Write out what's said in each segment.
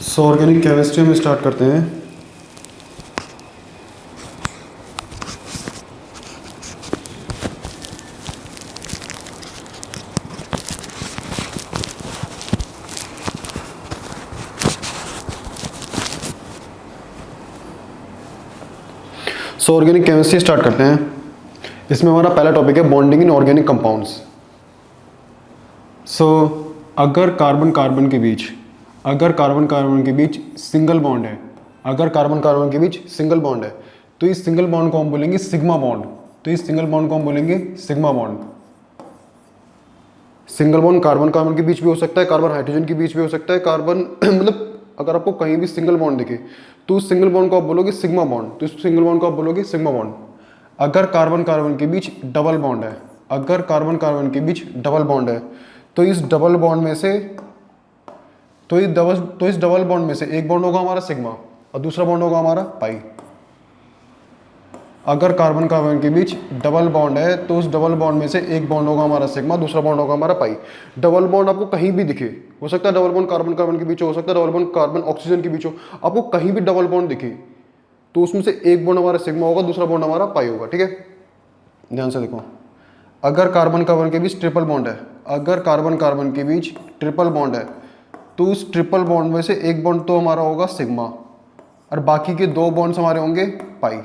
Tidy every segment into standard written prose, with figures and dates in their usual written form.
सो organic chemistry में start करते हैं। सो ऑर्गेनिक केमिस्ट्री स्टार्ट करते हैं। इसमें हमारा पहला टॉपिक है बॉन्डिंग इन ऑर्गेनिक कंपाउंड्स। सो अगर कार्बन कार्बन के बीच सिंगल बॉन्ड है, अगर कार्बन कार्बन के बीच सिंगल बॉन्ड है तो इस सिंगल बॉन्ड को हम बोलेंगे सिग्मा बॉन्ड। तो इस सिंगल बॉन्ड को हम बोलेंगे sigma bond. Single bond carbon carbon के बीच भी हो सकता है, कार्बन हाइड्रोजन के बीच भी हो सकता है, कार्बन मतलब अगर आपको कहीं भी सिंगल बॉन्ड दिखे तो उस सिंगल बॉन्ड को आप बोलोगे सिग्मा बॉन्ड। तो इस सिंगल बॉन्ड को आप बोलोगे सिग्मा बॉन्ड। अगर कार्बन कार्बन के बीच डबल बॉन्ड है, अगर कार्बन कार्बन के बीच डबल बॉन्ड है तो इस डबल बॉन्ड में से इस डबल बॉन्ड में से एक बॉन्ड होगा हमारा सिग्मा और दूसरा बॉन्ड होगा हमारा पाई। अगर कार्बन कार्बन के बीच डबल बॉन्ड है तो उस डबल बॉन्ड में से एक बॉन्ड होगा हमारा सिग्मा, दूसरा बॉन्ड होगा हमारा पाई। डबल बॉन्ड आपको कहीं भी दिखे, हो सकता है डबल बॉन्ड कार्बन कार्बन के बीच हो सकता है डबल बॉन्ड कार्बन ऑक्सीजन के बीच हो, आपको कहीं भी डबल बॉन्ड दिखे तो उसमें से एक बॉन्ड हमारा सिग्मा होगा, दूसरा बॉन्ड हमारा पाई होगा। ठीक है, ध्यान से देखो। अगर कार्बन कार्बन के बीच ट्रिपल बॉन्ड है, अगर कार्बन कार्बन के बीच ट्रिपल बॉन्ड है तो उस ट्रिपल बॉन्ड में से एक बॉन्ड तो हमारा होगा सिग्मा और बाकी के दो बॉन्ड्स हमारे होंगे पाई।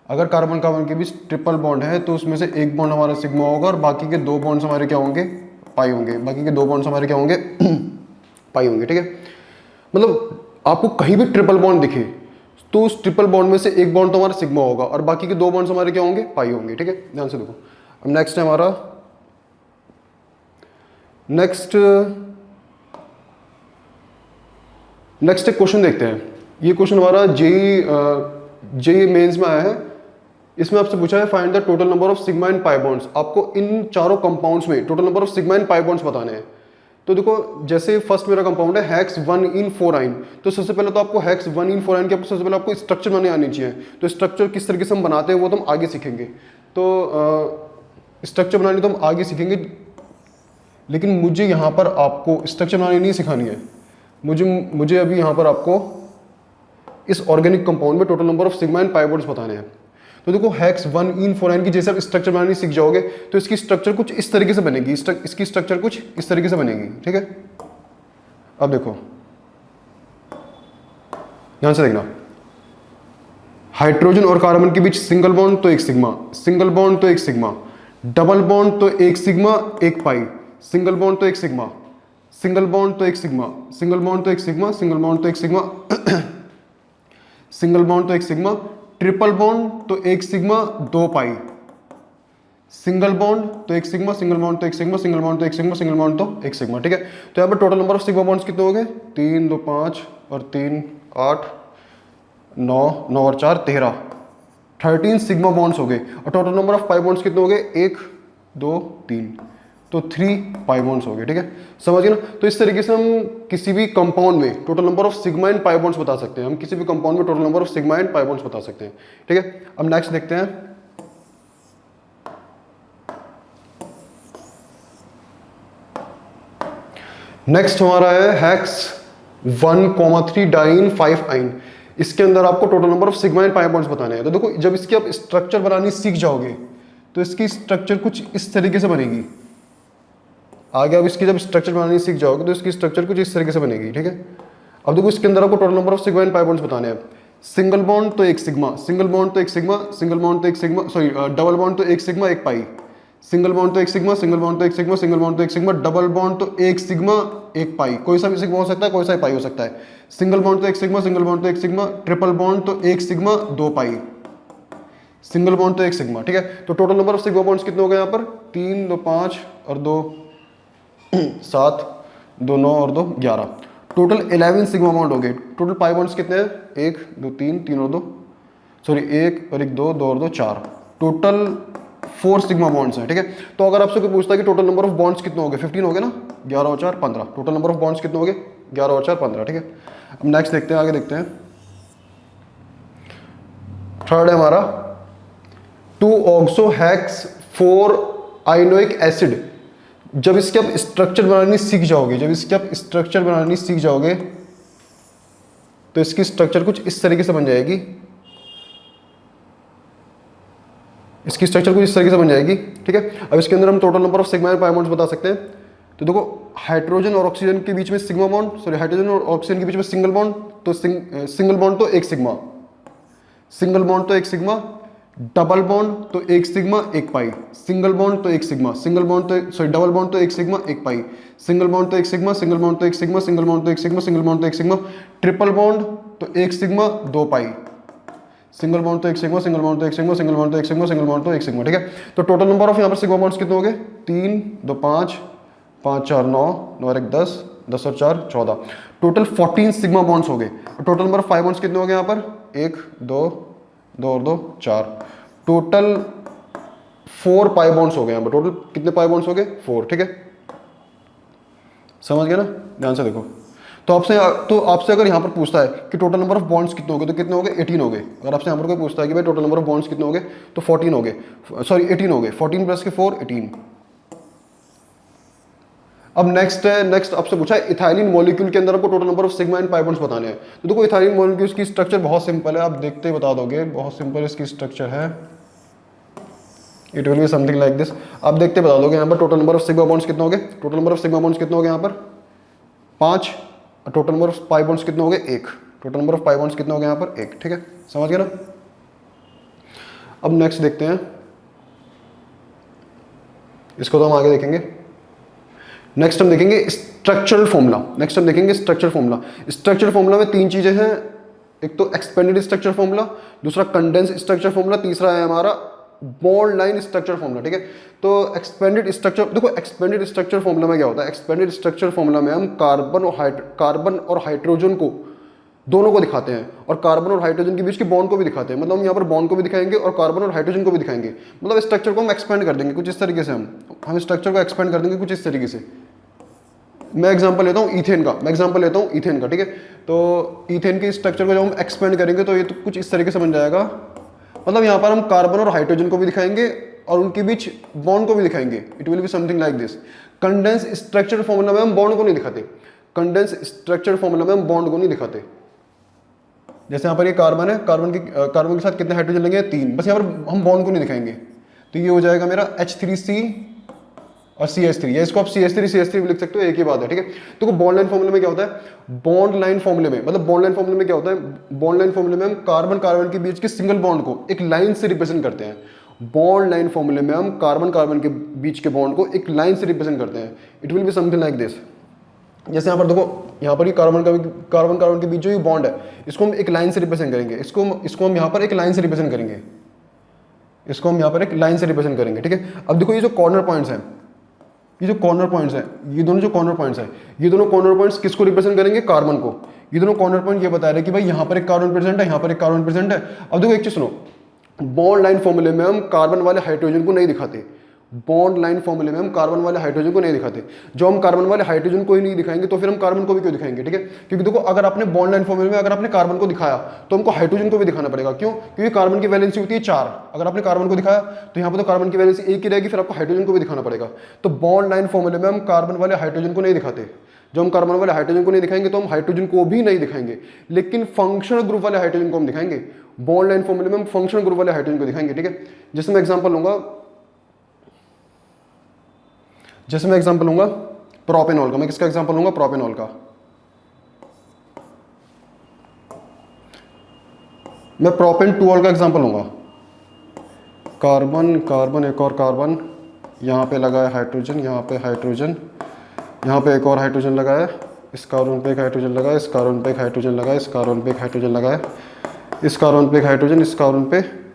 अगर कार्बन कार्बन के बीच ट्रिपल बॉन्ड है तो उसमें से एक बॉन्ड हमारा सिग्मा होगा और बाकी के दो बॉन्ड्स हमारे क्या होंगे, पाई होंगे। बाकी के दो बॉन्ड्स हमारे क्या होंगे पाई होंगे। ठीक है, मतलब आपको कहीं भी ट्रिपल बॉन्ड दिखे तो उस ट्रिपल बॉन्ड में से एक बॉन्ड तो हमारा सिग्मा होगा और बाकी के दो बॉन्ड्स हमारे क्या होंगे, पाई होंगे। ठीक है, ध्यान से देखो। अब नेक्स्ट है हमारा नेक्स्ट एक क्वेश्चन देखते हैं। ये क्वेश्चन हमारा जेईई मेंस में आया है। इसमें आपसे पूछा है find the total number of sigma and pi bonds. आपको इन चारों कंपाउंड्स में total number of sigma and pi bonds बताने हैं। तो देखो, जैसे फर्स्ट मेरा कंपाउंड है हेक्स 1-इन-4-आइन, तो सबसे पहले तो आपको हेक्स 1-इन-4-आइन के सबसे पहले आपको स्ट्रक्चर बनाने आनी चाहिए। तो स्ट्रक्चर किस तरीके से हम बनाते हैं वो तो हम आगे सीखेंगे। तो स्ट्रक्चर बनानी तो हम आगे सीखेंगे, लेकिन मुझे यहाँ पर आपको स्ट्रक्चर बनानी नहीं सिखानी है। मुझे अभी यहाँ पर आपको इस ऑर्गेनिक कंपाउंड में total number of sigma and pi bonds बताने हैं। तो देखो, हेक्स 1-इन-4-आइन की जैसे आप स्ट्रक्चर बनानी सीख जाओगे तो इसकी स्ट्रक्चर कुछ इस तरीके से बनेगी, इसकी स्ट्रक्चर कुछ इस तरीके से बनेगी। ठीक है, अब देखो, ध्यान से देखना। हाइड्रोजन और कार्बन के बीच सिंगल बॉन्ड तो एक सिग्मा, सिंगल बॉन्ड तो एक सिग्मा, डबल बॉन्ड तो एक सिग्मा एक पाई, सिंगल बॉन्ड तो एक सिग्मा, सिंगल बॉन्ड तो एक सिग्मा, सिंगल बॉन्ड तो एक सिग्मा, सिंगल बॉन्ड तो एक सिग्मा सिंगल बॉन्ड तो एक सिग्मा, ट्रिपल बॉन्ड तो एक सिग्मा दो पाई, सिंगल बॉन्ड तो एक सिग्मा, सिंगल बॉन्ड तो एक सिग्मा, सिंगल बॉन्ड तो एक सिग्मा, सिंगल बॉन्ड तो एक सिग्मा। ठीक है, तो यहाँ पर total number of sigma bonds कितने हो गए, 3 2 5 और 3 8 9 9 और 4 13 13 सिग्मा बॉन्ड्स हो गए। और total number of pi bonds कितने हो गए, 1 2 3, तो 3 पाई बॉन्ड्स हो गए। ठीक है, समझ गए ना। तो इस तरीके से हम किसी भी कंपाउंड में total number of sigma and pi bonds बता सकते हैं। हम किसी भी कंपाउंड में total number of sigma and pi bonds बता सकते हैं। ठीक है, अब नेक्स्ट देखते हैं। नेक्स्ट हमारा है हेक्स 1,3-डाइन-5-आइन। इसके अंदर आपको total number of sigma and pi bonds बताने हैं। तो देखो, जब इसकी आप स्ट्रक्चर बनानी सीख जाओगे तो इसकी स्ट्रक्चर कुछ इस तरीके से बनेगी। आगे आप इसकी जब स्ट्रक्चर बनानी सीख जाओगे तो इसकी स्ट्रक्चर कुछ इस तरीके से बनेगी। ठीक है, अब देखो, इसके अंदर आपको total number of sigma and pi bonds बताने हैं। सिंगल बॉन्ड तो एक सिग्मा, सिंगल बॉन्ड तो एक सिग्मा, सिंगल बॉन्ड तो एक सिग्मा, सॉरी डबल बॉन्ड तो एक सिग्मा एक पाई, सिंगल बॉन्ड तो एक सिग्मा, सिंगल बॉन्ड तो एक सिग्मा, सिंगल बॉन्ड तो एक सिग्मा, डबल बॉन्ड तो एक सिग्मा एक पाई, कोई सा भी सिग्मा हो सकता है, कोई सा भी पाई हो सकता है। सिंगल बॉन्ड तो एक सिग्मा, सिंगल बॉन्ड तो एक सिग्मा, ट्रिपल बॉन्ड तो एक सिग्मा दो पाई, सिंगल बॉन्ड तो एक सिग्मा। ठीक है, तो total number of sigma bonds कितने हो गए यहाँ पर, 3 2 5 और 2 7 2 9 और 2 11, टोटल 11 सिग्मा बॉन्ड हो गए। टोटल पाई बॉन्ड्स कितने हैं, 1 2 3 3 और 2, सॉरी 1 और 1 2 2 और 2 4, टोटल 4 सिग्मा बॉन्ड्स हैं। ठीक है, तो अगर आपसे कोई पूछता है कि टोटल नंबर ऑफ बॉन्ड्स कितने हो गए, 15 हो गए ना, 11 और 4 15, टोटल नंबर ऑफ बॉन्ड्स कितने हो गए, 11 और 4 15। ठीक है, अब नेक्स्ट देखते हैं, आगे देखते हैं। थर्ड है हमारा 2-ऑक्सो-हेक्स-4-आइनोइक एसिड। जब इसके आप स्ट्रक्चर बनानी सीख जाओगे, जब इसके आप स्ट्रक्चर बनानी सीख जाओगे तो इसकी स्ट्रक्चर कुछ इस तरीके से बन जाएगी, इसकी स्ट्रक्चर कुछ इस तरीके से बन जाएगी, ठीक है। अब इसके अंदर हम total number of sigma and pi bonds बता सकते हैं। तो देखो हाइड्रोजन और ऑक्सीजन के बीच में सिग्मा बॉन्ड, सॉरी हाइड्रोजन और ऑक्सीजन के बीच में सिंगल बॉन्ड, तो सिंगल बॉन्ड तो एक सिग्मा, सिंगल बॉन्ड तो एक सिग्मा, डबल बॉन्ड तो एक सिग्मा एक पाई, सिंगल बॉन्ड तो एक सिग्मा, सिंगल बॉन्ड तो सॉरी डबल बॉन्ड तो एक सिग्मा एक पाई, सिंगल बॉन्ड तो एक सिग्मा, सिंगल बॉन्ड तो एक सिग्मा, सिंगल बॉन्ड तो एक सिग्मा, सिंगल बॉन्ड तो एक सिग्मा, ट्रिपल बॉन्ड तो एक सिग्मा दो पाई, सिंगल बॉन्ड तो एक सिग्मा, सिंगल बॉन्ड तो एक सिग्मा, सिंगल बॉन्ड तो एक सिग्मा, सिंगल बॉन्ड तो एक सिग्मा, ठीक है। तो टोटल नंबर ऑफ यहाँ पर सिग्मा बॉन्ड्स कितने हो गए? 3 2 5 5 4 9 9 और 1 10 10 और 4 14, टोटल 14 सिग्मा बॉन्ड्स हो गए। Total number of pi bonds कितने हो गए यहाँ पर? 1 2 2 और 2 4, टोटल 4 पाई बॉन्ड्स हो गए यहाँ पर। टोटल कितने पाई बॉन्ड्स हो गए? 4, ठीक है। समझ गए ना? ध्यान से देखो। तो आपसे अगर यहाँ पर पूछता है कि टोटल नंबर ऑफ बॉन्ड्स कितने हो गए, तो कितने हो गए? 18 हो गए। अगर आपसे यहाँ पर कोई पूछता है कि भाई टोटल नंबर ऑफ बॉन्ड्स कितने हो गए, तो 14 हो गए, सॉरी 18 हो गए। 14 प्लस के 4 18। अब नेक्स्ट आपसे पूछा है इथाइलिन मॉलिक्यूल के अंदर आपको total number of sigma and pi bonds बताने हैं। तो देखो इथाइलिन मॉलिक्यूल्स की स्ट्रक्चर बहुत सिंपल है, आप देखते ही बता दोगे, बहुत सिंपल इसकी स्ट्रक्चर है। It will be something like this. आप देखते बता दोगे यहाँ पर total number of sigma bonds कितने हो गए, total number of sigma bonds कितने हो गए यहाँ पर? 5। Total number of pi bonds कितने हो गए? 1। Total number of pi bonds कितने हो गए यहाँ पर? 1, ठीक है। समझ गए ना? अब नेक्स्ट देखते हैं, इसको तो हम आगे देखेंगे। नेक्स्ट हम देखेंगे स्ट्रक्चरल फॉर्मूला। नेक्स्ट हम देखेंगे स्ट्रक्चरल फॉर्मूला। स्ट्रक्चरल फॉर्मूला में 3 चीजें हैं, एक तो एक्सपेंडेड स्ट्रक्चर फॉर्मूला, दूसरा कंडेंस स्ट्रक्चर फॉर्मूला, तीसरा है हमारा बॉन्ड लाइन स्ट्रक्चर फॉर्मूला, ठीक है। तो एक्सपेंडेड स्ट्रक्चर, देखो एक्सपेंडेड स्ट्रक्चर फॉर्मूला में क्या होता है? एक्सपेंडेड स्ट्रक्चर फॉर्मूला में हम कार्बन और हाइड्रोजन को दोनों को दिखाते हैं, और कार्बन और हाइड्रोजन के बीच के बॉन्ड को भी दिखाते हैं। मतलब हम यहाँ पर बॉन्ड को भी दिखाएंगे और कार्बन और हाइड्रोजन को भी दिखाएंगे। मतलब स्ट्रक्चर को हम एक्सपेंड कर देंगे कुछ इस तरीके से, हम स्ट्रक्चर को एक्सपेंड कर देंगे कुछ इस तरीके से। मैं एग्जांपल लेता हूँ ईथेन का, ठीक है। तो ईथेन के स्ट्रक्चर को जब हम एक्सपेंड करेंगे तो ये तो कुछ इस तरीके से बन जाएगा। मतलब यहाँ पर हम कार्बन और हाइड्रोजन को भी दिखाएंगे और उनके बीच बॉन्ड को भी दिखाएंगे। It will be something like this. Condense structure formula में हम बॉन्ड को नहीं दिखाते, कंडेंस स्ट्रक्चर फॉर्मूला में हम बॉन्ड को नहीं दिखाते। जैसे यहाँ पर ये कार्बन है, कार्बन के साथ कितने हाइड्रोजन लगे हैं? 3। बस यहाँ पर हम बॉन्ड को नहीं दिखाएंगे। तो ये हो जाएगा मेरा H3C और CH3, या इसको आप CH3 भी लिख सकते हो, एक ही बात है, ठीक है। तो बॉन्ड लाइन फॉर्मूले में क्या होता है? बॉन्ड लाइन फॉर्मूले में, मतलब बॉन्ड लाइन फॉर्मूले में क्या होता है? बॉन्ड लाइन फॉर्मूले में हम कार्बन के बीच के सिंगल बॉन्ड को एक लाइन से रिप्रेजेंट करते हैं। बॉन्ड लाइन फॉर्मूले में हम कार्बन के बीच के बॉन्ड को एक लाइन से रिप्रेजेंट करते हैं। It will be something like this. जैसे यहाँ पर देखो, यहाँ पर ये कार्बन के बीच जो ये बॉन्ड है, इसको हम एक लाइन से रिप्रेजेंट करेंगे। इसको हम यहाँ पर एक लाइन से रिप्रेजेंट करेंगे, इसको हम यहाँ पर एक लाइन से रिप्रेजेंट करेंगे, ठीक है। अब देखो ये जो कॉर्नर पॉइंट्स हैं, ये जो कॉर्नर पॉइंट्स हैं, ये दोनों जो कॉर्नर पॉइंट्स हैं, ये दोनों कॉर्नर पॉइंट्स किसको रिप्रेजेंट करेंगे? कार्बन को। ये दोनों कॉर्नर पॉइंट ये बता रहे हैं कि भाई यहाँ पर एक कार्बन प्रेजेंट है, यहाँ पर एक कार्बन प्रेजेंट है। अब देखो एक चीज सुनो, बॉन्ड लाइन फॉर्मूले में हम कार्बन वाले हाइड्रोजन को नहीं दिखाते। बॉन्ड लाइन फॉर्मूले में हम कार्बन वाले हाइड्रोजन को नहीं दिखाते। जो हम कार्बन वाले हाइड्रोजन को ही नहीं दिखाएंगे तो फिर हम कार्बन को भी क्यों दिखाएंगे, ठीक है। क्योंकि देखो अगर आपने बॉन्ड लाइन फॉर्मूले में अगर आपने कार्बन को दिखाया तो हमको हाइड्रोजन को भी दिखाना पड़ेगा। क्यों? क्योंकि कार्बन की वैलेंसी होती है 4। अगर आपने कार्बन को दिखाया तो यहाँ पर तो कार्बन की वैलेंसी 1 ही रहेगी, फिर आपको हाइड्रोजन को भी दिखाना पड़ेगा। तो बॉन्ड लाइन फॉर्मूले में हम कार्बन वाले हाइड्रोजन को नहीं दिखाते। जो हम कार्बन वाले हाइड्रोजन को नहीं दिखाएंगे तो हम हाइड्रोजन को भी नहीं दिखाएंगे, लेकिन फंक्शनल ग्रुप वाले हाइड्रोजन को हम दिखाएंगे। बॉन्ड लाइन फॉर्मूले में हम फंक्शनल ग्रुप वाले हाइड्रोजन को दिखाएंगे, ठीक है। जैसे मैं एग्जांपल लूंगा प्रोपेनॉल का। मैं किसका एग्जांपल लूंगा? प्रोपेनॉल का। मैं प्रोपेन 2ऑल का एग्जांपल लूंगा। कार्बन एक और कार्बन, यहाँ पे लगा है हाइड्रोजन, यहाँ पे हाइड्रोजन, यहाँ पे एक और हाइड्रोजन लगा है, इस कार्बन पे एक हाइड्रोजन लगा है, इस कार्बन पे एक हाइड्रोजन लगा है, इस कार्बन पे एक हाइड्रोजन लगा है, इस कार्बन पे एक हाइड्रोजन, इस कार्बन पे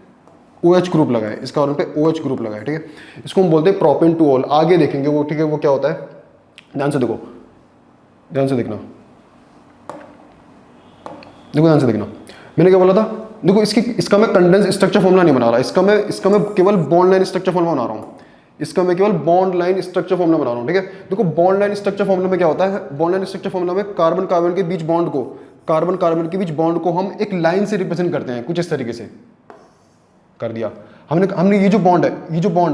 OH ग्रुप लगा है, इस कार्बन पे OH ग्रुप लगा है, ठीक है। इसको हम बोलते हैं प्रोपेन 2ऑल। आगे देखेंगे वो, ठीक है, वो क्या होता है। ध्यान से देखो, ध्यान से देखना, मैंने क्या बोला था? देखो इसका मैं कंडेंस स्ट्रक्चर फॉर्मूला नहीं बना रहा, इसका मैं केवल बॉन्ड लाइन स्ट्रक्चर फॉर्मूला बना रहा हूँ। इसका मैं केवल बॉन्ड लाइन स्ट्रक्चर फॉर्मूला बना रहा हूँ, ठीक है। देखो बॉन्ड लाइन स्ट्रक्चर फॉर्मूला में क्या होता है? बॉन्ड लाइन स्ट्रक्चर फॉर्मूला में कार्बन के बीच बॉन्ड को, हम एक लाइन से रिप्रेजेंट करते हैं, कुछ इस तरीके से कर दिया हमने। ये जो बॉन्ड है,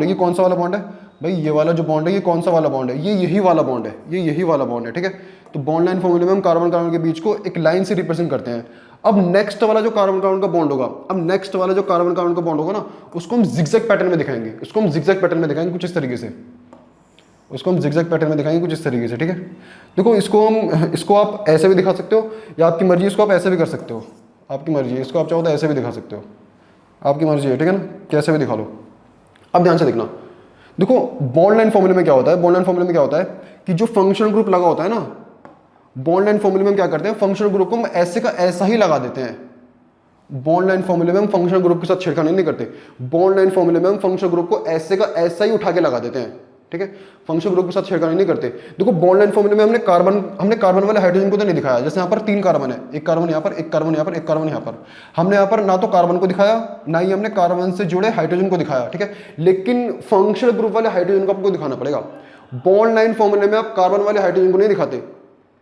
ये कौन सा वाला बॉन्ड है? भाई ये वाला जो बॉन्ड है ये कौन सा वाला बॉन्ड है, ये यही वाला बॉन्ड है, ये यही वाला बॉन्ड है, ठीक है। तो बॉन्ड लाइन फॉर्मूले में हम कार्बन कार्बन के बीच को एक लाइन से रिप्रेजेंट करते हैं। अब नेक्स्ट वाला जो कार्बन कार्बन का बॉन्ड होगा, अब नेक्स्ट वाला जो कार्बन कार्बन का बॉन्ड होगा ना, उसको हम जिगजैग पैटर्न में दिखाएंगे, उसको हम जिगजैग पैटर्न में दिखाएंगे कुछ इस तरीके से, उसको हम जिगजैग पैटर्न में दिखाएंगे कुछ इस तरीके से, ठीक है। देखो इसको आप ऐसे भी दिखा सकते हो या आपकी मर्जी, इसको आप ऐसे भी कर सकते हो, आपकी मर्जी है, इसको आप चाहो तो ऐसे भी दिखा सकते हो, आपकी मर्जी है, ठीक है ना, कैसे भी दिखा लो। अब ध्यान से देखना, देखो बॉन्ड लाइन फॉर्मूले में क्या होता है, बॉन्ड लाइन फॉर्मूले में क्या होता है कि जो फंक्शनल ग्रुप लगा होता है ना, बॉन्ड लाइन फॉर्मूले में हम क्या करते हैं, फंक्शनल ग्रुप को हम ऐसे का ऐसा ही लगा देते हैं। बॉन्ड लाइन फॉर्मूले में हम फंक्शनल ग्रुप के साथ छेड़खानी नहीं करते, बॉन्ड लाइन फॉर्मूले में हम फंक्शनल ग्रुप को ऐसे का ऐसा ही उठा के लगा देते हैं, ठीक है। फंक्शनल ग्रुप के साथ छेड़खानी नहीं करते। देखो बॉन्ड लाइन फॉर्मूले में हमने कार्बन वाले हाइड्रोजन को तो नहीं दिखाया, जैसे यहाँ पर 3 कार्बन है, एक कार्बन यहाँ पर, एक कार्बन यहाँ पर, एक कार्बन यहाँ पर, हमने यहाँ पर ना तो कार्बन को दिखाया ना ही हमने कार्बन से जुड़े हाइड्रोजन को दिखाया, ठीक है। लेकिन फंक्शनल ग्रुप वाले हाइड्रोजन को आपको दिखाना पड़ेगा। बॉन्ड लाइन फॉर्मूले में आप कार्बन वाले हाइड्रोजन को नहीं दिखाते,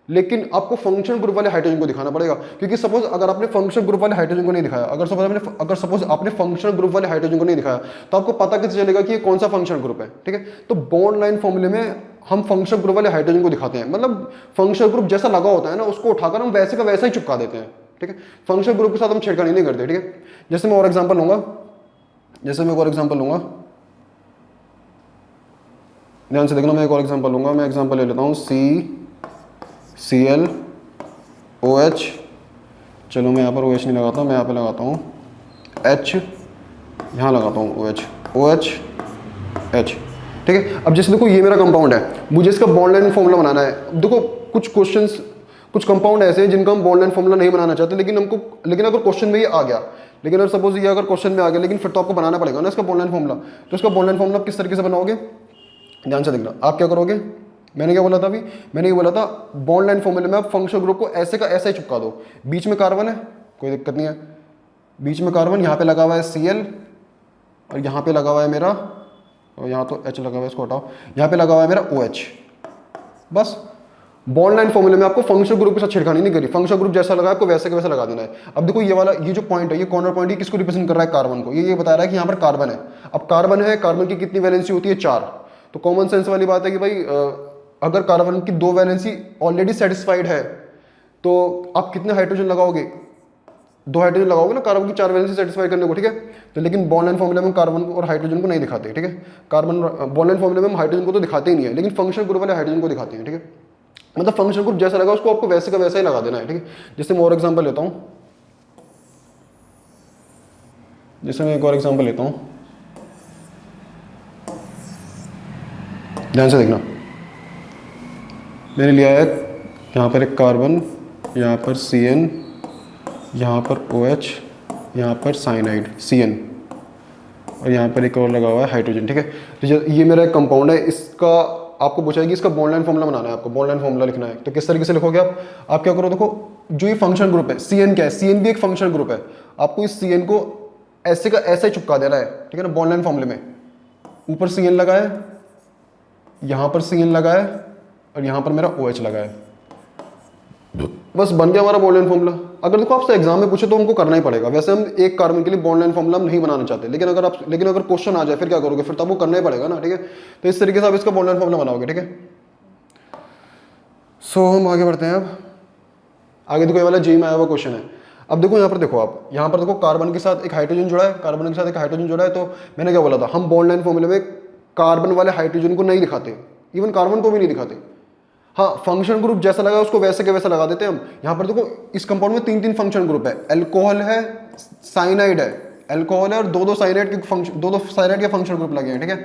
लेकिन आपको फंक्शनल ग्रुप वाले हाइड्रोजन को दिखाना पड़ेगा, क्योंकि सपोज अगर आपने फंक्शनल ग्रुप वाले हाइड्रोजन को नहीं दिखाया, अगर सपोज आपने फंक्शनल ग्रुप वाले हाइड्रोजन को नहीं दिखाया, तो आपको पता कैसे चलेगा कि ये कौन सा फंक्शनल ग्रुप है, ठीक है। तो बॉन्ड लाइन फॉर्मूले में हम फंक्शनल ग्रुप वाले हाइड्रोजन को दिखाते हैं, मतलब फंक्शनल ग्रुप जैसा लगा होता है ना, उसको उठाकर हम वैसे का वैसा ही चिपका देते हैं, ठीक है। फंक्शनल ग्रुप के साथ हम छेड़खानी नहीं करते, ठीक है। जैसे मैं और एग्जाम्पल लूंगा, ध्यान से देखना, मैं एक और एग्जाम्पल लूंगा, मैं एग्जाम्पल ले लेता हूँ ClOH, चलो मैं यहाँ पर OH नहीं लगाता, मैं यहाँ पे लगाता हूँ H, यहाँ लगाता हूँ OH, ठीक है। अब जैसे देखो ये मेरा कंपाउंड है, मुझे इसका बॉन्ड लाइन फॉर्मूला बनाना है। देखो कुछ कंपाउंड ऐसे हैं जिनका हम बॉन्ड लाइन फॉर्मूला नहीं बनाना चाहते, लेकिन अगर क्वेश्चन में ये आ गया, लेकिन अगर सपोज ये अगर क्वेश्चन में आ गया, लेकिन फिर तो आपको बनाना पड़ेगा ना इसका बॉन्ड लाइन फॉर्मूला। तो इसका बॉन्ड लाइन फॉर्मूला आप किस तरीके से बनाओगे, ध्यान से देखना। आप क्या करोगे, मैंने क्या बोला था अभी, मैंने ये बोला था बॉन्ड लाइन फॉर्मूले में आप फंक्शनल ग्रुप को ऐसे का ऐसा ही चिपका दो। बीच में कार्बन है, कोई दिक्कत नहीं है, बीच में कार्बन, यहाँ पे लगा हुआ है Cl और यहाँ पे लगा हुआ है मेरा, और यहाँ तो H लगा हुआ है, इसको हटाओ, यहाँ पे लगा हुआ है मेरा OH। बस बॉन्ड लाइन फॉर्मूले में आपको फंक्शनल ग्रुप के साथ छेड़खानी नहीं करी, फंक्शनल ग्रुप जैसा लगा आपको वैसे का वैसा लगा देना है। अब देखो ये जो पॉइंट है, ये कॉर्नर पॉइंट, ये किसको रिप्रेजेंट कर रहा है, कार्बन को। ये बता रहा है कि यहाँ पर कार्बन है। अब कार्बन है, कार्बन की कितनी वैलेंसी होती है, 4। तो कॉमन सेंस वाली बात है कि भाई अगर कार्बन की 2 वैलेंसी ऑलरेडी सेटिस्फाइड है, तो आप कितने हाइड्रोजन लगाओगे, 2 हाइड्रोजन लगाओगे ना कार्बन की 4 वैलेंसी सेटिस्फाई करने को, ठीक है। तो लेकिन बॉन्ड लाइन फॉर्मूले में कार्बन और हाइड्रोजन को नहीं दिखाते, ठीक है। बॉन्ड लाइन फॉर्मूले में हम हाइड्रोजन को तो दिखाते ही नहीं है, लेकिन फंक्शनल ग्रुप वाले हाइड्रोजन को दिखाते हैं, ठीक है। मतलब फंक्शनल ग्रुप जैसा लगा उसको आपको वैसे का वैसा ही लगा देना है, ठीक है। जैसे मैं और एग्जाम्पल लेता हूँ, ध्यान से देखना। मैंने लिया है यहाँ पर एक कार्बन, यहाँ पर Cn, यहाँ पर OH, यहाँ पर साइनाइड Cn, और यहाँ पर एक और लगा हुआ है हाइड्रोजन, ठीक है। तो ये मेरा एक कंपाउंड है, इसका आपको पूछा है कि इसका बॉन्ड लाइन फॉर्मूला बनाना है, आपको बॉन्ड लाइन फॉर्मूला लिखना है। तो किस तरीके से लिखोगे आप क्या करो, देखो जो ये फंक्शन ग्रुप है Cn, क्या है, Cn भी एक फंक्शन ग्रुप है। आपको इस Cn को ऐसे का ऐसा ही चिपका देना है, ठीक है ना। बॉन्ड लाइन फॉर्मूले में ऊपर Cn लगा है, यहाँ पर Cn लगा है, और यहाँ पर मेरा OH लगा है, बस बन गया हमारा बॉन्ड लाइन फॉर्मूला। अगर देखो आपसे एग्जाम में पूछे तो हमको करना ही पड़ेगा। वैसे हम एक कार्बन के लिए बॉन्ड लाइन फॉर्मूला नहीं बनाना चाहते, लेकिन अगर क्वेश्चन आ जाए फिर क्या करोगे, फिर तो आपको करना ही पड़ेगा ना, ठीक है। तो इस तरीके से आप इसका बॉन्ड लाइन फॉर्मूला बनाओगे, ठीक है। सो हम आगे बढ़ते हैं। अब आगे देखो ये वाला J में आया हुआ क्वेश्चन है। अब देखो यहाँ पर देखो कार्बन के साथ एक हाइड्रोजन जुड़ा है, तो मैंने क्या बोला था, हम बॉन्ड लाइन फॉर्मूले में कार्बन वाले हाइड्रोजन को नहीं दिखाते, इवन कार्बन को भी नहीं दिखाते। हाँ, फंक्शन ग्रुप जैसा लगा उसको वैसे के वैसा लगा देते हैं हम। यहाँ पर देखो इस कंपाउंड में 3 फंक्शन ग्रुप है, अल्कोहल है, साइनाइड है, अल्कोहल है, और 2 साइनाइड के फंक्शन ग्रुप लगे हैं, ठीक है।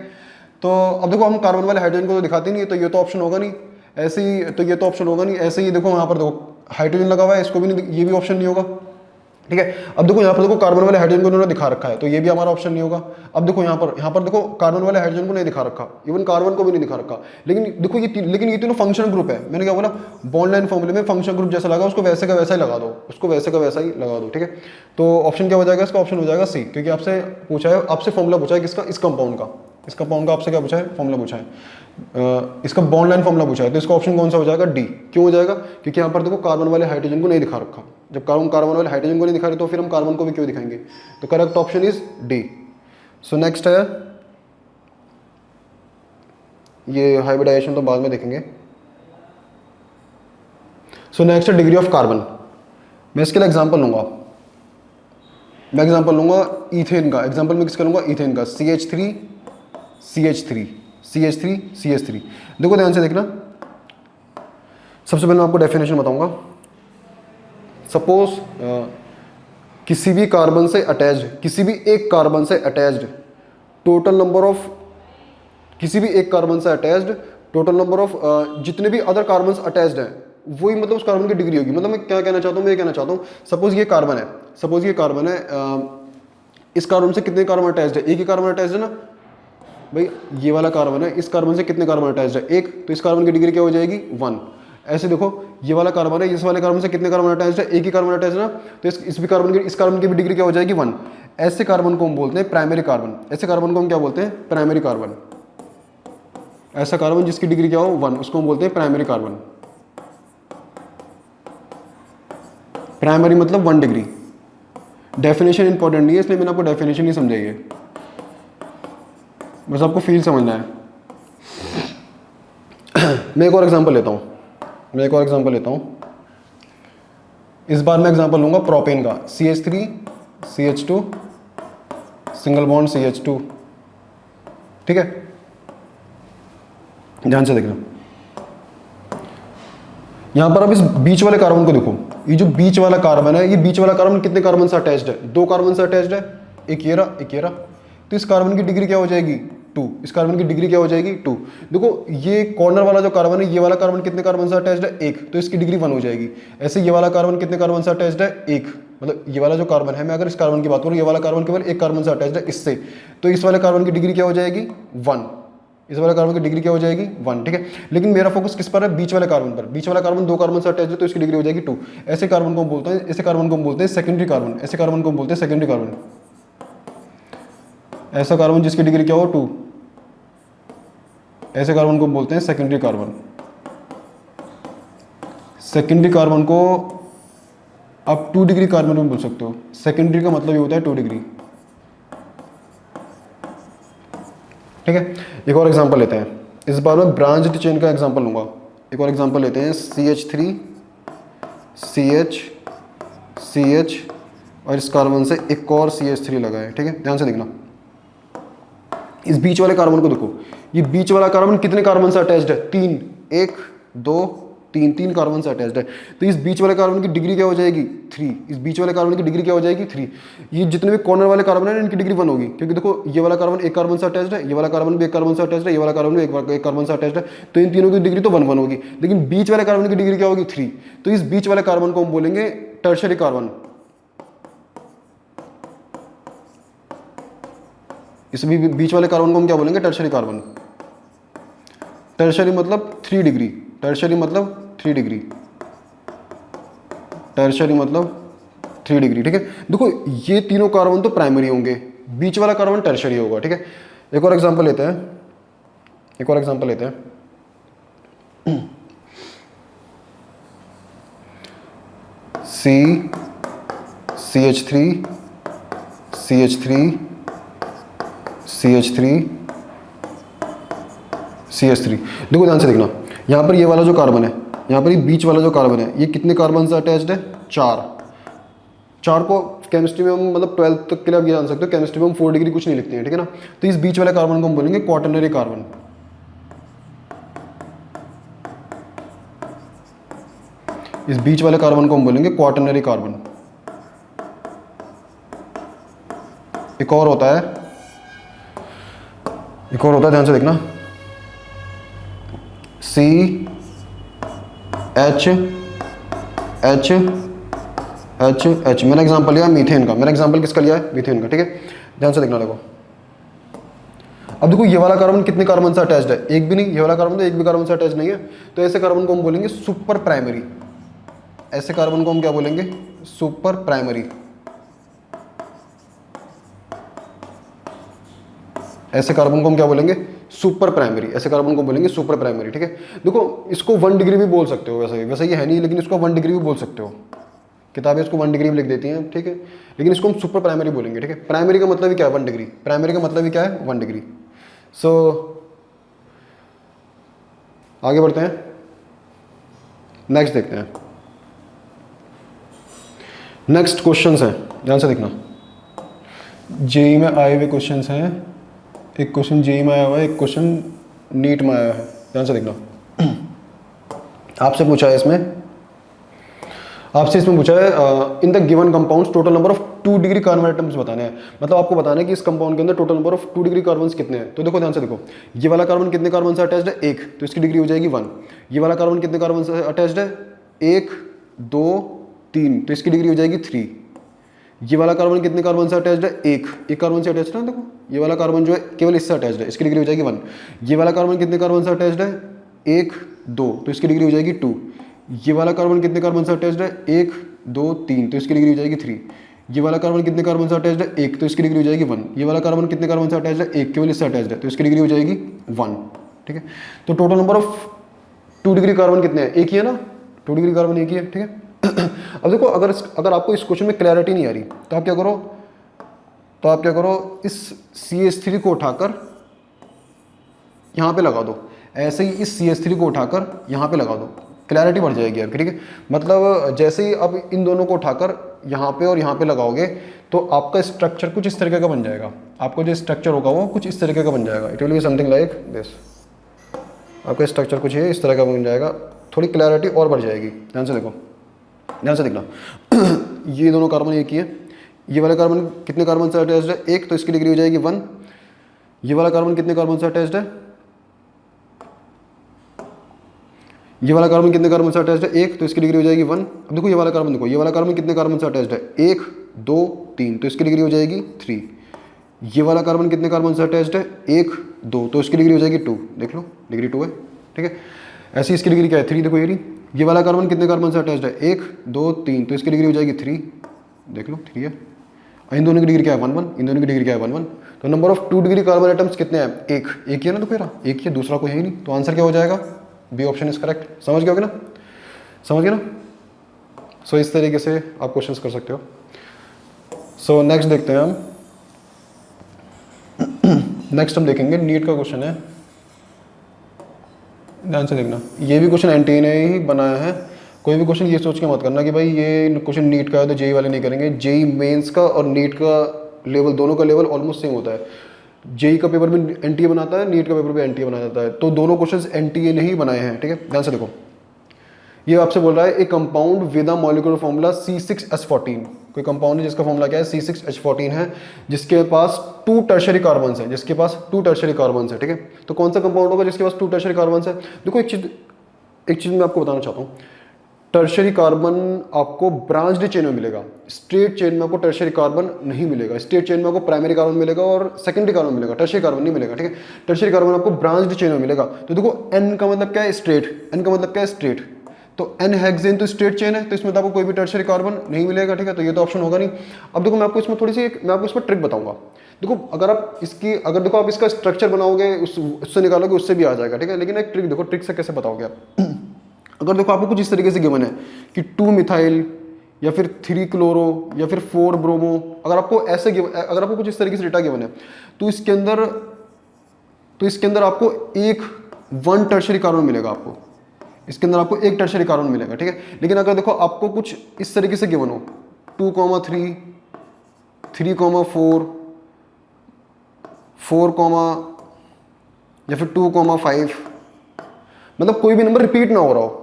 तो अब देखो हम कार्बन वाले हाइड्रोजन को तो दिखाते नहीं है, तो ये तो ऑप्शन होगा नहीं, ऐसे ही देखो यहाँ पर देखो हाइड्रोजन लगा हुआ है, इसको भी नहीं, ये भी ऑप्शन नहीं होगा, ठीक है। अब देखो यहाँ पर देखो कार्बन वाले हाइड्रोजन को उन्होंने दिखा रखा है, तो ये भी हमारा ऑप्शन नहीं होगा। अब देखो यहाँ पर देखो कार्बन वाले हाइड्रोजन को नहीं दिखा रखा, इवन कार्बन को भी नहीं दिखा रखा, लेकिन देखो ये तीनों फंक्शन ग्रुप है। मैंने क्या बोला, बॉन्ड लाइन फॉर्मूले में फंक्शन ग्रुप जैसा लगा उसको वैसे का वैसा ही लगा दो, ठीक है। तो ऑप्शन क्या हो जाएगा इसका, ऑप्शन हो जाएगा C, क्योंकि आपसे फॉर्मूला पूछा है किसका, इस कंपाउंड का आपसे क्या पूछा है, फॉर्मूला पूछा है, इसका बॉन्ड लाइन फॉर्मूला पूछा है। तो इसका ऑप्शन कौन सा हो जाएगा, D। क्यों हो जाएगा, क्योंकि यहाँ पर देखो कार्बन वाले हाइड्रोजन को नहीं दिखा रखा। जब कार्बन वाले हाइड्रोजन को नहीं दिखा रहे तो फिर हम कार्बन को भी क्यों दिखाएंगे। तो correct option is D। So next है ये हाइब्रिडाइजेशन तो बाद में देखेंगे। So next degree of carbon. मैं इसके लिए एग्जांपल लूंगा, मैं एग्जांपल लूंगा ईथेन का। एग्जांपल मैं किसका लूंगा? ईथेन का। CH3 CH3 CH3 CH3। देखो ध्यान से देखना, सबसे पहले मैं आपको डेफिनेशन बताऊंगा। सपोज किसी भी कार्बन से अटैच्ड, किसी भी एक कार्बन से अटैच्ड टोटल नंबर ऑफ, किसी भी एक कार्बन से अटैच्ड टोटल नंबर ऑफ जितने भी अदर कार्बन अटैच्ड हैं, वही मतलब उस कार्बन की डिग्री होगी। मतलब मैं क्या कहना चाहता हूँ, मैं ये कहना चाहता हूँ सपोज ये कार्बन है, सपोज ये कार्बन है, इस कार्बन से कितने कार्बन अटैच्ड है? एक ही कार्बन अटैच्ड है ना भाई, ये वाला कार्बन है, इस कार्बन से कितने कार्बन अटैच्ड है? एक। तो इस कार्बन की डिग्री क्या हो जाएगी? 1। ऐसे देखो ये वाला कार्बन है, इस वाले कार्बन से कितने कार्बन अटैच्ड है? एक ही कार्बन अटैच्ड है ना, तो इस भी कार्बन की, इस कार्बन की भी डिग्री क्या हो जाएगी? 1। ऐसे कार्बन को हम बोलते हैं प्राइमरी कार्बन। ऐसे कार्बन को हम क्या बोलते हैं? Primary carbon. ऐसा कार्बन जिसकी डिग्री क्या हो? 1, उसको हम बोलते हैं प्राइमरी कार्बन। प्राइमरी मतलब 1 डिग्री। डेफिनेशन इंपॉर्टेंट नहीं है, इसलिए मैंने आपको डेफिनेशन नहीं समझाई है, बस आपको फील समझना है। मैं एक और एग्जांपल लेता हूँ, इस बार मैं एग्जांपल लूंगा प्रोपेन का। CH3 CH2 single bond CH2। ठीक है, ध्यान से देखना। यहां पर अब इस बीच वाले कार्बन को देखो, ये जो बीच वाला कार्बन है, ये बीच वाला कार्बन कितने कार्बन से अटैच्ड है? 2 कार्बन से अटैच्ड है, एक ये रहा, एक ये रहा। तो इस कार्बन की डिग्री क्या हो जाएगी? 2। इस कार्बन की डिग्री क्या हो जाएगी? 2। देखो ये कॉर्नर वाला जो कार्बन है, ये वाला कार्बन कितने कार्बन से अटैच्ड है? 1। तो इसकी डिग्री 1 हो जाएगी। ऐसे ये वाला कार्बन कितने कार्बन से अटैच्ड है? 1। मतलब ये वाला जो कार्बन है, मैं अगर इस कार्बन की बात करूँ, ये वाला कार्बन केवल एक कार्बन से अटैच्ड है इससे, तो इस वाले कार्बन की डिग्री क्या हो जाएगी? 1। इस वाले कार्बन की डिग्री क्या हो जाएगी? 1। ठीक है, लेकिन मेरा फोकस किस पर है? बीच वाले कार्बन पर। बीच वाला कार्बन 2 कार्बन से अटैच है, तो इसकी डिग्री हो जाएगी 2। ऐसे कार्बन को हम बोलते हैं, ऐसे कार्बन को हम बोलते हैं सेकेंडरी कार्बन। ऐसे कार्बन को हम बोलते हैं सेकेंडरी कार्बन। ऐसा कार्बन जिसकी डिग्री क्या हो? 2, ऐसे कार्बन को हम बोलते हैं सेकेंडरी कार्बन। सेकेंडरी कार्बन को आप 2 डिग्री कार्बन में बोल सकते हो। सेकेंडरी का मतलब ये होता है 2 डिग्री। ठीक है, एक और एग्जांपल लेते हैं। इस बार मैं ब्रांच्ड चेन का एग्जांपल लूंगा। एक और एग्जांपल लेते हैं, CH3 CH CH और इस कार्बन से एक और CH3 लगा है। ठीक है, ध्यान से देखना, इस बीच वाले कार्बन को देखो, ये बीच वाला कार्बन कितने कार्बन से अटैच्ड है? 3। 1 2 3 कार्बन से अटैच्ड है। तो इस बीच वाले कार्बन की डिग्री क्या हो जाएगी? 3। इस बीच वाले कार्बन की डिग्री क्या हो जाएगी? 3। ये जितने भी कॉर्नर वाले कार्बन है, इनकी डिग्री 1 होगी, क्योंकि देखो ये वाला कार्बन एक कार्बन से अटैच्ड है, ये वाला कार्बन भी एक कार्बन से अटैच्ड है, ये वाला कार्बन भी एक कार्बन से अटैच्ड है, तो इन तीनों की डिग्री तो 1 होगी। लेकिन बीच वाले कार्बन की डिग्री क्या होगी? 3। तो इस बीच वाले कार्बन को हम बोलेंगे टर्शरी कार्बन। इस बीच वाले कार्बन को हम क्या बोलेंगे? Tertiary carbon. टर्शरी मतलब 3 डिग्री। टर्शरी मतलब 3 डिग्री। टर्शरी मतलब 3 डिग्री। ठीक है, देखो ये तीनों कार्बन तो प्राइमरी होंगे, बीच वाला कार्बन टर्शरी होगा। ठीक है, एक और एग्जांपल लेते हैं, CH3 CH3 देखो ध्यान से देखना, यहाँ पर ये वाला जो कार्बन है, यहाँ पर ये बीच वाला जो कार्बन है, ये कितने कार्बन से अटैच्ड है? 4 को केमिस्ट्री में हम मतलब 12th तक के लिए आप ये जान सकते हो, केमिस्ट्री में हम 4 डिग्री कुछ नहीं लिखते हैं। ठीक है ना, तो इस बीच वाले कार्बन को हम बोलेंगे क्वाटरनरी कार्बन। इस बीच वाले कार्बन को हम बोलेंगे क्वाटरनरी कार्बन। एक और होता है, ध्यान से देखना, CH मैंने एग्जांपल लिया मीथेन का। मैंने एग्जांपल किसका लिया है? मीथेन का। ठीक है, ध्यान से देखना। देखो अब देखो ये वाला कार्बन कितने कार्बन से अटैच्ड है? एक भी नहीं। ये वाला कार्बन तो एक भी कार्बन से अटैच नहीं है, तो ऐसे कार्बन को हम बोलेंगे सुपर प्राइमरी। ऐसे कार्बन को हम क्या बोलेंगे? Super primary. ऐसे कार्बन को हम क्या बोलेंगे? Super primary. ऐसे कार्बन को बोलेंगे सुपर प्राइमरी। ठीक है, देखो इसको 1 डिग्री भी बोल सकते हो, वैसे ये है नहीं, लेकिन इसको 1 डिग्री भी बोल सकते हो, किताबें इसको 1 डिग्री भी लिख देती हैं। ठीक है, लेकिन इसको हम सुपर प्राइमरी बोलेंगे। ठीक है, प्राइमरी का मतलब ही क्या है? 1 डिग्री। प्राइमरी का मतलब ही क्या है? 1 डिग्री। सो आगे बढ़ते हैं, नेक्स्ट देखते हैं। नेक्स्ट क्वेश्चंस हैं, ध्यान से देखना। जेई में आए हुए क्वेश्चंस हैं, एक क्वेश्चन जेई में आया हुआ है, एक क्वेश्चन नीट में आया है, ध्यान से देखना। आपसे पूछा है इसमें, पूछा है in the given compounds total number of 2 degree carbon atoms बताने हैं। मतलब आपको बताना है कि इस कंपाउंड के अंदर total number of 2 degree carbon कितने हैं। तो देखो ध्यान से देखो, ये वाला कार्बन कितने कार्बन से अटैच्ड है, 1, तो इसकी डिग्री हो जाएगी 1। ये वाला कार्बन कितने कार्बन से अटैच्ड है, 1 2 3, तो इसकी डिग्री हो जाएगी 3। ये वाला कार्बन कितने कार्बन से अटैच्ड है, एक कार्बन से अटैच्ड है। देखो ये वाला कार्बन जो है केवल इससे अटैच्ड है, इसकी डिग्री हो जाएगी 1। ये वाला कार्बन कितने कार्बन से अटैच्ड है, 1 2, तो इसकी डिग्री हो जाएगी 2। ये वाला कार्बन कितने कार्बन से अटैच्ड है, 1 2 3, तो इसकी डिग्री हो जाएगी 3। ये वाला कार्बन कितने कार्बन से अटैच्ड है, 1, तो इसकी डिग्री हो जाएगी 1। ये वाला कार्बन कितने कार्बन से अटैच्ड है, 1, केवल इससे अटैच्ड है, तो इसकी डिग्री हो जाएगी 1। ठीक है, तो total number of 2 degree carbon कितने हैं, एक ही है ना, 2 डिग्री कार्बन एक ही है। ठीक है, अब देखो अगर आपको इस क्वेश्चन में क्लैरिटी नहीं आ रही तो आप क्या करो, इस CH3 को उठाकर यहाँ पे लगा दो, ऐसे ही इस CH3 को उठाकर यहाँ पे लगा दो, क्लैरिटी बढ़ जाएगी आपकी। ठीक है, मतलब जैसे ही आप इन दोनों को उठाकर यहाँ पे और यहाँ पे लगाओगे तो आपका स्ट्रक्चर कुछ इस तरीके का बन जाएगा। आपको जो स्ट्रक्चर होगा वो कुछ इस तरीके का बन जाएगा। It will be something like this. आपका स्ट्रक्चर कुछ है इस तरह का बन जाएगा, थोड़ी क्लैरिटी और बढ़ जाएगी। ध्यान से देखो, ध्यान से देखना। ये दोनों कार्बन एक ही है। ये वाला कार्बन कितने कार्बन से अटैच्ड है, 1, तो इसकी डिग्री हो जाएगी 1। ये वाला कार्बन कितने कार्बन से अटैच्ड है, ये वाला कार्बन कितने कार्बन से अटैच्ड है, 1, तो इसकी डिग्री हो जाएगी 1। अब देखो ये वाला कार्बन, देखो ये वाला कार्बन कितने कार्बन से अटैच्ड है, 1 2 3, तो इसकी डिग्री हो जाएगी 3। ये वाला कार्बन कितने कार्बन से अटैच्ड है, 1 2, तो इसकी डिग्री हो जाएगी 2। देख लो डिग्री 2 है। ठीक है, ऐसी इसकी डिग्री क्या है, 3। देखो ये रही। ये वाला कार्बन कितने कार्बन से अटैच्ड है, 1 2 3, तो इसकी डिग्री हो जाएगी 3। देख लो 3 है। इन दोनों की डिग्री क्या है, 1 1, इन दोनों की डिग्री क्या है, 1 1। तो number of 2 degree carbon atoms कितने हैं, एक ही है ना, तो फिर एक ही है, दूसरा कोई है ही नहीं। तो आंसर क्या हो जाएगा, बी ऑप्शन इज करेक्ट। समझ गए ना, समझ गए ना। सो इस तरीके से आप क्वेश्चंस कर सकते हो। सो नेक्स्ट देखते हैं हम। नेक्स्ट हम देखेंगे नीट का क्वेश्चन है, ध्यान से देखना। ये भी क्वेश्चन एनटीए ने ही बनाया है। कोई भी क्वेश्चन ये सोच के मत करना कि भाई ये क्वेश्चन नीट का है तो जेई वाले नहीं करेंगे। जेई मेंस का और नीट का लेवल, दोनों का लेवल ऑलमोस्ट सेम होता है। जेई का पेपर भी एनटीए बनाता है, नीट का पेपर भी एनटीए बनाया जाता है, तो दोनों क्वेश्चंस एनटीए ने ही बनाए हैं। ठीक है, ध्यान से देखो। ये आपसे बोल रहा है एक compound with a molecular formula C6H14। कोई कंपाउंड है जिसका फॉर्मूला क्या है, C6H14 है, जिसके पास 2 टर्शरी कार्बन्स हैं, जिसके पास 2 टर्शरी कार्बन्स है। ठीक है, तो कौन सा कंपाउंड होगा जिसके पास 2 टर्शरी कार्बन्स है। देखो एक चीज मैं आपको बताना चाहता हूँ। टर्शरी कार्बन आपको ब्रांच्ड चेन में मिलेगा, स्ट्रेट चेन में आपको टर्शरी कार्बन नहीं मिलेगा। स्ट्रेट चेन में आपको प्राइमरी कार्बन मिलेगा और सेकेंडरी कार्बन मिलेगा, टर्शरी कार्बन नहीं मिलेगा। ठीक है, टर्शरी कार्बन आपको ब्रांच्ड चेन में मिलेगा। तो देखो N का मतलब क्या है, स्ट्रेट। N का मतलब क्या है, स्ट्रेट। तो N हेक्सेन तो स्ट्रेट चेन है, तो इसमें तो आपको कोई भी टर्शरी कार्बन नहीं मिलेगा। ठीक है, तो ये तो ऑप्शन होगा नहीं। अब देखो मैं आपको इसमें मैं आपको इसमें ट्रिक बताऊंगा। देखो अगर आप इसका स्ट्रक्चर बनाओगे, उससे निकालोगे, उससे भी आ जाएगा। ठीक है, लेकिन एक ट्रिक देखो, ट्रिक से कैसे बताओगे आप। अगर देखो आपको कुछ इस तरीके से गिवन है कि 2 मिथाइल या फिर 3 क्लोरो या फिर 4 ब्रोमो, अगर आपको कुछ इस तरीके से डेटा गिवन है तो इसके अंदर आपको 1 टर्शरी कार्बन मिलेगा। आपको इसके अंदर आपको 1 टर्शरी कार्बन मिलेगा। ठीक है, लेकिन अगर देखो आपको कुछ इस तरीके से गिवन हो 2,3 3,4 4, या फिर 2,5, मतलब कोई भी नंबर रिपीट ना हो रहा हो,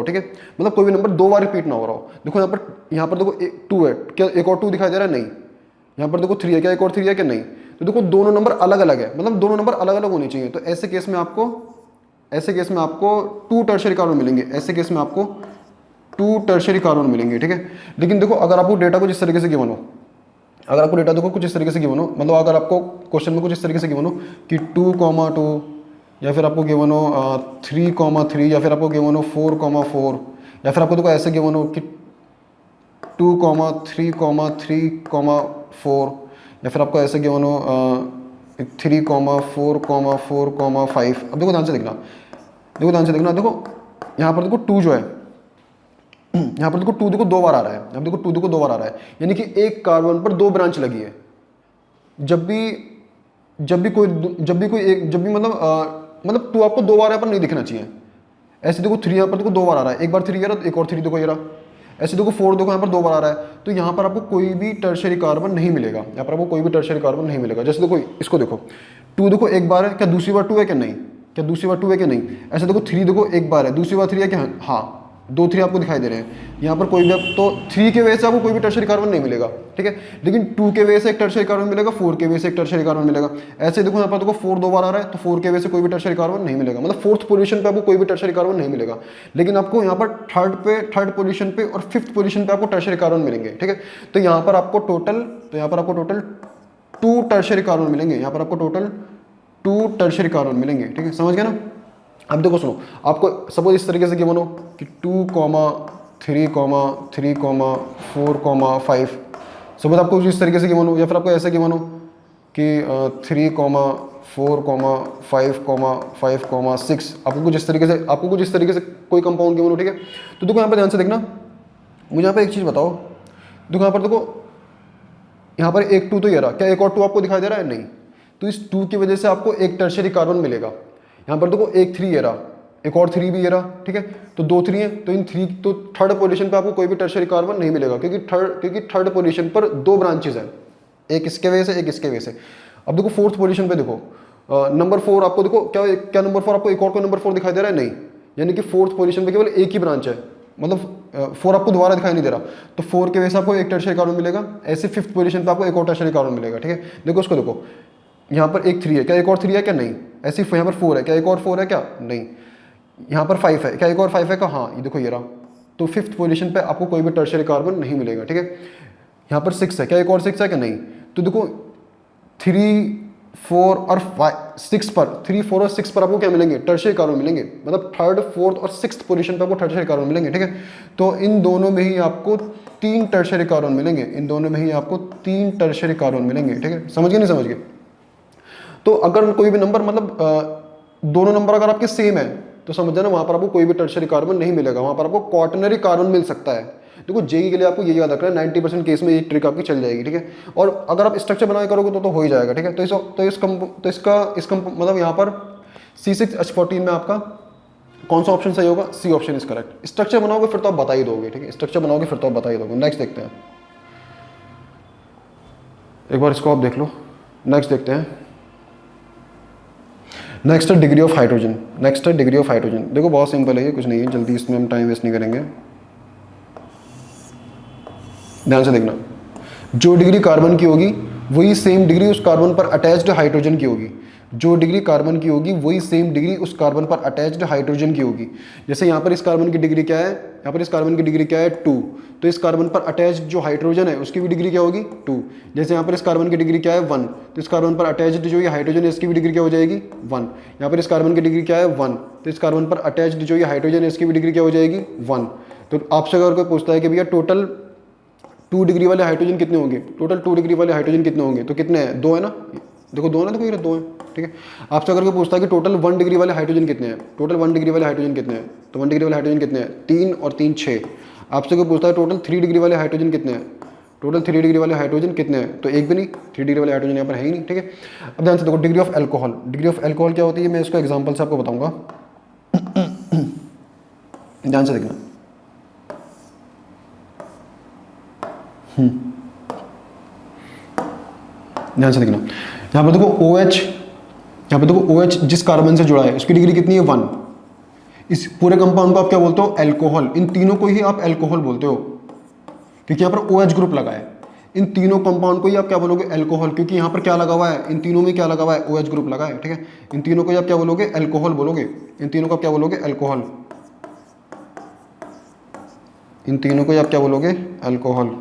ठीक है, मतलब कोई भी नंबर 2 बार रिपीट ना हो रहा हो। देखो यहाँ पर देखो 2 है, क्या एक और 2 दिखाई दे रहा है, नहीं। यहाँ पर देखो 3 है, क्या एक और 3 है, क्या नहीं। तो देखो दोनों नंबर अलग अलग है, मतलब दोनों नंबर अलग अलग होने चाहिए। तो ऐसे केस में आपको 2 टर्शरी कार्बन मिलेंगे, ऐसे केस में आपको 2 टर्शरी कार्बन मिलेंगे। ठीक है, लेकिन देखो अगर आपको डेटा कुछ इस तरीके से गिवन हो, मतलब अगर आपको क्वेश्चन में कुछ इस तरीके से गिवन हो कि 2,2, या फिर आपको गिवन हो 3,3, या फिर आपको गिवन हो 4,4, या फिर आपको देखो ऐसे गिवन हो कि 2,3,3,4, या फिर आपको ऐसे गिवन हो 3,4,4,5। अब देखो ध्यान से देखना, देखो यहाँ पर देखो 2 जो है, यहाँ पर देखो 2 देखो 2 बार आ रहा है। अब देखो 2 देखो 2 बार आ रहा है, यानी कि एक कार्बन पर 2 ब्रांच लगी है। जब भी मतलब मतलब 2 आपको 2 बार यहाँ पर नहीं दिखना चाहिए। ऐसे देखो 3 यहाँ पर देखो 2 बार आ रहा है, एक बार 3 आ रहा है, एक और 3 देखो ये रहा। ऐसे देखो 4 देखो यहाँ पर 2 बार आ रहा है, तो यहाँ पर आपको कोई भी टर्शियरी कार्बन नहीं मिलेगा, यहाँ पर आपको कोई भी टर्शियरी कार्बन नहीं मिलेगा। जैसे देखो इसको देखो 2 देखो एक बार है, क्या दूसरी बार 2 है क्या नहीं, क्या दूसरी बार 2 है क्या नहीं। ऐसे देखो 3 देखो एक बार है, दूसरी बार 3 है क्या, हाँ 2 3 आपको दिखाई दे रहे हैं। यहाँ पर कोई भी तो 3 के वजह से आपको कोई भी टर्शियरी कार्बन नहीं मिलेगा, ठीक है। लेकिन 2 के वजह से एक टर्शियरी कार्बन मिलेगा, 4 के वजह से एक टर्शियरी कार्बन मिलेगा। ऐसे देखो यहाँ पर देखो 4 2 बार आ रहा है, तो 4 के वजह से कोई भी टर्शियरी कार्बन नहीं मिलेगा, मतलब 4th पोजीशन पे आपको कोई भी टर्शियरी कार्बन नहीं मिलेगा। लेकिन आपको यहाँ पर थर्ड पोजीशन पे और 5th पोजीशन पे आपको टर्शियरी कार्बन मिलेंगे, ठीक है। तो यहाँ पर आपको टोटल 2 टर्शियरी कार्बन मिलेंगे, यहाँ पर आपको टोटल 2 टर्शियरी कार्बन मिलेंगे, ठीक है, समझ गए ना। अब देखो सुनो, आपको सपोज इस तरीके से गिवन हो कि 2, 3, 3, 4, 5। सपोज आपको इस तरीके से गिवन हो, या फिर आपको ऐसे गिवन हो कि 3, 4, 5, 6। आपको कुछ इस तरीके से कोई कंपाउंड गिवन हो, ठीक है। तो देखो यहाँ पर ध्यान से देखना, मुझे यहाँ पर एक चीज़ बताओ, देखो यहाँ पर देखो, यहाँ पर एक 2 तो ये रहा, क्या एक और 2 आपको दिखाई दे रहा है, नहीं। तो इस 2 की वजह से आपको एक टर्शियरी कार्बन मिलेगा। यहाँ पर देखो एक 3 ये रहा, एक और 3 भी ये रहा, ठीक है। तो 2 3 है, तो इन 3 तो थर्ड पोजीशन पे आपको कोई भी टर्शियरी कार्बन नहीं मिलेगा, क्योंकि थर्ड पोजीशन पर 2 ब्रांचेज हैं, एक इसके वजह से एक इसके वजह से। अब देखो 4th पोजीशन पे देखो नंबर 4 आपको देखो क्या नंबर 4 आपको एक और कोई नंबर 4 दिखाई दे रहा है, नहीं। यानी कि 4th पोजीशन पे केवल एक ही ब्रांच है, मतलब 4 आपको दोबारा दिखाई नहीं दे रहा, तो 4 के वजह से आपको एक टर्शियरी कार्बन मिलेगा। ऐसे 5th पोजीशन पे आपको एक और टर्शियरी कार्बन मिलेगा, ठीक है। देखो उसको देखो, यहाँ पर एक 3 है, क्या एक और 3 है क्या, नहीं। ऐसे यहाँ पर 4 है, क्या एक और 4 है क्या, नहीं। यहाँ पर 5 है, क्या एक और 5 है क्या, हाँ, ये देखो ये रहा। तो 5th पोजीशन पे आपको कोई भी टर्शियरी कार्बन नहीं मिलेगा, ठीक है। यहाँ पर 6 है, क्या एक और 6 है क्या, नहीं। तो देखो 3, 4 और 6 पर 3, 4 और 6 पर आपको क्या मिलेंगे, टर्शियरी कार्बन मिलेंगे, मतलब 3rd, 4th और 6th पोजीशन पर आपको टर्शियरी कार्बन मिलेंगे, ठीक है। तो इन दोनों में ही आपको 3 टर्शियरी कार्बन मिलेंगे, इन दोनों में ही आपको 3 टर्शियरी कार्बन मिलेंगे, ठीक है। समझ गए नहीं समझ गए। तो अगर कोई भी नंबर मतलब दोनों नंबर अगर आपके सेम है, तो समझ जाना वहाँ पर आपको कोई भी टर्शियरी कार्बन नहीं मिलेगा, वहाँ पर आपको क्वाटरनरी कार्बन मिल सकता है। देखो जेई के लिए आपको ये याद रखना है, 90% केस में ये ट्रिक आपकी चल जाएगी, ठीक है। और अगर आप स्ट्रक्चर बना के करोगे तो हो ही जाएगा, ठीक है। तो इसका मतलब यहाँ पर C6H14 में आपका कौन सा ऑप्शन सही होगा, C option is correct. Structure बनाओगे फिर तो आप बता ही दोगे, ठीक है। स्ट्रक्चर बनाओगे फिर तो आप बता ही दोगे। नेक्स्ट देखते हैं, एक बार इसको आप देख लो। नेक्स्ट देखते हैं, नेक्स्ट है डिग्री ऑफ हाइड्रोजन। देखो बहुत सिंपल है ये, कुछ नहीं है, जल्दी इसमें हम टाइम वेस्ट नहीं करेंगे, ध्यान से देखना। जो डिग्री कार्बन की होगी वही सेम डिग्री उस कार्बन पर अटैच्ड हाइड्रोजन की होगी। जो डिग्री कार्बन की होगी वही सेम डिग्री उस कार्बन पर अटैच्ड हाइड्रोजन की होगी। जैसे यहाँ पर इस कार्बन की डिग्री क्या है, यहाँ पर इस कार्बन की डिग्री क्या है 2, तो इस कार्बन पर अटैच्ड जो हाइड्रोजन है उसकी भी डिग्री क्या होगी 2। जैसे यहाँ पर इस कार्बन की डिग्री क्या है 1, तो इस कार्बन पर अटैच्ड जो ये हाइड्रोजन है इसकी भी डिग्री क्या हो जाएगी 1। यहाँ पर इस कार्बन की डिग्री क्या है 1, तो इस कार्बन पर अटैच्ड जो ये हाइड्रोजन है इसकी भी डिग्री क्या हो जाएगी 1। तो आपसे अगर कोई पूछता है कि भैया टोटल 2 डिग्री वाले हाइड्रोजन कितने होंगे, टोटल 2 डिग्री वाले हाइड्रोजन कितने होंगे, तो कितने हैं, 2 है ना, देखो 2 है ना, देखो ये 2 है, ठीक है। आपसे अगर कोई पूछता है कि टोटल 1 डिग्री वाले हाइड्रोजन कितने हैं, टोटल 1 डिग्री वाले हाइड्रोजन कितने हैं, तो 1 डिग्री वाले हाइड्रोजन कितने हैं 3 और 3 6। आपसे कोई पूछता है टोटल 3 डिग्री वाले हाइड्रोजन कितने हैं, टोटल 3 डिग्री वाले हाइड्रोजन कितने हैं, तो एक भी नहीं, 3 डिग्री वाले हाइड्रोजन यहाँ पर है ही नहीं, ठीक है। अब ध्यान से देखो degree of alcohol. Degree of alcohol क्या होती है, मैं इसको एग्जाम्पल से आपको बताऊंगा, ध्यान से देखना। ध्यान से देखना, यहाँ पर देखो OH, यहाँ पर देखो OH जिस कार्बन से जुड़ा है उसकी डिग्री कितनी है 1। इस पूरे कंपाउंड को आप क्या बोलते हो, एल्कोहल। इन तीनों को ही आप एल्कोहल बोलते हो क्योंकि यहाँ पर OH ग्रुप लगा है। इन तीनों कंपाउंड को ही आप क्या बोलोगे, एल्कोहल, क्योंकि यहाँ पर क्या लगा हुआ है, इन तीनों में क्या लगा हुआ है, OH ग्रुप लगा है, ठीक है। इन तीनों को आप क्या बोलोगे, एल्कोहल बोलोगे। इन तीनों को आप क्या बोलोगे, एल्कोहल। इन तीनों को आप क्या बोलोगे, एल्कोहल।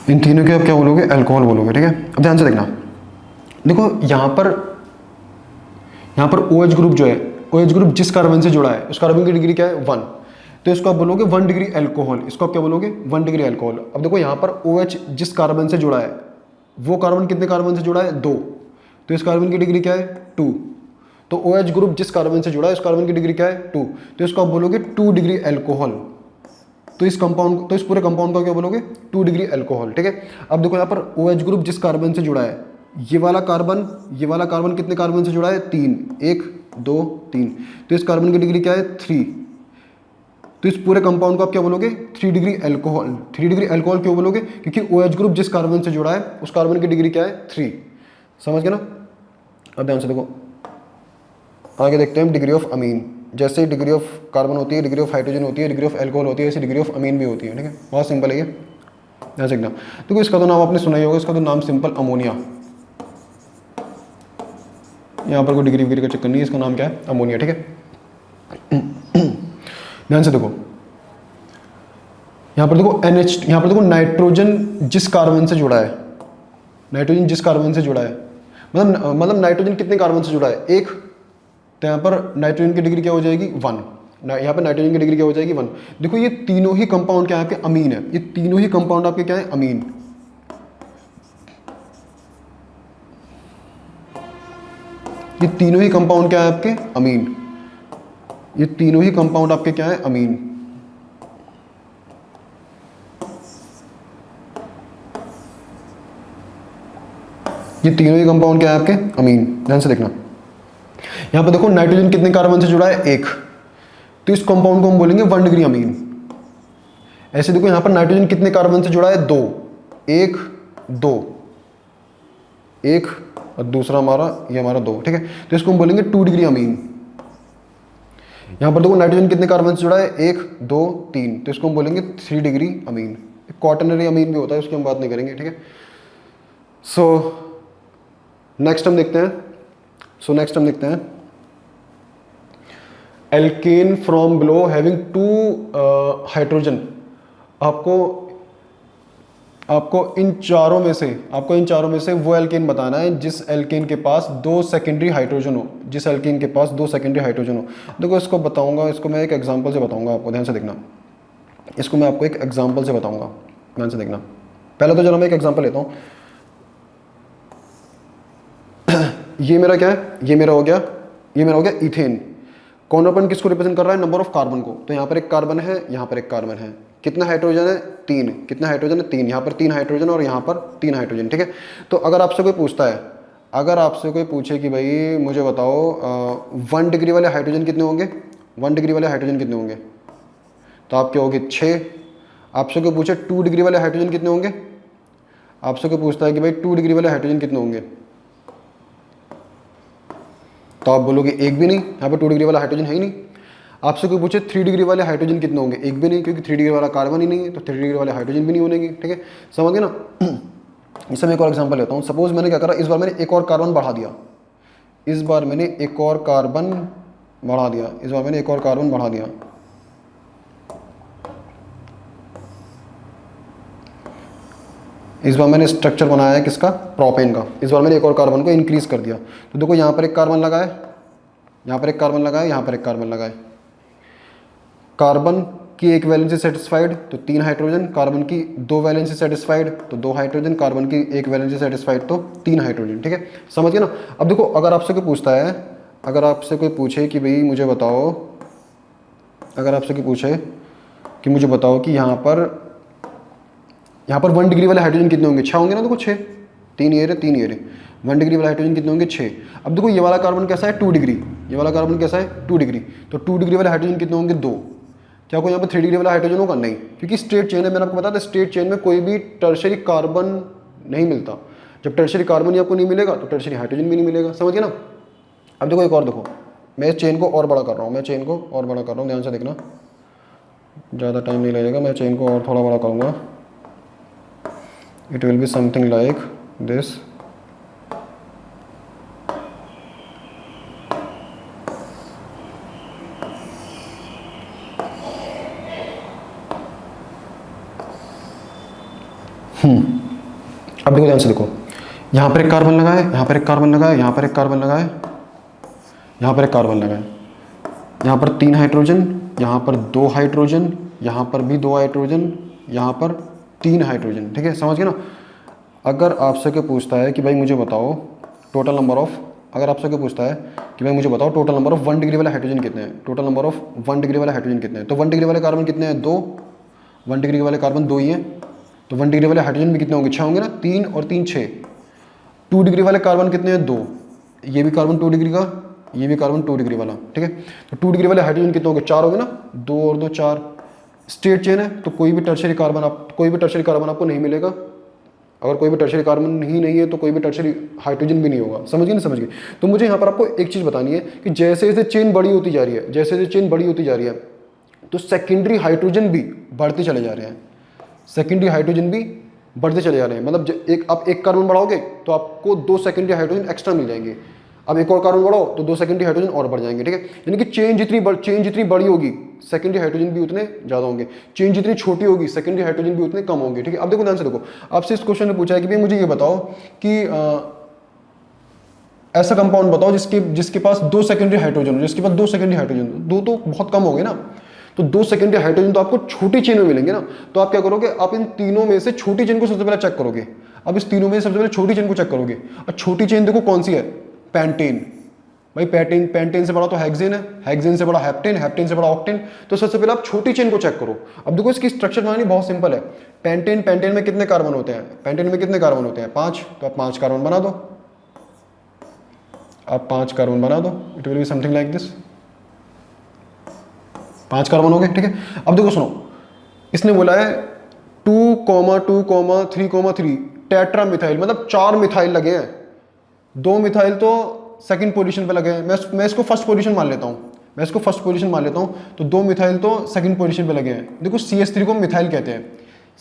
इन तीनों के आप क्या बोलोगे, एल्कोहल बोलोगे, ठीक है। अब ध्यान से देखना, देखो यहाँ पर OH ग्रुप जो है, OH ग्रुप जिस कार्बन से जुड़ा है उस कार्बन की डिग्री क्या है 1, तो इसको आप बोलोगे 1 डिग्री एल्कोहल। इसको आप क्या बोलोगे, 1 डिग्री एल्कोहल। अब देखो यहाँ पर OH जिस कार्बन से जुड़ा है वो कार्बन कितने कार्बन से जुड़ा है 2, तो इस कार्बन की डिग्री क्या है 2, तो OH ग्रुप जिस कार्बन से जुड़ा है उस कार्बन की डिग्री क्या है 2, तो इसको आप बोलोगे 2 डिग्री एल्कोहल। तो इस पूरे कंपाउंड का क्या बोलोगे 2 डिग्री एल्कोहल, ठीक है। अब देखो यहाँ पर OH ग्रुप जिस कार्बन से जुड़ा है, ये वाला कार्बन कितने कार्बन से जुड़ा है 3, 1 2 3, तो इस कार्बन की डिग्री क्या है 3। तो इस पूरे कंपाउंड को आप क्या बोलोगे 3 डिग्री एल्कोहल। 3 डिग्री एल्कोहल क्यों बोलोगे, क्योंकि OH ग्रुप जिस कार्बन से जुड़ा है उस कार्बन की डिग्री क्या है 3। समझ गए ना। अब ध्यान से देखो, आगे देखते हैं हम डिग्री ऑफ अमीन। जैसे डिग्री ऑफ कार्बन होती है, डिग्री ऑफ हाइड्रोजन होती है, डिग्री ऑफ एल्कोहल होती है, ऐसी डिग्री ऑफ अमीन भी होती है, ठीक है। बहुत सिंपल है ये, ऐसे एकदम। देखो इसका तो नाम आपने सुना ही होगा, इसका तो नाम सिंपल अमोनिया। यहाँ पर कोई डिग्री विग्री का चक्कर नहीं है, इसका नाम क्या है अमोनिया, ठीक है। ध्यान से देखो, यहाँ पर देखो NH, यहाँ पर देखो नाइट्रोजन जिस कार्बन से जुड़ा है, नाइट्रोजन जिस कार्बन से जुड़ा है, मतलब नाइट्रोजन कितने कार्बन से जुड़ा है 1, तो यहाँ पर नाइट्रोजन की डिग्री क्या हो जाएगी 1। यहाँ पर नाइट्रोजन की डिग्री क्या हो जाएगी 1। देखो ये तीनों ही कंपाउंड क्या है आपके अमीन है, ये तीनों ही कंपाउंड आपके क्या है अमीन। ये तीनों ही कंपाउंड क्या है आपके अमीन, ये तीनों ही कंपाउंड आपके क्या है अमीन। ये तीनों ही कंपाउंड क्या है आपके अमीन। ध्यान से देखना, यहां पर देखो नाइट्रोजन कितने कार्बन से जुड़ा है 1, तो इस कंपाउंड को हम बोलेंगे 1 डिग्री अमीन। ऐसे देखो यहां पर नाइट्रोजन कितने कार्बन से जुड़ा है 2, 1 2, 1 और दूसरा हमारा ये हमारा 2, ठीक है। तो इसको हम बोलेंगे 2 डिग्री अमीन। यहां पर देखो नाइट्रोजन कितने कार्बन से जुड़ा है 1 2 3, तो इसको हम बोलेंगे 3 डिग्री अमीन। क्वाटरनरी अमीन भी होता है, उसकी हम बात नहीं करेंगे, ठीक है। सो नेक्स्ट हम देखते हैं alkane from below having 2 hydrogen. आपको इन चारों में से वो एल्केन बताना है जिस एल्केन के पास 2 सेकेंडरी हाइड्रोजन हो, देखो इसको बताऊंगा, इसको मैं एक एग्जांपल से बताऊंगा आपको। ध्यान से देखना, इसको मैं आपको एक एग्जांपल से बताऊंगा, ध्यान से देखना। पहले तो चलो मैं एक एग्जांपल लेता हूँ। ये मेरा क्या है, ये मेरा हो गया इथेन। कौन किसको रिप्रेजेंट कर रहा है, नंबर ऑफ कार्बन को। तो यहाँ पर एक कार्बन है, यहाँ पर एक कार्बन है, कितना हाइड्रोजन है 3, कितना हाइड्रोजन है 3, यहाँ पर 3 हाइड्रोजन और यहाँ पर 3 हाइड्रोजन, ठीक है। तो अगर आपसे कोई पूछे कि भाई मुझे बताओ 1 डिग्री वाले हाइड्रोजन कितने होंगे, 1 डिग्री वाले हाइड्रोजन कितने होंगे, तो आप क्या होगे 6। आपसे कोई पूछे 2 डिग्री वाले हाइड्रोजन कितने होंगे, आपसे कोई पूछता है कि भाई 2 डिग्री वाले हाइड्रोजन कितने होंगे, तो आप बोलोगे एक भी नहीं, यहाँ पर 2 डिग्री वाला हाइड्रोजन है ही नहीं। आपसे कोई पूछे 3 डिग्री वाले हाइड्रोजन कितने होंगे, एक भी नहीं, क्योंकि 3 डिग्री वाला कार्बन ही नहीं है, तो 3 डिग्री वाले हाइड्रोजन भी नहीं होंगे, ठीक है। समझ गए ना। इससे मैं एक और एग्जांपल लेता हूँ। सपोज मैंने क्या करा, इस बार मैंने एक और कार्बन बढ़ा दिया, इस बार मैंने एक और कार्बन बढ़ा दिया। इस बार मैंने स्ट्रक्चर बनाया है किसका, प्रोपेन का। इस बार मैंने एक और कार्बन को इंक्रीज कर दिया, तो देखो यहाँ पर एक कार्बन लगा है, यहाँ पर एक कार्बन लगा है, यहाँ पर एक कार्बन लगा है। कार्बन की एक वैलेंसी सेटिस्फाइड तो 3 हाइड्रोजन, कार्बन की 2 वैलेंसी सेटिस्फाइड तो 2 हाइड्रोजन, कार्बन की 1 वैलेंसी सेटिस्फाइड तो 3 हाइड्रोजन, ठीक है। समझ गए ना। अब देखो अगर आपसे कोई पूछता है, अगर आपसे कोई पूछे कि भाई मुझे बताओ, अगर आपसे कोई पूछे कि मुझे बताओ कि यहाँ पर 1 डिग्री वाले हाइड्रोजन कितने होंगे, 6 होंगे ना। देखो 6, 3 ये रहे, 3 ये रहे। 1 डिग्री वाले हाइड्रोजन कितने होंगे 6। अब देखो ये वाला कार्बन कैसा है 2 डिग्री, ये वाला कार्बन कैसा है 2 डिग्री, तो 2 डिग्री वाले हाइड्रोजन कितने होंगे 2। क्या कोई यहाँ पर 3 डिग्री वाला हाइड्रोजन होगा, नहीं, क्योंकि स्ट्रेट चेन है। मैंने आपको बताया था स्ट्रेट चेन में कोई भी टर्शरी कार्बन नहीं मिलता। जब टर्शरी कार्बन ही आपको नहीं मिलेगा तो टर्शरी हाइड्रोजन भी नहीं मिलेगा। समझ गए ना। अब देखो एक और देखो, मैं इस चेन को और बड़ा कर रहा हूँ, ध्यान से देखना, ज़्यादा टाइम नहीं लगेगा। मैं चेन को और थोड़ा बड़ा करूँगा, it will be something like this। अब देखो ध्यान से देखो, यहाँ पर एक कार्बन लगा है, यहाँ पर एक कार्बन लगा है, यहाँ पर एक कार्बन लगा है, यहाँ पर एक कार्बन लगा है, यहाँ पर 3 हाइड्रोजन, यहाँ पर 2 हाइड्रोजन, यहाँ पर भी 2 हाइड्रोजन, यहाँ पर 3 हाइड्रोजन, ठीक है। समझ गए ना। अगर आपसे कोई पूछता है कि भाई मुझे बताओ टोटल नंबर ऑफ अगर आपसे कोई पूछता है कि भाई मुझे बताओ टोटल नंबर ऑफ 1 डिग्री वाले हाइड्रोजन कितने हैं, टोटल नंबर ऑफ 1 डिग्री वाले हाइड्रोजन कितने हैं, तो 1 डिग्री वाले कार्बन कितने हैं, 2। 1 डिग्री वाले कार्बन 2 ही हैं, तो 1 डिग्री वाले हाइड्रोजन भी कितने होंगे, 6 होंगे ना, 3 और 3 6। 2 डिग्री वाले कार्बन कितने हैं, 2। ये भी कार्बन 2 डिग्री का, ये भी कार्बन 2 डिग्री वाला, ठीक है। तो 2 डिग्री वाले हाइड्रोजन कितने होंगे, 4 होंगे ना, 2 और 2 4। स्ट्रेट चेन है तो कोई भी टर्शियरी कार्बन आपको नहीं मिलेगा। अगर कोई भी टर्शियरी कार्बन ही नहीं है तो कोई भी टर्शियरी हाइड्रोजन भी नहीं होगा। समझ गए, नहीं समझ गए। तो मुझे यहाँ पर आपको एक चीज़ बतानी है कि जैसे जैसे चेन बड़ी होती जा रही है, जैसे जैसे चेन बड़ी होती जा रही है, तो सेकेंडरी हाइड्रोजन भी बढ़ते चले जा रहे हैं, सेकेंडरी हाइड्रोजन भी बढ़ते चले जा रहे हैं। मतलब आप एक कार्बन बढ़ाओगे तो आपको 2 सेकेंडरी हाइड्रोजन एक्स्ट्रा मिल जाएंगे। अब एक और कार्बन बढ़ाओ तो 2 सेकेंडरी हाइड्रोजन और बढ़ जाएंगे, ठीक है। यानी कि चेन जितनी बड़ी होगी सेकेंडरी हाइड्रोजन भी उतने ज़्यादा होंगे, चेन जितनी छोटी होगी सेकेंडरी हाइड्रोजन भी उतने कम होंगे, ठीक है। अब देखो ध्यान से देखो, आपसे इस क्वेश्चन में पूछा है कि भाई मुझे ये बताओ कि ऐसा कंपाउंड बताओ जिसके पास 2 सेकेंडरी हाइड्रोजन हो, जिसके पास 2 सेकेंडरी हाइड्रोजन, 2 तो बहुत कम हो गए ना। तो 2 सेकेंडरी हाइड्रोजन तो आपको छोटी चेन में मिलेंगे ना। तो आप क्या करोगे, आप इन तीनों में से छोटी चेन को सबसे पहले चेक करोगे। अब इस तीनों में सबसे पहले छोटी चेन को चेक करोगे, और छोटी चेन देखो कौन सी है, पैंटेन। भाई पैंटेन से बड़ा तो हेक्सेन है, हेक्सेन से बड़ा हेप्टेन, हेप्टेन से बड़ा ऑक्टेन। तो सबसे पहले आप छोटी चेन को चेक करो। अब देखो इसकी स्ट्रक्चर बनानी बहुत सिंपल है। पैंटेन में कितने कार्बन होते हैं, पैंटेन में कितने कार्बन होते हैं, 5। तो आप 5 कार्बन बना दो, आप 5 कार्बन बना दो, it will be something like this. 5 carbon हो गए, ठीक है। अब देखो सुनो, इसने बोला है 2,2,3,3 टेट्रा मिथाइल, मतलब 4 मिथाइल लगे हैं। 2 मिथाइल तो सेकंड पोजीशन पे लगे हैं, मैं इसको फर्स्ट पोजीशन मान लेता हूँ, मैं इसको फर्स्ट पोजीशन मान लेता हूँ। तो 2 मिथाइल तो सेकंड पोजीशन पे लगे हैं। देखो CH3 को हम मिथाइल कहते हैं,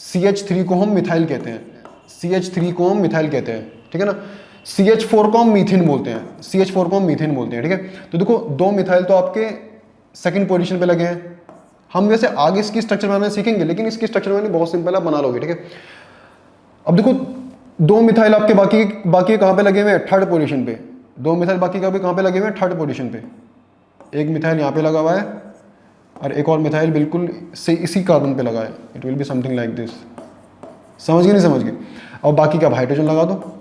CH3 को हम मिथाइल कहते हैं, CH3 को हम मिथाइल कहते हैं, ठीक है ना। CH4 को हम मीथेन बोलते हैं, CH4 को हम मीथेन बोलते हैं, ठीक है। तो देखो 2 मिथाइल तो आपके सेकंड पोजीशन पे लगे हैं। हम वैसे आगे इसकी स्ट्रक्चर बनाना सीखेंगे, लेकिन इसकी स्ट्रक्चर बनानी बहुत सिंपल है, आप बना लोगे, ठीक है। अब देखो 2 मिथाइल आपके बाकी कहाँ पे लगे हुए हैं, थर्ड पोजीशन पे। 2 मिथाइल बाकी का भी कहाँ पे लगे हुए हैं, थर्ड पोजीशन पे। एक मिथाइल यहाँ पे लगा हुआ है और एक और मिथाइल बिल्कुल से इसी कार्बन पे लगा है। It will be something like this. समझ गए, नहीं समझ गए। और बाकी का हाइड्रोजन लगा दो,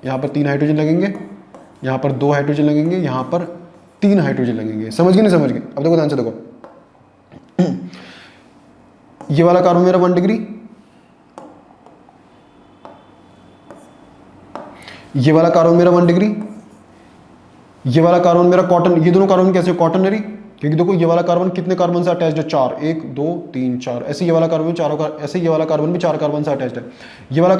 यहाँ पर 3 हाइड्रोजन लगेंगे, यहाँ पर 2 हाइड्रोजन लगेंगे, यहाँ पर 3 हाइड्रोजन लगेंगे। समझ गए, नहीं समझ गए। अब देखो ध्यान से देखो, ये वाला कार्बन मेरा 1 डिग्री, ये वाला कार्बन मेरा 1 डिग्री, ये वाला कार्बन मेरा कॉटन। ये दोनों कार्बन कैसे कॉटनरी, क्योंकि देखो ये वाला कार्बन कितने कार्बन से अटैच्ड है, 4, 1 2 3 4। ऐसे ये वाला कार्बन ऐसे ये वाला कार्बन भी 4 कार्बन से अटैच्ड है। ये वाला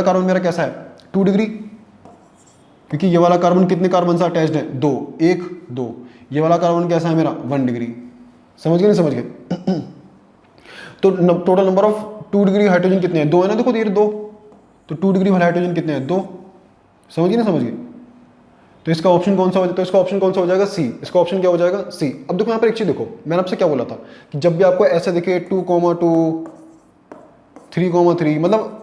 कार्बन मेरा कैसा है, 2 डिग्री, क्योंकि ये वाला कार्बन कितने कार्बन से अटैच्ड है, 2 1 2। ये वाला कार्बन कैसा है मेरा, 1 डिग्री। समझ गए, नहीं समझ गए। तो total number of 2 degree hydrogen कितने हैं, 2 है ना। देखो ये 2, तो 2 डिग्री वाले हाइड्रोजन कितने हैं, 2। समझ गए, नहीं समझ गए। तो इसका ऑप्शन कौन सा हो जाएगा, तो इसका ऑप्शन कौन सा हो जाएगा, सी। इसका ऑप्शन क्या हो जाएगा, सी। अब देखो यहाँ पर एक चीज देखो, मैंने आपसे क्या बोला था कि जब भी आपको ऐसे दिखे 2,2 3,3, मतलब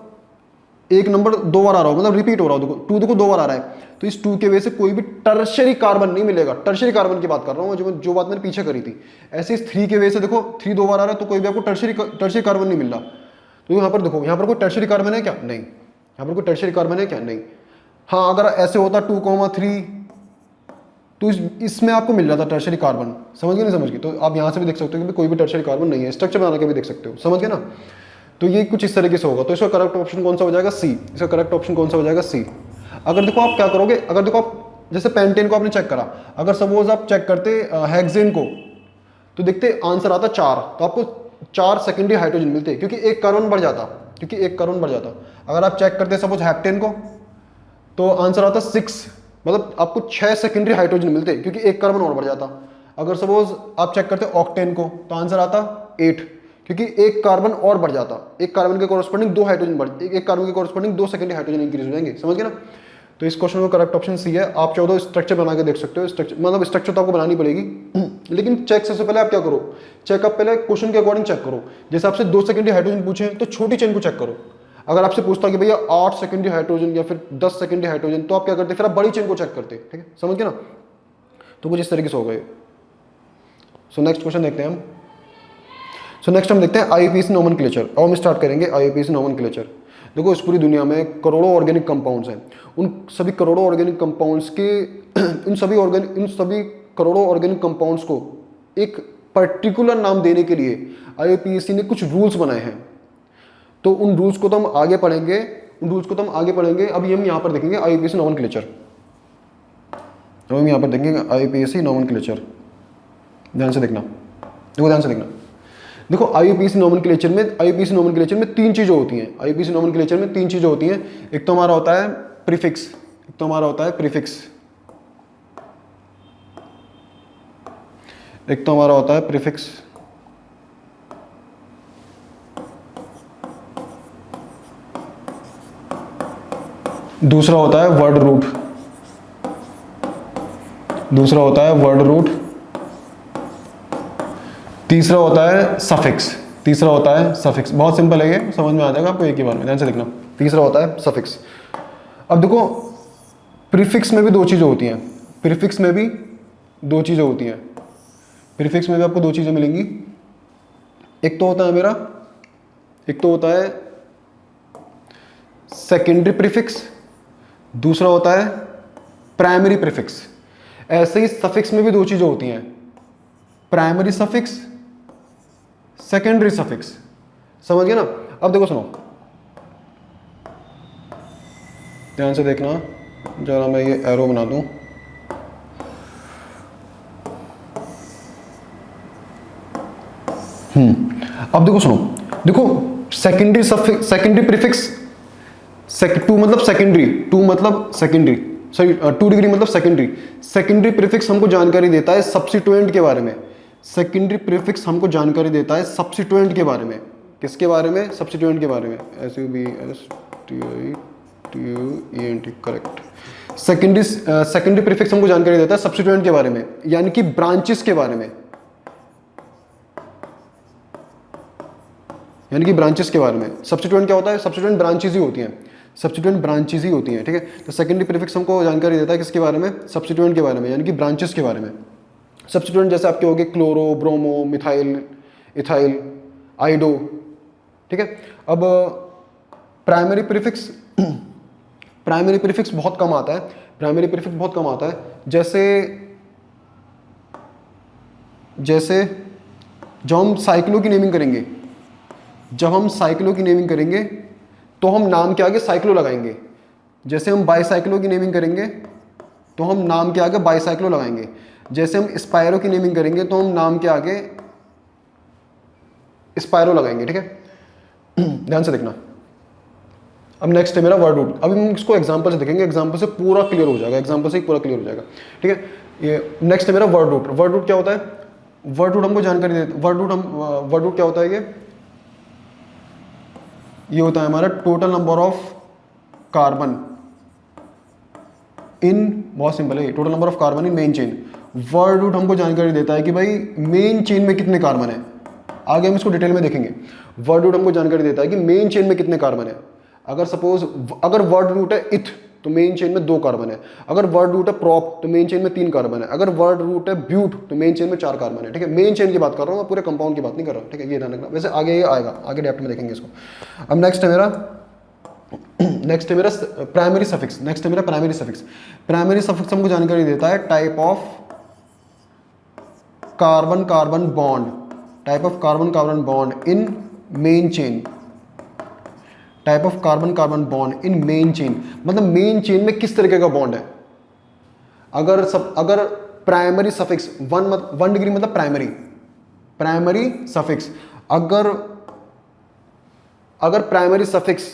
एक नंबर 2 बार आ रहा हो, मतलब रिपीट हो रहा हो, देखो 2 देखो 2 बार आ रहा है, तो इस 2 के वजह से कोई भी टर्शियरी कार्बन नहीं मिलेगा। टर्शियरी कार्बन की बात कर रहा हूँ, जो बात मैंने पीछे करी थी। ऐसे इस 3 के वजह से देखो 3 2 बार आ रहा है, तो कोई भी आपको टर्शियरी कार्बन नहीं मिल रहा। तो यहाँ पर देखो, यहाँ पर कोई टर्शियरी कार्बन है क्या, नहीं। यहाँ पर कोई टर्शियरी कार्बन है क्या, नहीं। हाँ, अगर ऐसे होता 2,3, तो इसमें आपको मिल जाता टर्शियरी कार्बन। समझ गए, नहीं समझ गए। तो आप यहाँ से भी देख सकते हो कि कोई भी टर्शियरी कार्बन नहीं है, स्ट्रक्चर बना के भी देख सकते हो। समझ गए ना। तो ये कुछ इस तरीके से होगा। तो इसका करेक्ट ऑप्शन कौन सा हो जाएगा, सी। इसका करेक्ट ऑप्शन कौन सा हो जाएगा, सी। अगर देखो आप क्या करोगे, अगर देखो आप जैसे पेंटेन को आपने चेक करा, अगर सपोज आप चेक करते हेक्सेन को, तो देखते आंसर आता 4, तो आपको 4 सेकेंडरी हाइड्रोजन मिलते, क्योंकि एक कार्बन बढ़ जाता। अगर आप चेक करते सपोज हेप्टेन को, तो आंसर आता 6, मतलब आपको 6 सेकेंडरी हाइड्रोजन मिलते, क्योंकि एक कार्बन और बढ़ जाता। अगर सपोज आप चेक करते ऑक्टेन को, तो आंसर आता 8, क्योंकि एक कार्बन और बढ़ जाता। एक कार्बन के कॉरस्पॉन्डिंग 2 हाइड्रोजन बढ़, एक कार्बन के कॉरस्पॉन्डिंग 2 सेकेंडरी हाइड्रोजन इंक्रीज हो जाएंगे। समझ गए ना। तो इस क्वेश्चन का करेक्ट ऑप्शन सी है। आप चाहो तो स्ट्रक्चर बना के देख सकते हो। स्ट्रक्चर मतलब स्ट्रक्चर तो आपको बनानी पड़ेगी, लेकिन चेक से पहले आप क्या करो, चेकअप पहले क्वेश्चन के अकॉर्डिंग चेक करो। जैसे आपसे 2 सेकेंडरी हाइड्रोजन पूछे तो छोटी चेन को चेक करो। अगर आपसे पूछता कि भैया 8 सेकेंडरी हाइड्रोजन या फिर 10 सेकेंडरी हाइड्रोजन, तो आप क्या करते, फिर आप बड़ी चेन को चेक करते। ठीक है, समझ गए ना। तो कुछ इस तरीके से हो गए। सो नेक्स्ट क्वेश्चन देखते हैं हम। सो नेक्स्ट हम देखते हैं आईयूपीएसी नोमेनक्लेचर। अब हम स्टार्ट करेंगे आईयूपीएसी नोमेनक्लेचर। देखो इस पूरी दुनिया में करोड़ों ऑर्गेनिक कंपाउंड्स हैं। उन सभी करोड़ों ऑर्गेनिक कंपाउंड्स के इन सभी करोड़ों ऑर्गेनिक कंपाउंड्स को एक पर्टिकुलर नाम देने के लिए आईयूपीएसी ने कुछ रूल्स बनाए हैं। तो उन रूल्स को तो हम आगे पढ़ेंगे, अभी हम यहाँ पर देखेंगे आईयूपीएसी नोमेनक्लेचर। हम यहाँ पर देखेंगे आईयूपीएसी नोमेनक्लेचर। ध्यान से देखना, देखो आईयूपीएसी नोमेनक्लेचर में तीन चीज़ें होती हैं। आईयूपीएसी नोमेनक्लेचर में तीन चीज़ें होती हैं। एक तो हमारा होता है प्रीफिक्स, दूसरा होता है वर्ड रूट, तीसरा होता है सफिक्स। बहुत सिंपल है, ये समझ में आ जाएगा आपको एक ही बार में, ध्यान से देखना। तीसरा होता है सफिक्स। अब देखो प्रीफिक्स में भी दो चीज़ें होती हैं। प्रीफिक्स में भी आपको दो चीज़ें मिलेंगी। एक तो होता है सेकेंडरी प्रीफिक्स, दूसरा होता है प्राइमरी प्रीफिक्स। ऐसे ही सफिक्स में भी दो चीज़ें होती हैं, प्राइमरी सफिक्स, सेकेंडरी सफिक्स। समझ गए ना? अब देखो सुनो, ध्यान से देखना, जरा मैं ये एरो बना दूं। अब देखो सुनो, देखो सेकेंडरी प्रीफिक्स, टू डिग्री मतलब सेकेंडरी प्रीफिक्स हमको जानकारी देता है सब्स्टिट्यूएंट के बारे में। सेकेंडरी प्रीफिक्स हमको जानकारी देता है सब्स्टिट्यूएंट के बारे में। किसके बारे में? सब्स्टिट्यूएंट के बारे में। SUBSTITUENT, correct. सेकेंडरी प्रीफिक्स हमको जानकारी देता है सब्स्टिट्यूएंट के बारे में, यानी कि ब्रांचेस के बारे में। सब्स्टिट्यूएंट क्या होता है? सब्स्टिट्यूएंट ब्रांचेस ही होती हैं, ठीक है। तो सेकेंडरी प्रीफिक्स हमको जानकारी देता है किसके बारे में? सब्स्टिट्यूएंट के बारे में, यानी कि ब्रांचेस के बारे में। सब्स्टिट्यूएंट जैसे आपके हो गए क्लोरो, ब्रोमो, मिथाइल, इथाइल, आइडो, ठीक है। अब प्राइमरी प्रीफिक्स बहुत कम आता है। जैसे जब हम साइक्लो की नेमिंग करेंगे, तो हम नाम के आगे साइक्लो लगाएंगे। जैसे हम बाईसाइक्लो की नेमिंग करेंगे तो हम नाम के आगे बाईसाइक्लो लगाएंगे। जैसे हम स्पायरो की नेमिंग करेंगे तो हम नाम के आगे स्पायरो लगाएंगे, ठीक है। ध्यान से देखना। अब नेक्स्ट है मेरा वर्ड रूट। अभी हम इसको एग्जांपल से देखेंगे, एग्जांपल से पूरा क्लियर हो जाएगा, ठीक है। ये नेक्स्ट है मेरा वर्ड रूट। वर्ड रूट क्या होता है? वर्ड रूट हमको जानकारी देता है। वर्ड रूट क्या होता है? ये होता है हमारा total number of carbon in, बहुत सिंपल है, total number of carbon in main chain. Word root हमको जानकारी देता है कि भाई मेन चेन में कितने कार्बन है। आगे हम इसको डिटेल में देखेंगे। वर्ड रूट हमको जानकारी देता है कि मेन चेन में कितने कार्बन है। अगर वर्ड रूट है इथ तो मेन चेन में 2 कार्बन है। अगर वर्ड रूट है प्रॉप तो मेन चेन में 3 कार्बन है। अगर वर्ड रूट है ब्यूट तो मेन चेन में 4 कार्बन है, ठीक है। मेन चेन की बात कर रहा हूँ, मैं पूरे कंपाउंड की बात नहीं कर रहा हूँ, ठीक है। ये ध्यान रखना। वैसे आगे ये आएगा, आगे डेप्थ में देखेंगे इसको। अब नेक्स्ट है मेरा प्राइमरी सफिक्स। प्राइमरी सफिक्स हमको जानकारी देता है type of carbon carbon bond in main chain. मतलब मेन चेन में किस तरीके का बॉन्ड है। अगर प्राइमरी सफिक्स 1 डिग्री मतलब प्राइमरी सफिक्स, अगर प्राइमरी सफिक्स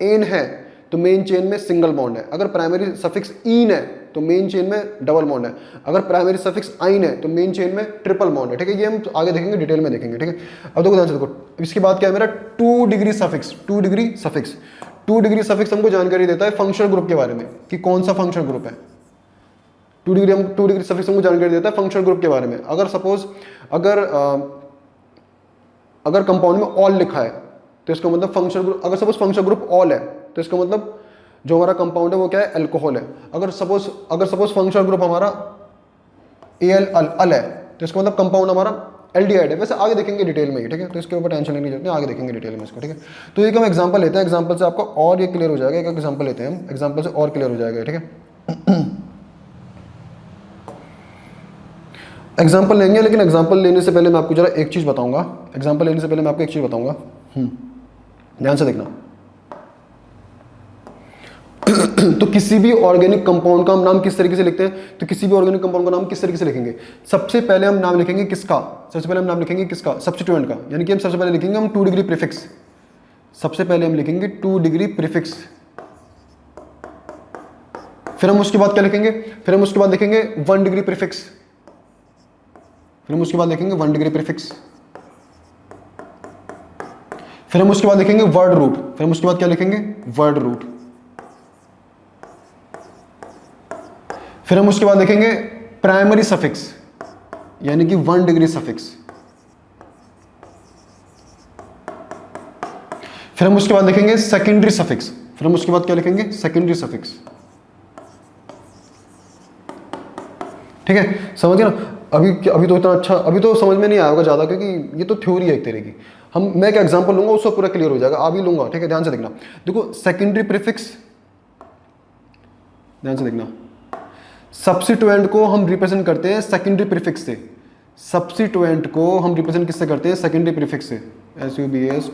एन है तो मेन चेन में सिंगल बॉन्ड है। अगर प्राइमरी सफिक्स ईन है तो मेन चेन में डबल बॉन्ड है। अगर प्राइमरी सफिक्स आइन है तो मेन चेन में ट्रिपल बॉन्ड है, ठीक है। ये हम आगे देखेंगे, डिटेल में देखेंगे, ठीक है। अब देखो ध्यान से देखो, इसके बाद क्या है मेरा 2 डिग्री सफिक्स। 2 डिग्री सफिक्स हमको जानकारी देता है फंक्शनल ग्रुप के बारे में कि कौन सा फंक्शनल ग्रुप है। 2 डिग्री सफिक्स हमको जानकारी देता है फंक्शनल ग्रुप के बारे में। अगर कंपाउंड में ऑल लिखा है तो इसका मतलब फंक्शनल ग्रुप, अगर सपोज फंक्शनल ग्रुप ऑल है तो इसका मतलब जो हमारा कंपाउंड है वो क्या है? अल्कोहल है। अगर सपोज फंक्शनल ग्रुप हमारा अल है तो इसका मतलब कंपाउंड हमारा एल्डिहाइड है, वैसे आगे देखेंगे डिटेल में ही, ठीक है, तो इसके ऊपर टेंशन लेने की जरूरत नहीं, आगे देखेंगे डिटेल में इसको, ठीक है। तो एक हम एग्जांपल लेते हैं, एग्जांपल से आपको और ये क्लियर हो जाएगा, एक एग्जांपल लेते हैं हम, एग्जांपल से और क्लियर हो जाएगा, ठीक है। एग्जांपल लेंगे, लेकिन एग्जांपल लेने से पहले मैं आपको जरा एक चीज़ बताऊंगा, एग्जांपल लेने से पहले मैं आपको एक चीज़ बताऊंगा, ध्यान से देखना। तो किसी भी ऑर्गेनिक कंपाउंड का हम नाम किस तरीके से लिखते हैं, तो किसी भी ऑर्गेनिक कंपाउंड का नाम किस तरीके से लिखेंगे, सबसे पहले हम नाम लिखेंगे किसका, सबसे पहले हम नाम लिखेंगे किसका, सब्स्टिट्यूएंट का, यानी कि हम सबसे पहले लिखेंगे हम 2 डिग्री प्रीफिक्स, सबसे पहले हम लिखेंगे 2 डिग्री प्रीफिक्स, फिर हम उसके बाद क्या लिखेंगे, फिर हम उसके बाद लिखेंगे 1 डिग्री प्रीफिक्स, फिर हम उसके बाद लिखेंगे 1 डिग्री प्रीफिक्स, फिर हम उसके बाद लिखेंगे वर्ड रूट, फिर हम उसके बाद क्या लिखेंगे, वर्ड रूट, फिर हम उसके बाद लिखेंगे प्राइमरी सफिक्स, यानी कि 1 डिग्री सफिक्स, फिर हम उसके बाद लिखेंगे सेकेंडरी सफिक्स, फिर हम उसके बाद क्या लिखेंगे, सेकेंडरी सफिक्स, ठीक है, समझ गए ना। अभी तो इतना अच्छा, अभी तो समझ में नहीं आया होगा ज़्यादा, क्योंकि ये तो थ्योरी है एक तरह की। मैं एक एग्जांपल लूंगा, उससे पूरा क्लियर हो जाएगा, आ भी लूंगा, ठीक है, ध्यान से देखना। देखो सेकेंडरी प्रीफिक्स, ध्यान से देखना, सब्स्टिट्यूएंट को हम रिप्रेजेंट करते हैं सेकेंडरी प्रीफिक्स से, सब्स्टिट्यूएंट को हम रिप्रेजेंट किससे करते हैं, सेकेंडरी प्रीफिक्स से, SUBSTITUENT,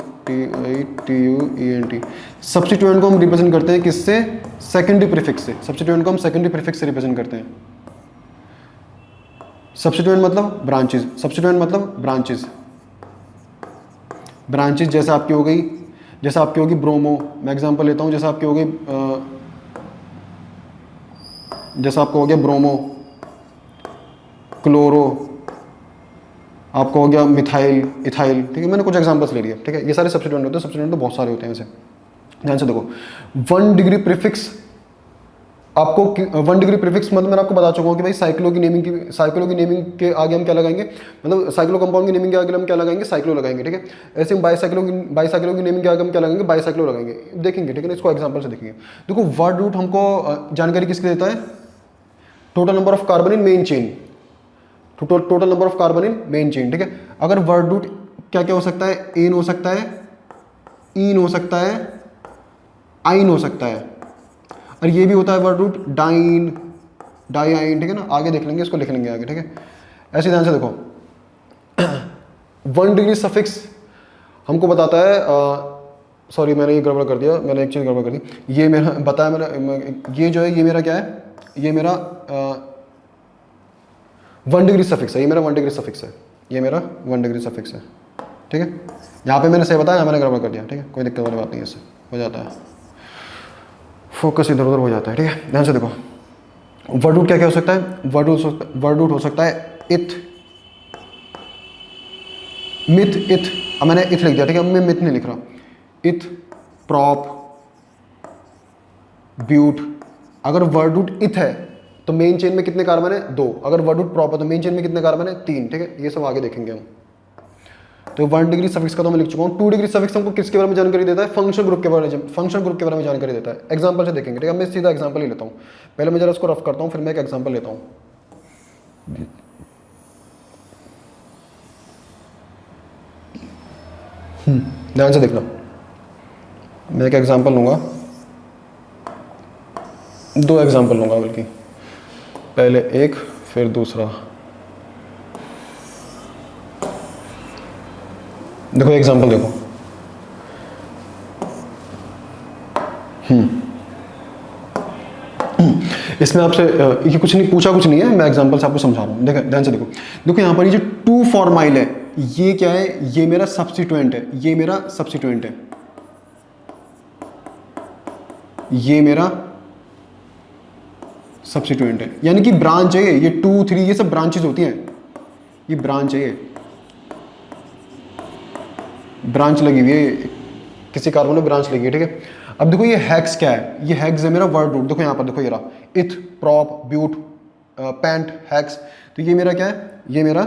सब्स्टिट्यूएंट को हम रिप्रेजेंट करते हैं किससे, सेकेंडरी प्रीफिक्स से, सब्स्टिट्यूएंट को हम सेकेंडरी प्रीफिक्स से रिप्रेजेंट करते हैं। सब्स्टिट्यूएंट मतलब ब्रांचेस, सब्स्टिट्यूएंट मतलब ब्रांचेस, ब्रांचेस जैसे आपकी हो गई, जैसे आपकी होगी ब्रोमो, मैं एग्जांपल लेता हूँ, जैसे आपकी हो गई, जैसा आपको हो गया ब्रोमो, क्लोरो, आपको हो गया मिथाइल, इथाइल, ठीक है, मैंने कुछ एग्जांपल्स ले लिए, ठीक है, ये सारे सब्स्टिट्यूएंट होते हैं, सब्स्टिट्यूएंट तो बहुत सारे होते हैं वैसे। ध्यान से देखो, 1 डिग्री प्रीफिक्स, आपको 1 डिग्री प्रीफिक्स मतलब मैंने आपको बता चुका हूँ कि भाई साइक्लो की नेमिंग के आगे हम क्या लगाएंगे, मतलब साइक्लो कंपाउंड की नेमिंग के आगे हम क्या लगाएंगे, साइक्लो लगाएंगे, ठीक है। ऐसे हम बाईसाइक्लो की नेमिंग के आगे हम क्या लगाएंगे, बाईसाइक्लो लगाएंगे, देखेंगे, ठीक है ना, इसको एग्जांपल से देखेंगे। देखो वर्ड रूट हमको जानकारी किसके देता है, total number of carbon in main chain, total number of carbon in main chain, ठीक है। अगर वर्ड रूट क्या क्या हो सकता है, एन हो सकता है, ईन हो सकता है, आइन हो सकता है, और ये भी होता है वर्ड रूट डाइन, डाइआइन, ठीक है ना, आगे देख लेंगे, इसको लिख लेंगे आगे, ठीक है। ऐसे ध्यान से देखो 1 डिग्री सफिक्स हमको बताता है, सॉरी मैंने ये गड़बड़ कर दिया, मैंने एक चीज़ गड़बड़ कर दी, ये मेरा बताया मैंने, ये जो है ये मेरा क्या है, ये मेरा 1 डिग्री सफिक्स है, ये मेरा 1 डिग्री सफिक्स है, ये मेरा 1 डिग्री सफिक्स है, ठीक है। यहाँ पे मैंने सही बताया, यहाँ मैंने गड़बड़ कर दिया, ठीक है, कोई दिक्कत वाली बात नहीं है, इससे हो जाता है, फोकस इधर उधर हो जाता है, ठीक है। ध्यान से देखो वर्ड रूट क्या क्या हो सकता है, वर्ड रूट हो सकता है इथ, मिथ, इथ, अब मैंने इथ लिख दिया, ठीक है, मैं मिथ नहीं लिख रहा, इथ, प्रॉप, ब्यूट। अगर वर्ड रूट इथ है तो मेन चेन में कितने कार्बन है, 2, अगर वर्ड रूट प्रॉप है तो मेन चेन में कितने कार्बन है, 3, ठीक है, ये सब आगे देखेंगे हम। तो 1 डिग्री सफिक्स का तो मैं लिख चुका हूँ। 2 डिग्री सफिक्स हमको किसके बारे में जानकारी देता है, फंक्शन ग्रुप के बारे में जानकारी देता है। एग्जांपल से देखेंगे, ठीक है, मैं सीधा एग्जांपल ही लेता हूँ, पहले मैं जरा इसको रफ करता हूँ, फिर मैं एक एग्जांपल लेता हूँ। ध्यान से देखना, मैं एक एग्जांपल लूंगा, 2 एग्जांपल लूंगा, बल्कि पहले एक फिर दूसरा। देखो एग्जांपल देखो, इसमें आपसे ये कुछ नहीं पूछा, कुछ नहीं है, मैं एग्जांपल से आपको समझा रहा हूँ। देखो ध्यान से देखो, देखो यहाँ पर ये जो 2 फॉर्माइल है, ये क्या है, ये मेरा सब्स्टिट्यूएंट है, ये मेरा सब्स्टिट्यूएंट है, ये मेरा सब्स्टिट्यूएंट है, यानी कि ब्रांच है ये 2, 3 ये सब ब्रांचेस होती हैं, ये ब्रांच है, ये ब्रांच लगी हुई है, किसी कार्बन में ब्रांच लगी है, ठीक है। अब देखो ये हेक्स क्या है, ये हेक्स है मेरा वर्ड रूट, देखो यहाँ पर देखो ये रहा, इथ, प्रॉप, ब्यूट, पेंट, हेक्स, तो ये मेरा क्या है, ये मेरा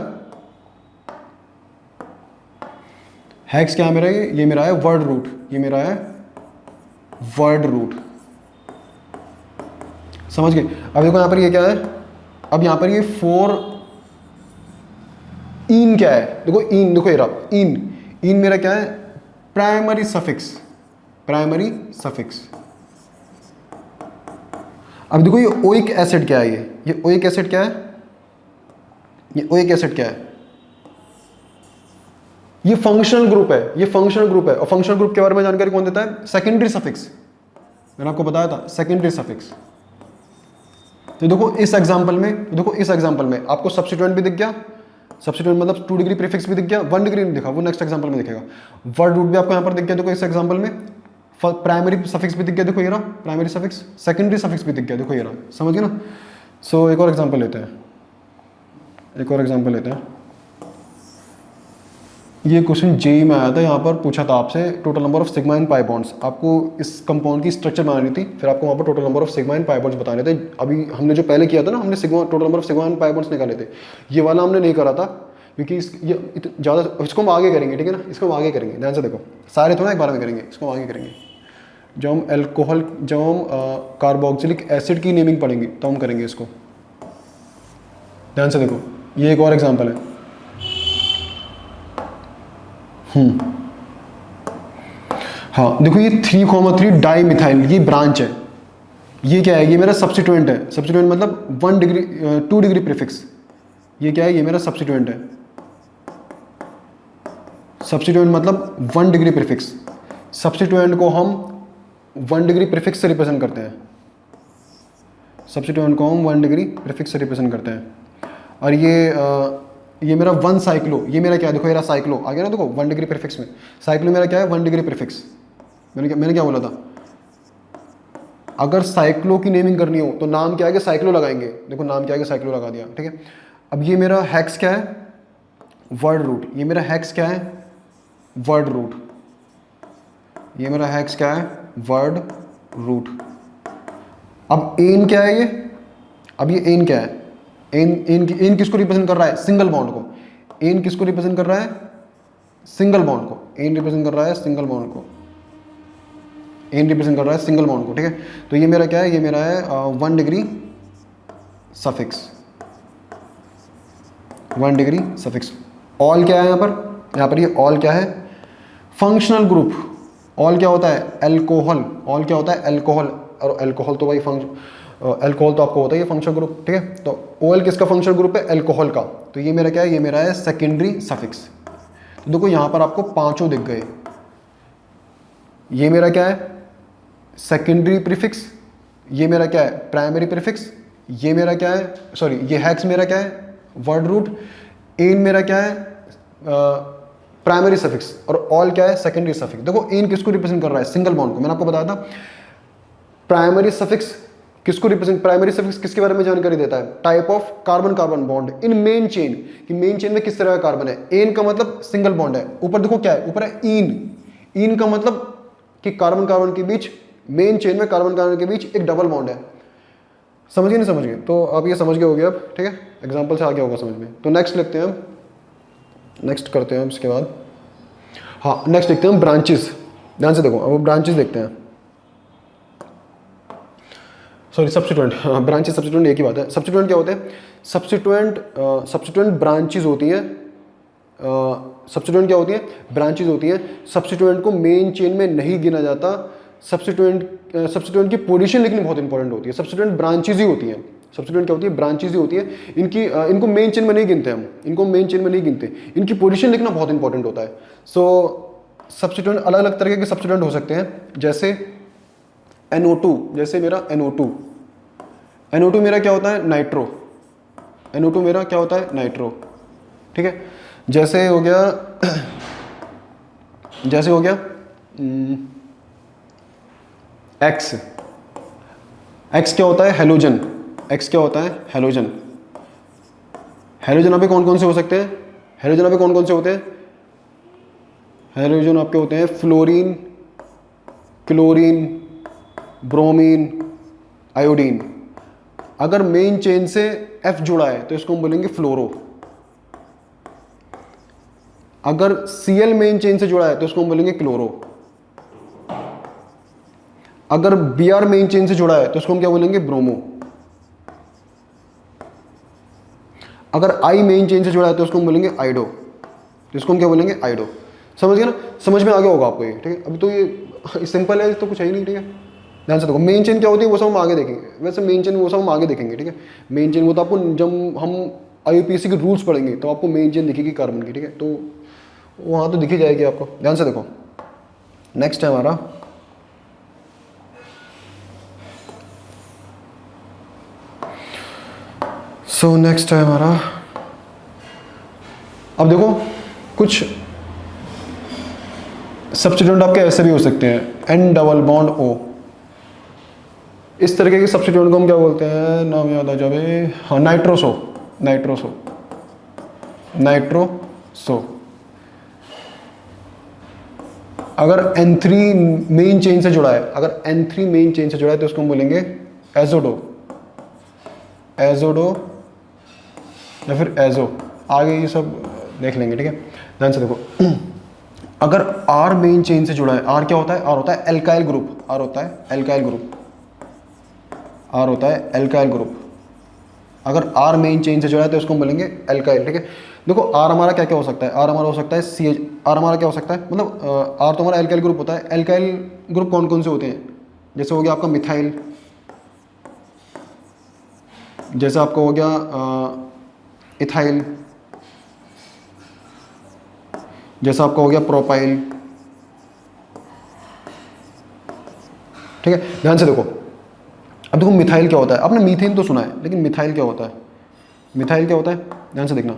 हेक्स क्या है मेरा, ये मेरा है वर्ड रूट, ये मेरा है वर्ड रूट, समझ गए। अब देखो यहाँ पर ये क्या है, अब यहाँ पर ये 4 इन क्या है, देखो इन, देखो ये रहा इन मेरा क्या है, प्राइमरी सफिक्स, प्राइमरी सफिक्स। अब देखो ये ओइक एसिड क्या है, ये ओइक एसिड क्या है, ये ओइक एसिड क्या है, ये फंक्शनल ग्रुप है, ये फंक्शनल ग्रुप है। और फंक्शनल ग्रुप के बारे में जानकारी कौन देता है, सेकेंडरी सफिक्स, मैंने आपको बताया था सेकेंडरी सफिक्स। तो देखो इस एग्जांपल में, देखो इस एग्जांपल में आपको सब्स्टिट्यूएंट भी दिख गया, सब्स्टिट्यूएंट मतलब 2 डिग्री प्रीफिक्स भी दिख गया, 1 डिग्री नहीं दिखा, वो नेक्स्ट एग्जांपल में दिखेगा। वर्ड रूट भी आपको यहाँ पर दिख गया, देखो इस एग्जांपल में प्राइमरी सफिक्स भी दिख गया, देखो ये रहा प्राइमरी सफिक्स, सेकेंडरी सफिक्स भी दिख गया, देखो ये रहा, समझ गए ना। सो एक और एग्जांपल लेते हैं, एक और एग्जांपल लेते हैं। ये क्वेश्चन जेई में आया था, यहाँ पर पूछा था आपसे total number of sigma and pi bonds, आपको इस कंपाउंड की स्ट्रक्चर बनानी थी, फिर आपको वहाँ पर total number of sigma and pi bonds बताने थे। अभी हमने जो पहले किया था ना, हमने sigma total number of sigma and pi bonds निकाले थे, ये वाला हमने नहीं करा था क्योंकि ये ज़्यादा, इसको हम आगे करेंगे, ठीक है ना, इसको हम आगे करेंगे, ध्यान से देखो, सारे थोड़ा एक बार में करेंगे, इसको हम आगे करेंगे। जब हम एल्कोहल, जब हम कार्बोक्सिलिक एसिड की नेमिंग पढ़ेंगे तो हम करेंगे इसको, ध्यान से देखो। ये एक और एग्जाम्पल है, हाँ देखो ये 3,3 डाई मिथाइल, ये ब्रांच है, ये क्या है, ये मेरा सब्स्टिट्यूएंट है, सब्स्टिट्यूएंट मतलब 1 डिग्री 2 डिग्री प्रीफिक्स, ये क्या है, ये मेरा सब्स्टिट्यूएंट है, सब्स्टिट्यूएंट मतलब 1 डिग्री प्रीफिक्स। सब्स्टिट्यूएंट को हम 1 डिग्री प्रीफिक्स से रिप्रेजेंट करते हैं, सब्स्टिट्यूएंट को हम 1 डिग्री प्रीफिक्स से रिप्रेजेंट करते हैं। और ये मेरा 1 साइक्लो, ये मेरा क्या है, देखो ये रहा साइक्लो आ गया ना, देखो 1 डिग्री प्रीफिक्स में, साइक्लो मेरा क्या है 1 डिग्री प्रीफिक्स। मैंने क्या बोला था, अगर साइक्लो की नेमिंग करनी हो तो नाम क्या है, साइक्लो लगाएंगे, देखो नाम क्या है, साइक्लो लगा दिया, ठीक है। अब ये मेरा हेक्स क्या है, वर्ड रूट, ये मेरा हेक्स क्या है, वर्ड रूट, ये मेरा हेक्स क्या है, वर्ड रूट। अब एन क्या है ये, अब ये एन क्या है, एन किसको रिप्रेजेंट कर रहा है, सिंगल बॉन्ड को। एन किसको रिप्रेजेंट कर रहा है, सिंगल बॉन्ड को, एन रिप्रेजेंट कर रहा है सिंगल बॉन्ड को, एन रिप्रेजेंट कर रहा है सिंगल बॉन्ड को, ठीक है। तो ये मेरा क्या है, ये मेरा है 1 degree suffix, 1 degree suffix. All क्या है यहाँ पर ये ऑल क्या है, फंक्शनल ग्रुप। ऑल क्या होता है, एल्कोहल, ऑल क्या होता है, एल्कोहल, और एल्कोहल तो भाई एल्कोहल तो आपको होता है ये फंक्शनल ग्रुप, ठीक है। तो ओएल किसका फंक्शनल ग्रुप है, एल्कोहल का। तो ये मेरा क्या है, ये मेरा है सेकेंडरी सफिक्स। तो देखो यहाँ पर आपको पांचों दिख गए, ये मेरा क्या है सेकेंडरी प्रीफिक्स, ये मेरा क्या है प्राइमरी प्रीफिक्स, ये मेरा क्या है, सॉरी ये हेक्स मेरा क्या है वर्ड रूट, एन मेरा क्या है प्राइमरी सफिक्स, और ऑल क्या है सेकेंडरी सफिक्स। देखो एन किसको रिप्रेजेंट कर रहा है, सिंगल बॉन्ड को। मैंने आपको बताया था प्राइमरी सफिक्स किसको रिप्रेजेंट, प्राइमरी सफिक्स किसके बारे में जानकारी देता है, type of carbon carbon bond in main chain, कि मेन चेन में किस तरह का कार्बन है। एन का मतलब सिंगल बॉन्ड है, ऊपर देखो क्या है, ऊपर है इन का मतलब कि कार्बन कार्बन के बीच, मेन चेन में कार्बन कार्बन के बीच एक डबल बॉन्ड है। समझ गए नहीं समझ गए, तो अब ये समझ गए हो गया अब, ठीक है, एग्जाम्पल से आगे होगा समझ में। तो नेक्स्ट लिखते हैं हम, नेक्स्ट करते हैं हम इसके बाद, हाँ नेक्स्ट देखते हैं हम ब्रांचेस। ध्यान से देखो, अब ब्रांचेस देखते हैं, सॉरी सब्स्टिट्यूएंट, हाँ ब्रांचेस सब्स्टिट्यूएंट एक ही बात है। सब्स्टिट्यूएंट क्या होते हैं, सब्स्टिट्यूएंट ब्रांचेस होती है, सब्स्टिट्यूएंट क्या होती है, ब्रांचेस होती है। सब्स्टिट्यूएंट को मेन चेन में नहीं गिना जाता, सब्स्टिट्यूएंट की पोजीशन लिखनी बहुत इंपॉर्टेंट होती है। सब्स्टिट्यूएंट ब्रांचेस ही होती हैं, सब्स्टिट्यूएंट क्या होती है, ब्रांचेस ही होती है। इनको मेन चेन में नहीं गिनते हम, इनको मेन चेन में नहीं गिनते, इनकी पोजीशन लिखना बहुत इंपॉर्टेंट होता है। सो सब्स्टिट्यूएंट अलग अलग तरीके के सब्स्टिट्यूएंट हो सकते हैं, जैसे NO2, जैसे मेरा NO2 मेरा क्या होता है नाइट्रो, NO2 मेरा क्या होता है नाइट्रो, ठीक है। जैसे हो गया X क्या होता है हेलोजन, X क्या होता है हेलोजन। हेलोजन आपके कौन कौन से हो सकते हैं, हेलोजन आपके कौन कौन से होते हैं, हेलोजन आपके होते हैं फ्लोरीन, क्लोरीन, ब्रोमीन, आयोडीन। अगर मेन चेन से F जुड़ा है तो इसको हम बोलेंगे फ्लोरो। अगर Cl मेन चेन से जुड़ा है तो इसको हम बोलेंगे क्लोरो। अगर Br मेन चेन से जुड़ा है तो इसको हम क्या बोलेंगे ब्रोमो। अगर आई मेन चेन से जुड़ा है तो उसको हम बोलेंगे आइडो, तो इसको हम क्या बोलेंगे आइडो। समझ गए ना, समझ में आ गया होगा आपको ये, ठीक है। अभी तो ये सिंपल है, तो कुछ है ही नहीं, ठीक है। ध्यान से देखो मेन चेन क्या होती है वो सब हम आगे देखेंगे, वैसे मेन चेन वो सब हम आगे देखेंगे, ठीक है। मेन चेन वो तो आपको जब हम IUPAC के रूल्स पढ़ेंगे तो आपको मेन चेन दिखेगी कार्बन की, ठीक है, तो वहाँ तो दिखी जाएगी आपको। ध्यान से देखो नेक्स्ट है हमारा नेक्स्ट है हमारा, अब देखो कुछ सब्स्टिट्यूएंट आपके ऐसे भी हो सकते हैं, N डबल बॉन्ड O, इस तरीके के सब्स्टिट्यूएंट को हम क्या बोलते हैं, नाम याद आ जावे, हाँ नाइट्रोसो, नाइट्रोसो, नाइट्रोसो। अगर N3 मेन चेन से जुड़ा है, अगर N3 मेन चेन से जुड़ा है तो उसको हम बोलेंगे एजोडो, एजोडो या फिर एजो, आगे ये सब देख लेंगे, ठीक है। ध्यान से देखो अगर R मेन चेन से जुड़ा है, R क्या होता है, R होता है एल्काइल ग्रुप, R होता है एल्काइल ग्रुप, R होता है एल्काइल ग्रुप। अगर R मेन चेन से जुड़ा है तो उसको हम बोलेंगे एल्काइल, ठीक है। देखो R हमारा क्या क्या हो सकता है, R हमारा हो सकता है CH, R हमारा क्या हो सकता है, मतलब R तो हमारा एल्काइल ग्रुप होता है। एल्काइल ग्रुप कौन कौन से होते हैं, जैसे हो गया आपका मिथाइल, जैसे आपका हो गया इथाइल, जैसा आपका हो गया प्रोपाइल, ठीक है। ध्यान से देखो अब देखो मिथाइल क्या होता है, आपने मीथेन तो सुना है, लेकिन मिथाइल क्या होता है, मिथाइल क्या होता है, ध्यान से देखना।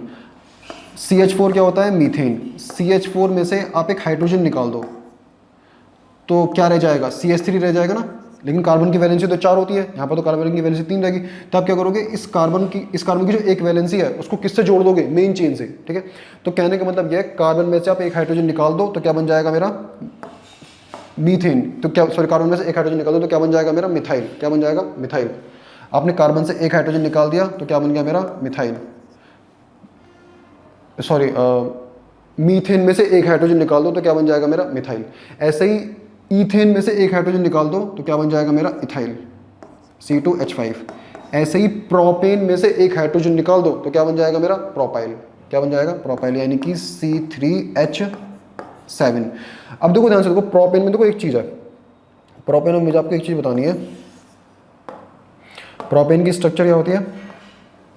CH4 क्या होता है, मीथेन। CH4 में से आप एक हाइड्रोजन निकाल दो तो क्या रह जाएगा, CH3 रह जाएगा ना, लेकिन कार्बन की वैलेंसी तो 4 होती है, यहाँ पर तो कार्बन की वैलेंसी 3 रहेगी। तो आप क्या करोगे, इस कार्बन की जो एक वैलेंसी है उसको किससे जोड़ दोगे, मेन चेन से, ठीक है। तो कहने का मतलब यह कार्बन में से आप एक हाइड्रोजन निकाल दो तो क्या बन जाएगा मेरा मीथेन, तो क्या सॉरी कार्बन में से एक हाइड्रोजन निकाल दो तो क्या बन जाएगा मेरा मिथाइल, क्या बन जाएगा मिथाइल। आपने कार्बन से एक हाइड्रोजन निकाल दिया तो क्या बन गया मेरा मिथाइल, सॉरी मीथेन में से एक हाइड्रोजन निकाल दो तो क्या बन जाएगा मेरा मिथाइल। ऐसे ही ईथेन में से एक हाइड्रोजन निकाल दो तो क्या बन जाएगा मेरा इथाइल, C2H5। ऐसे ही प्रोपेन में से एक हाइड्रोजन निकाल दो तो क्या बन जाएगा मेरा प्रोपाइल, क्या बन जाएगा प्रोपाइल, यानी कि C3H7। अब देखो ध्यान से देखो, प्रोपेन में देखो एक चीज़ है, प्रोपेन में मुझे आपको एक चीज़ बतानी है। प्रोपेन की स्ट्रक्चर क्या होती है,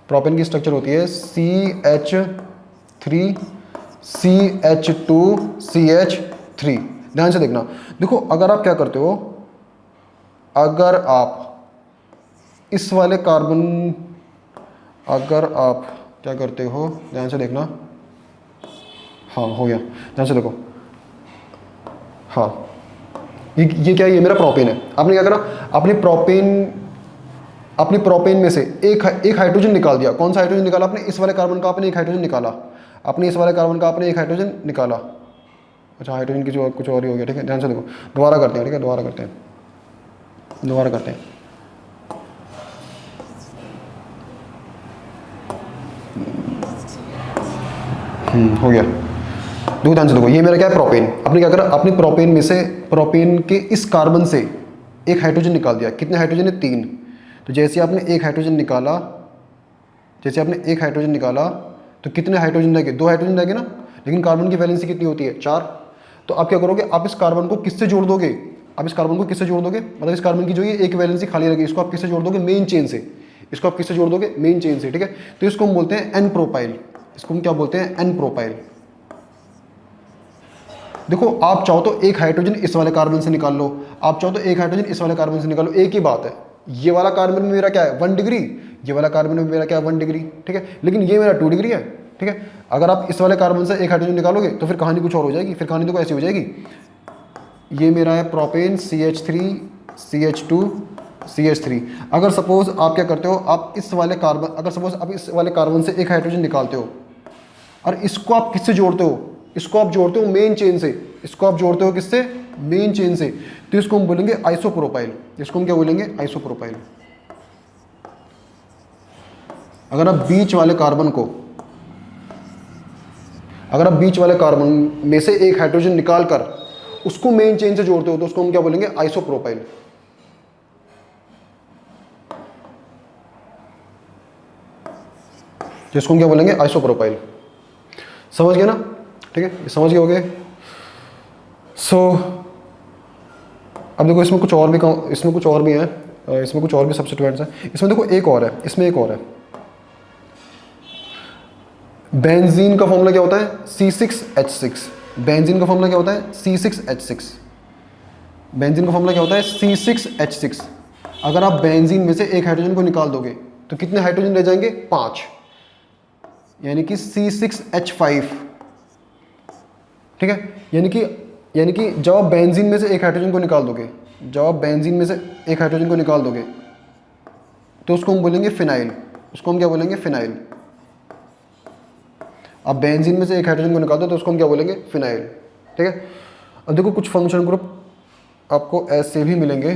प्रोपेन की स्ट्रक्चर होती है CH3CH2CH3। ध्यान से देखना, देखो अगर आप क्या करते हो, अगर आप इस वाले कार्बन, अगर आप क्या करते हो, ध्यान से देखना, हाँ हो गया, ध्यान से देखो, हाँ ये क्या है, ये मेरा प्रोपेन है। आपने क्या करा, अपनी प्रोपेन में से एक हाइड्रोजन निकाल दिया। कौन सा हाइड्रोजन निकाला आपने, इस वाले कार्बन का आपने एक हाइड्रोजन निकाला, आपने इस वाले कार्बन का आपने एक हाइड्रोजन निकाला। अच्छा हाइड्रोजन की कुछ और ही हो गया, ठीक है। ध्यान से देखो, दोबारा करते हैं, ठीक है, दोबारा करते हैं। हो गया, देखो ध्यान से देखो, ये मेरा क्या है प्रोपेन। आपने क्या करा, अपनी प्रोपेन में से, प्रोपेन के इस कार्बन से एक हाइड्रोजन निकाल दिया। कितने हाइड्रोजन है, 3। तो जैसे आपने एक हाइड्रोजन निकाला, तो कितने हाइड्रोजन रहेंगे, 2 हाइड्रोजन रहेंगे ना, लेकिन कार्बन की वैलेंसी कितनी होती है, 4। तो आप क्या करोगे, आप इस कार्बन को किससे जोड़ दोगे, मतलब इस कार्बन की जो ये एक वैलेंसी खाली रहेगी, इसको आप किससे जोड़ दोगे, मेन चेन से। मेन चेन से, ठीक है। तो इसको हम बोलते हैं एन प्रोपाइल, इसको हम क्या बोलते हैं, एन प्रोपाइल। देखो आप चाहो तो एक हाइड्रोजन इस वाले कार्बन से निकाल लो, आप चाहो तो एक हाइड्रोजन इस वाले कार्बन से निकाल लो, एक ही बात है। ये वाला कार्बन में मेरा क्या है 1 डिग्री, ये वाला कार्बन में मेरा क्या है 1 डिग्री, ठीक है, लेकिन ये मेरा 2 डिग्री है, ठीक है। अगर आप इस वाले कार्बन से एक हाइड्रोजन निकालोगे तो फिर कहानी कुछ और हो जाएगी, फिर कहानी तो ऐसी हो जाएगी, ये मेरा है प्रोपेन CH3 CH2 CH3। अगर सपोज आप क्या करते हो, आप इस वाले कार्बन से एक हाइड्रोजन निकालते हो और इसको आप किससे जोड़ते हो, इसको आप जोड़ते हो मेन चेन से, किससे, मेन चेन से। तो इसको हम बोलेंगे आइसोप्रोपाइल, इसको हम क्या बोलेंगे, आइसोप्रोपाइल। अगर आप बीच वाले कार्बन में से एक हाइड्रोजन निकाल कर उसको मेन चेन से जोड़ते हो तो उसको हम क्या बोलेंगे, आइसोप्रोपाइल। जिसको हम क्या बोलेंगे, आइसोप्रोपाइल। समझ गए ना, ठीक है, ये समझ गए हो गए। सो अब देखो इसमें कुछ और भी है, इसमें कुछ और भी सब्स्टिट्यूएंट्स हैं। इसमें देखो एक और है, इसमें एक और है। बेंजीन का फॉर्मूला क्या होता है, C6H6। बेंजीन का फॉर्मूला क्या होता है, C6H6। बेंजीन का फॉर्मूला क्या होता है, C6H6। अगर आप बेंजीन में से एक हाइड्रोजन को निकाल दोगे तो कितने हाइड्रोजन रह जाएंगे, 5, यानी कि C6H5। ठीक है, यानी कि जब आप बेंजीन में से एक हाइड्रोजन को निकाल दोगे, तो उसको हम बोलेंगे फिनाइल। उसको हम क्या बोलेंगे, फिनाइल। आप बेंजीन में से एक हाइड्रोजन को निकाल दो तो उसको हम क्या बोलेंगे, फिनाइल। ठीक है, अब देखो कुछ फंक्शन ग्रुप आपको ऐसे भी मिलेंगे,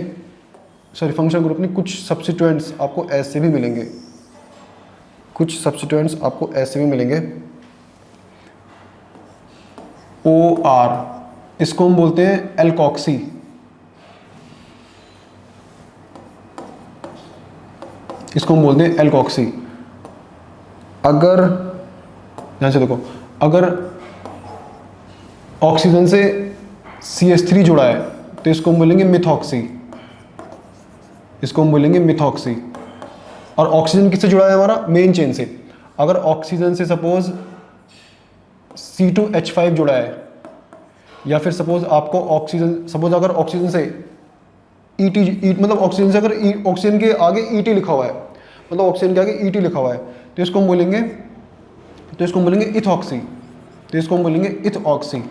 सॉरी फंक्शन ग्रुप नहीं, कुछ सब्स्टिट्यूएंट्स आपको ऐसे भी मिलेंगे, OR, इसको हम बोलते हैं एल्कोक्सी। अगर ध्यान से देखो, अगर ऑक्सीजन से CH3 जुड़ा है तो इसको हम बोलेंगे मिथॉक्सी। और ऑक्सीजन किससे जुड़ा है हमारा, मेन चेन से। अगर ऑक्सीजन से सपोज C2H5 जुड़ा है, या फिर सपोज अगर ऑक्सीजन से मतलब ऑक्सीजन के आगे ET लिखा हुआ है, तो इसको हम बोलेंगे इथॉक्सी।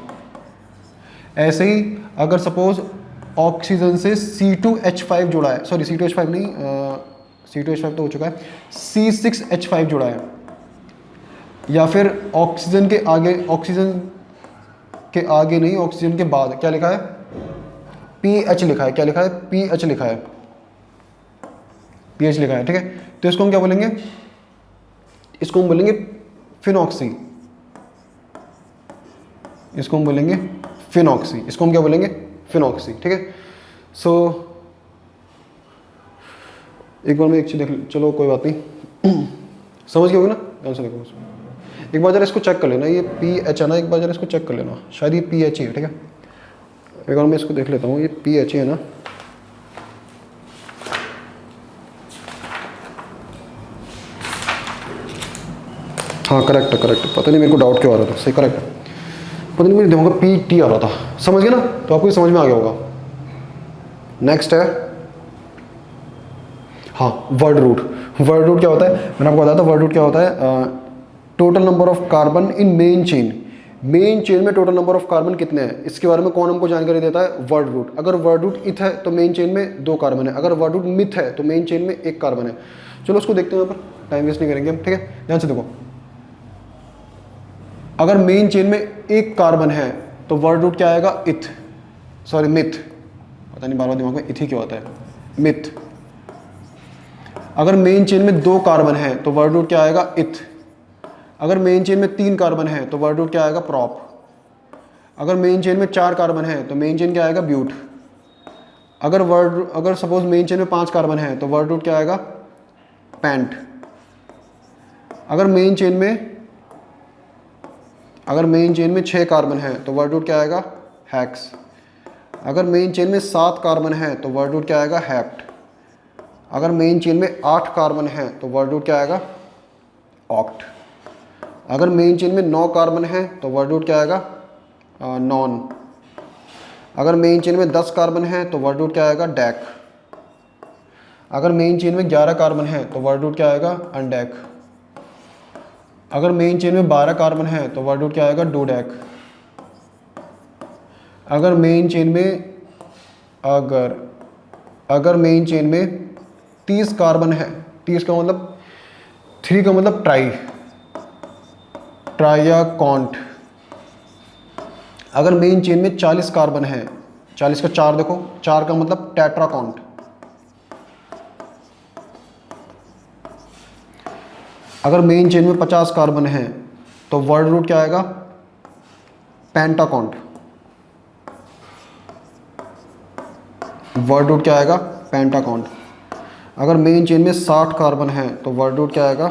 ऐसे ही अगर सपोज ऑक्सीजन से C2H5 जुड़ा है, सॉरी C2H5 नहीं, C2H5 तो हो चुका है, C6H5 जुड़ा है, या फिर ऑक्सीजन के बाद क्या लिखा है, PH लिखा है, PH लिखा है, ठीक है, तो इसको हम क्या बोलेंगे, फिनॉक्सी। ठीक है। सो एक बार मैं एक चीज देख, चलो कोई बात नहीं, समझ गए होगे ना, ध्यान से देखो। एक बार जरा इसको चेक कर लेना, ये PH है ना, एक बार जरा इसको चेक कर लेना, शायद ये PH ही है। ठीक है, एक बार मैं इसको देख लेता हूँ, ये PH ही है ना। हाँ करेक्ट है, पता नहीं मेरे को डाउट क्यों आ रहा था, सही करेक्ट है, पता नहीं मेरे दिमाग में PT आ रहा था। समझ गए ना, तो आपको समझ में आ गया होगा। नेक्स्ट है, हाँ वर्ड रूट क्या होता है, मैंने आपको बताया था वर्ड रूट क्या होता है, total number of carbon in main chain में टोटल नंबर ऑफ कार्बन कितने हैं, इसके बारे में कौन हमको जानकारी देता है, वर्ड रूट। अगर वर्ड रूट इथ है तो मेन चेन में 2 कार्बन है, अगर वर्ड रूट मिथ है तो मेन चेन में 1 कार्बन है। चलो उसको देखते हैं, यहाँ पर टाइम वेस्ट नहीं करेंगे हम। ठीक है, ध्यान से देखो, अगर मेन चेन में 1 कार्बन है तो वर्ड रूट क्या आएगा, मिथ। पता नहीं बार बार दिमाग में इथ ही क्यों आता है, मिथ। अगर मेन चेन में 2 कार्बन है तो वर्ड रूट क्या आएगा, इथ। अगर मेन चेन में 3 कार्बन है तो वर्ड रूट क्या आएगा, प्रॉप। अगर मेन चेन में 4 कार्बन है तो मेन चेन क्या आएगा, ब्यूट। अगर सपोज मेन चेन में 5 कार्बन है तो वर्ड रूट क्या आएगा, पेंट। अगर मेन चेन में 6 कार्बन है तो वर्ड रूट क्या आएगा, हेक्स। अगर मेन चेन में 7 कार्बन है तो वर्ड रूट क्या आएगा, हेप्ट। अगर मेन चेन में 8 कार्बन है तो वर्ड रूट क्या आएगा, ऑक्ट। अगर मेन चेन में 9 कार्बन है तो वर्ड रूट क्या आएगा, नॉन। अगर मेन चेन में 10 कार्बन है तो वर्ड रूट क्या आएगा, डैक। अगर मेन चेन में 11 कार्बन है तो वर्ड रूट क्या आएगा, अनडैक। अगर मेन चेन में 12 कार्बन है तो वर्ड रूट क्या आएगा, डोडैक। अगर मेन चेन में 30 कार्बन है, 30 का मतलब 3 का मतलब ट्राई या कॉन्ट। अगर मेन चेन में 40 कार्बन है, 40 का 4 देखो, 4 का मतलब टेट्राकॉन्ट। अगर मेन चेन में 50 कार्बन है तो वर्ड रूट क्या आएगा, पेंटाकॉन्ट। अगर मेन चेन में 60 कार्बन है तो वर्ड रूट क्या आएगा,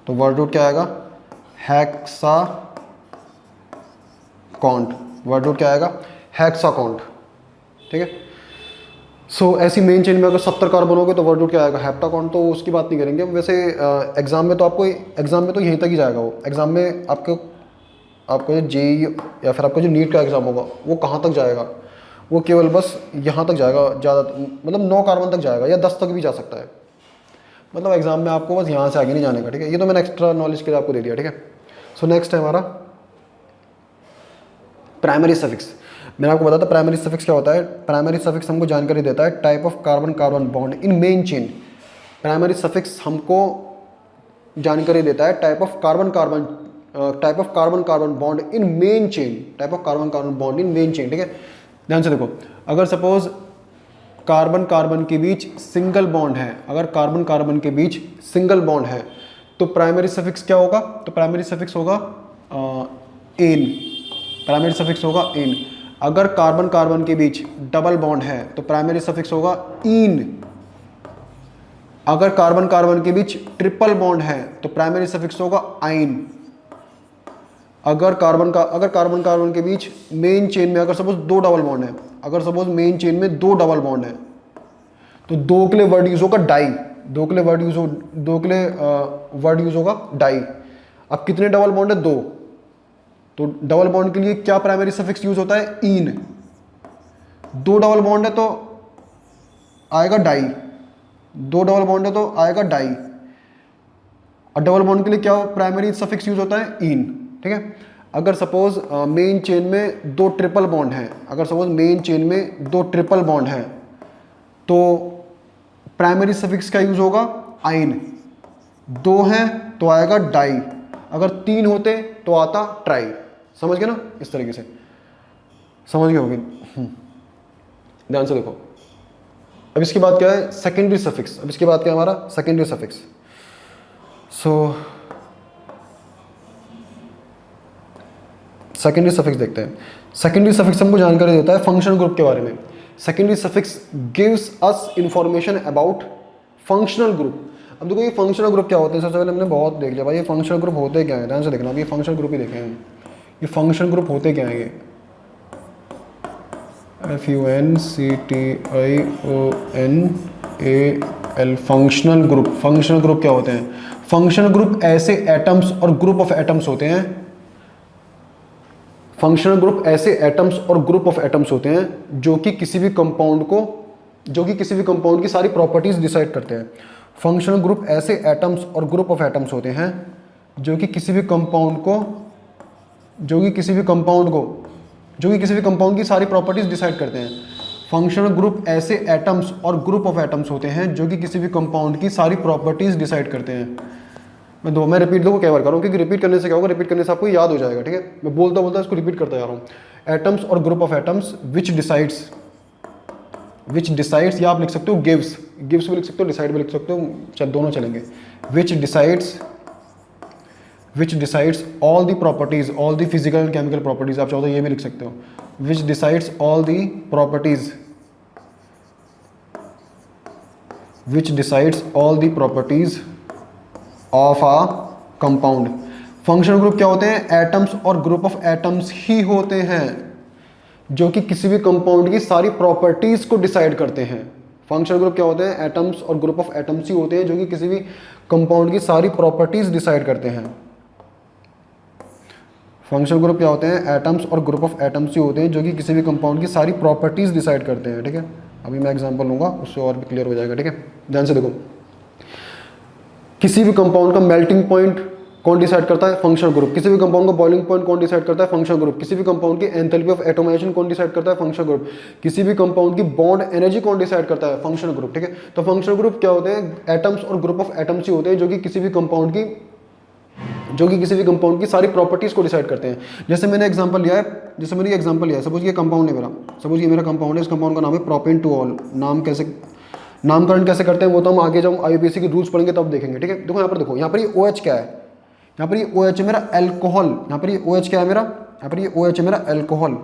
तो वर्ड रूट क्या आएगा, हेक्साकॉन्ट। वर्ड रूट क्या आएगा, हेक्साकॉन्ट। ठीक है। सो ऐसी मेन चेन में अगर 70 कार्बन हो गए तो वर्ड रूट क्या आएगा, हेप्टाकॉन्ट। तो उसकी बात नहीं करेंगे वैसे। एग्जाम में तो आपको, एग्जाम में तो यहीं तक ही जाएगा वो। एग्जाम में आपको जो जेई या फिर आपका जो नीट का एग्जाम होगा वो कहाँ तक जाएगा, वो केवल बस यहाँ तक जाएगा, ज़्यादा मतलब 9 कार्बन तक जाएगा या 10 तक भी जा सकता है। मतलब एग्जाम में आपको बस यहाँ से आगे नहीं जाने का। ठीक है, ये तो मैंने एक्स्ट्रा नॉलेज के लिए आपको दे दिया। ठीक है। सो नेक्स्ट है हमारा प्राइमरी सफिक्स। मैंने आपको बताया था प्राइमरी सफिक्स क्या होता है। प्राइमरी सफिक्स हमको जानकारी देता है type of carbon carbon bond in main chain. Primary suffix हमको जानकारी देता है type of carbon carbon bond in main chain. Type of carbon carbon bond in main chain. ठीक है, ध्यान से देखो। अगर सपोज कार्बन कार्बन के बीच सिंगल बॉन्ड है, अगर कार्बन कार्बन के बीच सिंगल बॉन्ड है तो प्राइमरी सफिक्स क्या होगा, तो प्राइमरी सफिक्स होगा एन। प्राइमरी सफिक्स होगा एन। अगर कार्बन कार्बन के बीच डबल बॉन्ड है तो प्राइमरी सफिक्स होगा इन। अगर कार्बन कार्बन के बीच ट्रिपल बॉन्ड है तो प्राइमरी सफिक्स होगा आइन। अगर कार्बन कार्बन के बीच मेन चेन में अगर सपोज 2 डबल बॉन्ड है, अगर सपोज मेन चेन में 2 डबल बॉन्ड है तो 2 के लिए वर्ड यूज होगा डाई। 2 के लिए वर्ड यूज होगा डाई। अब कितने डबल बॉन्ड है, 2। तो डबल बॉन्ड के लिए क्या प्राइमरी सफिक्स यूज होता है, इन। 2 डबल बॉन्ड है तो आएगा डाई। 2 डबल बॉन्ड है तो आएगा डाई। और डबल बॉन्ड के लिए क्या प्राइमरी सफिक्स यूज होता है, इन। ठीक है। अगर सपोज मेन चेन में 2 ट्रिपल बॉन्ड है, अगर सपोज मेन चेन में 2 ट्रिपल बॉन्ड है तो प्राइमरी सफिक्स का यूज होगा आइन। 2 है तो आएगा डाई। अगर 3 होते तो आता ट्राई। समझ गए ना, इस तरीके से समझ गए होगे। ध्यान से देखो। अब इसके बाद क्या है, सेकेंडरी सफिक्स। अब इसके बाद क्या है हमारा, secondary suffix. So secondary suffix देखते हैं। सेकेंडरी सफिक्स हमको जानकारी देता है फंक्शनल ग्रुप के बारे में। Secondary suffix gives us information about functional group. अब देखो ये फंक्शनल ग्रुप क्या होते हैं, सबसे पहले हमने बहुत देख लिया भाई ये फंक्शनल ग्रुप होते क्या है। ध्यान से देखना, अब ये फंक्शनल ग्रुप ही देखे हैं। ये फंक्शनल ग्रुप होते क्या है, ये FUNCTIONAL functional group. Functional group क्या होते हैं, फंक्शनल ग्रुप ऐसे एटम्स और ग्रुप ऑफ एटम्स होते हैं। फंक्शनल ग्रुप ऐसे एटम्स और ग्रुप ऑफ एटम्स होते हैं जो कि किसी भी कंपाउंड की सारी प्रॉपर्टीज डिसाइड करते हैं। फंक्शनल ग्रुप ऐसे एटम्स और ग्रुप ऑफ एटम्स होते हैं जो कि किसी भी कंपाउंड की सारी प्रॉपर्टीज डिसाइड करते हैं। फंक्शनल ग्रुप ऐसे एटम्स और ग्रुप ऑफ एटम्स होते हैं जो कि किसी भी कंपाउंड की सारी प्रॉपर्टीज डिसाइड करते हैं। मैं रिपीट दो कई बार करूँ क्योंकि रिपीट करने से क्या होगा, रिपीट करने से आपको याद हो जाएगा। ठीक है, मैं बोलता इसको रिपीट करता जा रहा हूँ। एटम्स और group of atoms which decides, या आप लिख सकते हो गिव्स भी लिख सकते हो, डिसाइड भी लिख सकते हो, चल दोनों चलेंगे। विच decides all the properties, all the physical and chemical properties, आप चाहो तो ये भी लिख सकते हो। विच decides all the properties of a compound. Functional group क्या होते हैं, एटम्स और ग्रुप ऑफ एटम्स ही होते हैं जो कि किसी भी कंपाउंड की सारी प्रॉपर्टीज को डिसाइड करते हैं। फंक्शनल ग्रुप क्या होते हैं, एटम्स और ग्रुप ऑफ एटम्स ही होते हैं जो कि किसी भी कंपाउंड की सारी प्रॉपर्टीज डिसाइड करते हैं। फंक्शनल ग्रुप क्या होते हैं, एटम्स और ग्रुप ऑफ एटम्स ही होते हैं जो कि किसी भी कंपाउंड की सारी प्रॉपर्टीज डिसाइड करते हैं। ठीक है, अभी मैं एग्जांपल लूंगा उससे और भी क्लियर हो जाएगा। ठीक है, ध्यान से देखो। किसी भी कंपाउंड का मेल्टिंग पॉइंट कौन डिसाइड करता है, फंक्शनल ग्रुप। किसी भी कंपाउंड का बॉइलिंग पॉइंट कौन डिसाइड करता है, फंक्शनल ग्रुप। किसी भी कंपाउंड की एंथैल्पी ऑफ एटोमाइजेशन कौन डिसाइड करता है, फंक्शनल ग्रुप। किसी भी कंपाउंड की बॉन्ड एनर्जी कौन डिसाइड करता है, फंक्शनल ग्रुप। ठीक है, तो फंक्शनल ग्रुप क्या होते हैं, एटम्स और ग्रुप ऑफ एटम्स ही होते हैं जो कि किसी भी कंपाउंड की सारी प्रॉपर्टीज को डिसाइड करते हैं। जैसे मैंने एग्जांपल लिया है, सपोज ये कंपाउंड है मेरा, सपोज ये मेरा कंपाउंड है, इस कंपाउंड का नाम है प्रोपेन टू ऑल। नामकरण कैसे करते हैं वो तो हम आगे जब IUPAC के रूल्स पढ़ेंगे तब देखेंगे। ठीक है, देखो यहाँ पर ये OH क्या है, यहाँ पर ये OH है मेरा एल्कोहल। यहाँ पर ये OH क्या है मेरा, यहाँ पर ये OH है मेरा एल्कोहल।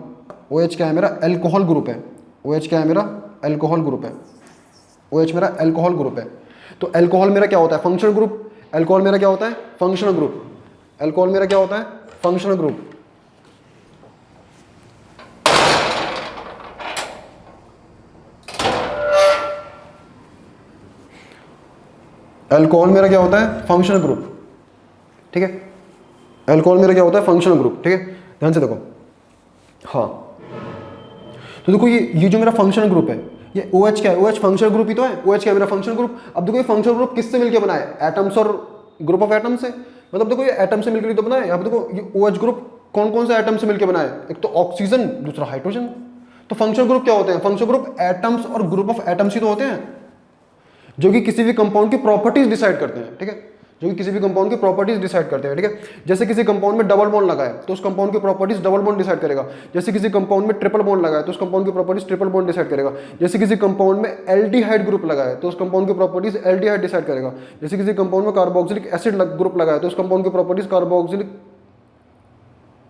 OH क्या है मेरा, एल्कोहल ग्रुप है। OH क्या है मेरा, एल्कोहल ग्रुप है। OH मेरा एल्कोहल ग्रुप है। तो एल्कोहल मेरा क्या होता है, फंक्शनल ग्रुप। अल्कोहल मेरा क्या होता है? Functional group. अल्कोहल मेरा क्या होता है? Functional group. अल्कोहल मेरा क्या होता है? फंक्शनल ग्रुप, ठीक है। अल्कोहल मेरा क्या होता है? फंक्शनल ग्रुप, ठीक है। ध्यान से देखो, हाँ, तो देखो ये जो मेरा फंक्शनल ग्रुप है, ये OH क्या है? OH फंक्शनल ग्रुप ही तो है। OH क्या है? मेरा फंक्शनल ग्रुप। अब देखो ये फंक्शनल ग्रुप किससे मिलकर बना है? एटम्स और ग्रुप ऑफ एटम्स से। मतलब देखो ये एटम से मिलकर तो बना है। अब देखो ये OH ग्रुप कौन कौन से एटम से मिलकर बना है? एक तो ऑक्सीजन, दूसरा हाइड्रोजन। तो फंक्शनल ग्रुप क्या होते हैं? फंक्शनल ग्रुप एटम्स और ग्रुप ऑफ एटम्स ही तो होते हैं, जो कि किसी भी कंपाउंड की प्रॉपर्टीज डिसाइड करते हैं, ठीक है। जो कि किसी भी कंपाउंड की प्रॉपर्टीज डिसाइड करते हैं, ठीक है। जैसे किसी कंपाउंड में डबल बॉन्ड लगा है तो उस कंपाउंड की प्रॉपर्टीज डबल बॉन्ड डिसाइड करेगा। जैसे किसी कंपाउंड में ट्रिपल बॉन्ड लगा है तो उस कंपाउंड की प्रॉपर्टीज ट्रिपल बॉन्ड डिसाइड करेगा। जैसे किसी कंपाउंड में एल्डिहाइड ग्रुप लगा है तो उस कंपाउंड की प्रॉपर्टीज एल्डिहाइड डिसाइड करेगा। जैसे किसी कंपाउंड में कार्बोक्सिलिक एसिड ग्रुप लगा है तो उस कंपाउंड की प्रॉपर्टीज कार्बोक्सिलिक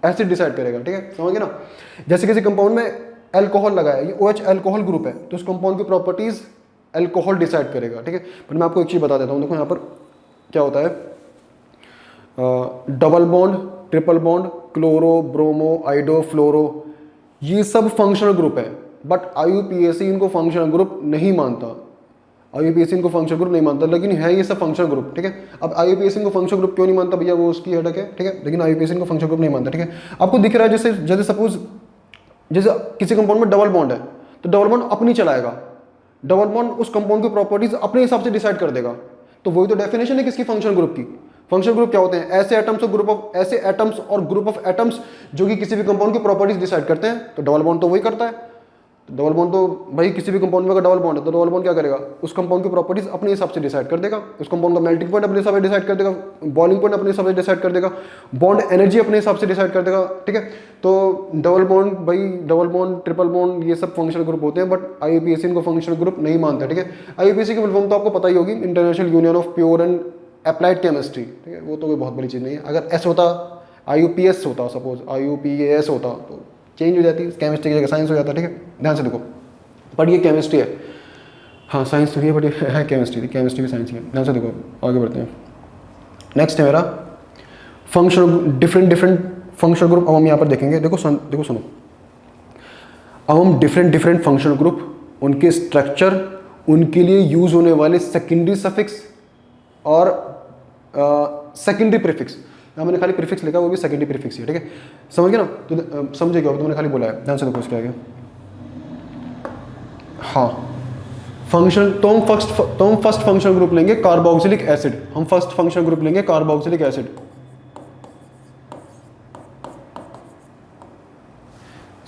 एसिड डिसाइड करेगा, ठीक है, समझ गए ना। जैसे किसी कंपाउंड में अल्कोहल लगा है, ये OH अल्कोहल ग्रुप है, तो उस कंपाउंड की प्रॉपर्टीज अल्कोहल डिसाइड करेगा, ठीक है। पर मैं आपको एक चीज बता देता हूँ, देखो यहाँ पर क्या होता है, double bond, triple bond, chloro, bromo, iodo, fluoro, ये सब फंक्शनल ग्रुप है। बट IUPAC इनको फंक्शनल ग्रुप नहीं मानता। IUPAC इनको फंक्शनल ग्रुप नहीं मानता, लेकिन है ये सब फंक्शनल ग्रुप, ठीक है। अब IUPAC इनको फंक्शनल ग्रुप क्यों नहीं मानता भैया, वो उसकी हेडक है, ठीक है। लेकिन IUPAC इनको फंक्शनल ग्रुप नहीं मानता, ठीक है। आपको दिख रहा है जैसे जैसे सपोज जैसे किसी कंपाउंड में डबल बॉन्ड है तो डबल बॉन्ड अपनी चलाएगा, डबल बॉन्ड उस कंपाउंड की प्रॉपर्टीज अपने हिसाब से डिसाइड कर देगा। तो वही तो डेफिनेशन है किसकी? फंक्शनल ग्रुप की। फंक्शनल ग्रुप क्या होते हैं? ऐसे एटम्स और ग्रुप ऑफ एटम्स जो कि किसी भी कंपाउंड की प्रॉपर्टीज डिसाइड करते हैं। तो डबल बॉन्ड तो वही करता है। तो डबल बॉन्ड तो भाई किसी भी कंपाउंड में अगर डबल बॉन्ड है तो डबल बॉन्ड क्या करेगा? उस कंपाउंड की प्रॉपर्टीज अपने हिसाब से डिसाइड कर देगा। उस कंपाउंड का मेल्टिंग पॉइंट अपने हिसाब से डिसाइड कर देगा, बॉइलिंग पॉइंट अपने हिसाब से डिसाइड कर देगा, बॉन्ड एनर्जी अपने हिसाब से डिसाइड कर देगा, ठीक है। तो डबल बॉन्ड भाई, डबल बॉन्ड, ट्रिपल बॉन्ड, ये सब फंक्शनल ग्रुप होते हैं। बट IUPAC इनको फंक्शनल ग्रुप नहीं मानता, ठीक है। IUPAC की फुल फॉर्म तो आपको पता ही होगी, international union of pure and applied chemistry, ठीक है। वो तो कोई बहुत बड़ी चीज़ नहीं है। अगर S होता, IUPS होता, सपोज IUPAS होता तो चेंज हो जाती, केमिस्ट्री की जगह साइंस हो जाता, ठीक है। ध्यान से देखो, बट ये केमिस्ट्री है, हाँ साइंस तो है बट ये है केमिस्ट्री थी, केमिस्ट्री भी साइंस ही है। ध्यान से देखो, आगे बढ़ते हैं। नेक्स्ट है मेरा फंक्शनल, डिफरेंट फंक्शनल ग्रुप। अब हम यहाँ पर देखेंगे, देखो सुनो, अब हम डिफरेंट फंक्शनल ग्रुप, उनके स्ट्रक्चर, उनके लिए यूज होने वाले सेकेंडरी सफिक्स और सेकेंडरी प्रीफिक्स। यहाँ मैंने खाली प्रीफिक्स लिखा, वो भी सेकेंडरी प्रीफिक्स है, ठीक है। समझ गए ना? तो समझे क्या, तुमने खाली बोला है। ध्यान से देखो इसके आगे, हाँ फंक्शन, तो हम फर्स्ट फंक्शनल ग्रुप लेंगे कार्बोक्सिलिक एसिड। हम फर्स्ट फंक्शनल ग्रुप लेंगे carboxylic acid,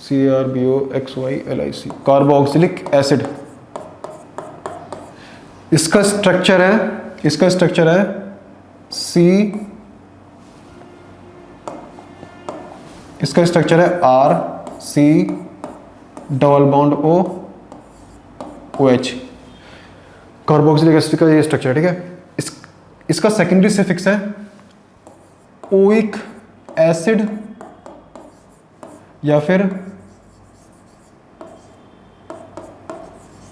CRBOXYLIC, carboxylic acid. इसका स्ट्रक्चर है C, इसका स्ट्रक्चर है RC double bond OH। Carboxylic acid का ये स्ट्रक्चर, ठीक है। इसका सेकेंडरी सफिक्स है ओइक एसिड या फिर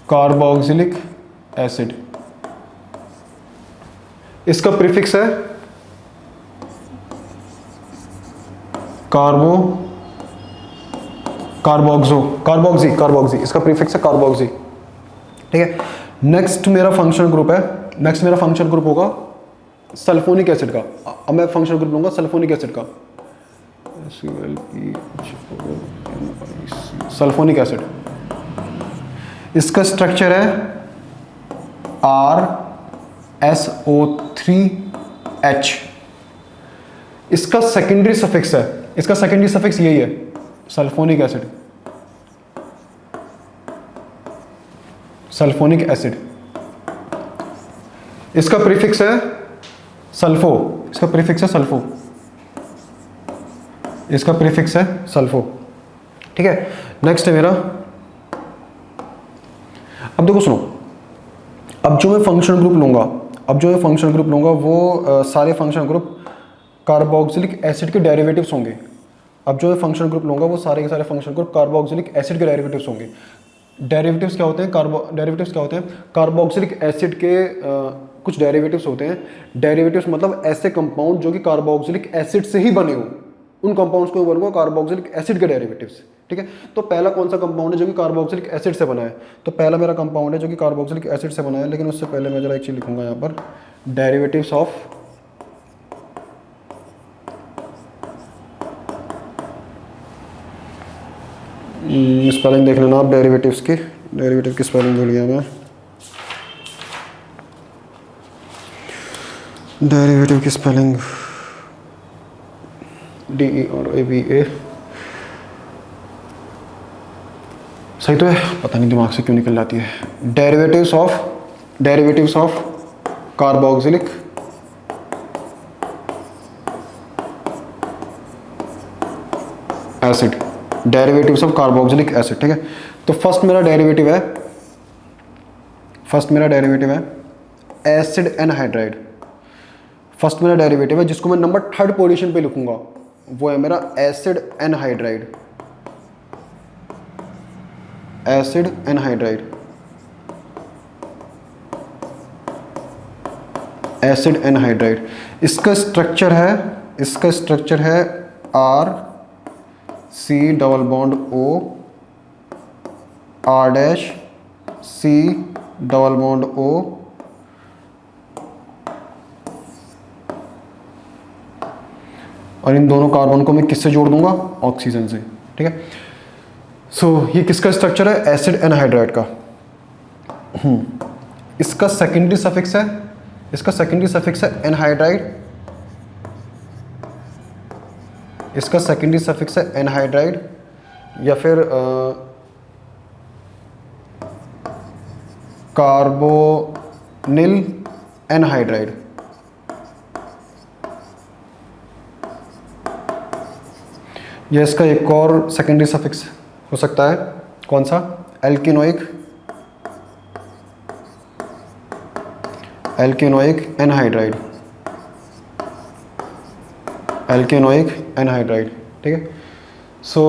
कार्बोक्सिलिक एसिड। इसका प्रीफिक्स है कार्बोक्सी। इसका प्रीफिक्स है कार्बोक्सी, ठीक है। नेक्स्ट मेरा फंक्शनल ग्रुप होगा सल्फोनिक एसिड का। अब मैं फंक्शनल ग्रुप लूंगा सल्फोनिक एसिड का, सल्फोनिक एसिड। इसका स्ट्रक्चर है RSO3H। इसका सेकेंडरी सफिक्स यही है, सल्फोनिक एसिड। इसका प्रीफिक्स है सल्फो। ठीक है। नेक्स्ट है मेरा, अब देखो सुनो, अब जो मैं फंक्शनल ग्रुप लूंगा वो सारे फंक्शनल ग्रुप कार्बोक्सिलिक एसिड के डेरिवेटिव्स होंगे। अब जो मैं फंक्शनल ग्रुप लूंगा वो सारे के सारे फंक्शनल ग्रुप कार्बोक्सिलिक एसिड के डेरिवेटिव्स होंगे। डेरिवेटिव्स क्या होते हैं, डेरिवेटिव्स क्या होते हैं, कार्बोक्सिलिक एसिड के कुछ डेरिवेटिव्स होते हैं। डेरिवेटिव्स मतलब ऐसे कंपाउंड जो कि कार्बोक्सिलिक एसिड से ही बने हो, उन कंपाउंड्स को बोलूंगा कार्बोक्सिलिक एसिड के डेरिवेटिव्स। ठीक है, तो पहला कौन सा कंपाउंड है जो कि कार्बोक्सिलिक एसिड से बना है, तो पहला मेरा कंपाउंड है जो कि कार्बोक्सिलिक एसिड से बना है। लेकिन उससे पहले मैं जरा एक चीज लिखूंगा यहाँ पर, डेरिवेटिव्स ऑफ स्पेलिंग देख लेना आप डेरिवेटिव्स की, डेरिवेटिव की स्पेलिंग भूल गया मैं, डेरिवेटिव की स्पेलिंग DERAVA, सही तो है, पता नहीं दिमाग से क्यों निकल जाती है। Derivatives of carboxylic acid, derivatives of carboxylic acid. ठीक है, तो फर्स्ट मेरा डेरिवेटिव है एसिड एनहाइड्राइड। फर्स्ट मेरा डेरिवेटिव है जिसको मैं नंबर 3rd पोजीशन पे लिखूंगा, वो है मेरा acid anhydride. Acid anhydride, acid anhydride. इसका स्ट्रक्चर है R C double bond O R dash C double bond O और इन दोनों कार्बन को मैं किससे जोड़ दूंगा, ऑक्सीजन से। ठीक है, सो ये किसका स्ट्रक्चर है, एसिड एनहाइड्राइड का। इसका सेकेंडरी सफिक्स है एनहाइड्राइड, इसका सेकेंडरी सफिक्स है एनहाइड्राइड या फिर कार्बोनिल एनहाइड्राइड। यह इसका एक और सेकेंडरी सफिक्स हो सकता है, कौन सा, एल्किनोइक एनहाइड्राइड, एल्केनोइक एनहाइड्राइड। ठीक है, सो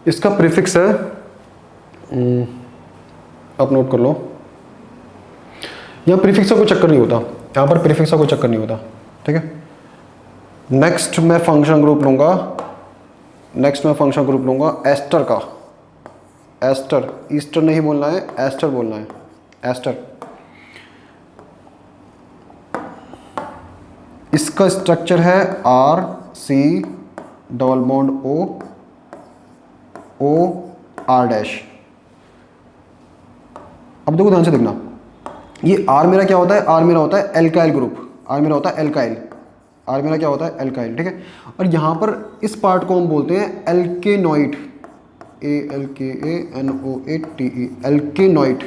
इसका प्रीफिक्स है, आप नोट कर लो, यहाँ प्रीफिक्स का कोई चक्कर नहीं होता, यहाँ पर प्रीफिक्स का कोई चक्कर नहीं होता। ठीक है, नेक्स्ट मैं फंक्शन ग्रुप लूंगा एस्टर का। एस्टर, ईस्टर नहीं बोलना है, एस्टर बोलना है, एस्टर। इसका स्ट्रक्चर है R C double bond O R dash. अब देखो ध्यान से देखना, ये R मेरा क्या होता है, R मेरा होता है एल्काइल ग्रुप, R मेरा होता है एल्काइल, R मेरा क्या होता है एल्काइल। ठीक है, और यहाँ पर इस पार्ट को हम बोलते हैं एल्केनोइड, ALKANOATE, एल्केनोइड।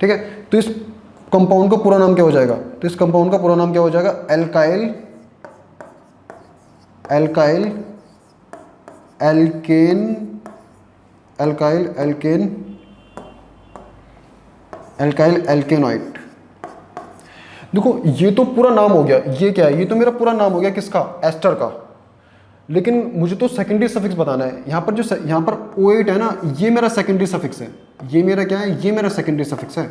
ठीक है, तो इस कंपाउंड का पूरा नाम क्या हो जाएगा, एल्काइल एल्केनोइड। देखो ये तो पूरा नाम हो गया, ये क्या है, ये तो मेरा पूरा नाम हो गया किसका, एस्टर का। लेकिन मुझे तो सेकेंडरी सफिक्स बताना है। यहाँ पर यहाँ पर O8 है ना, ये मेरा सेकेंडरी सफिक्स है, ये मेरा क्या है, ये मेरा सेकेंडरी सफिक्स है।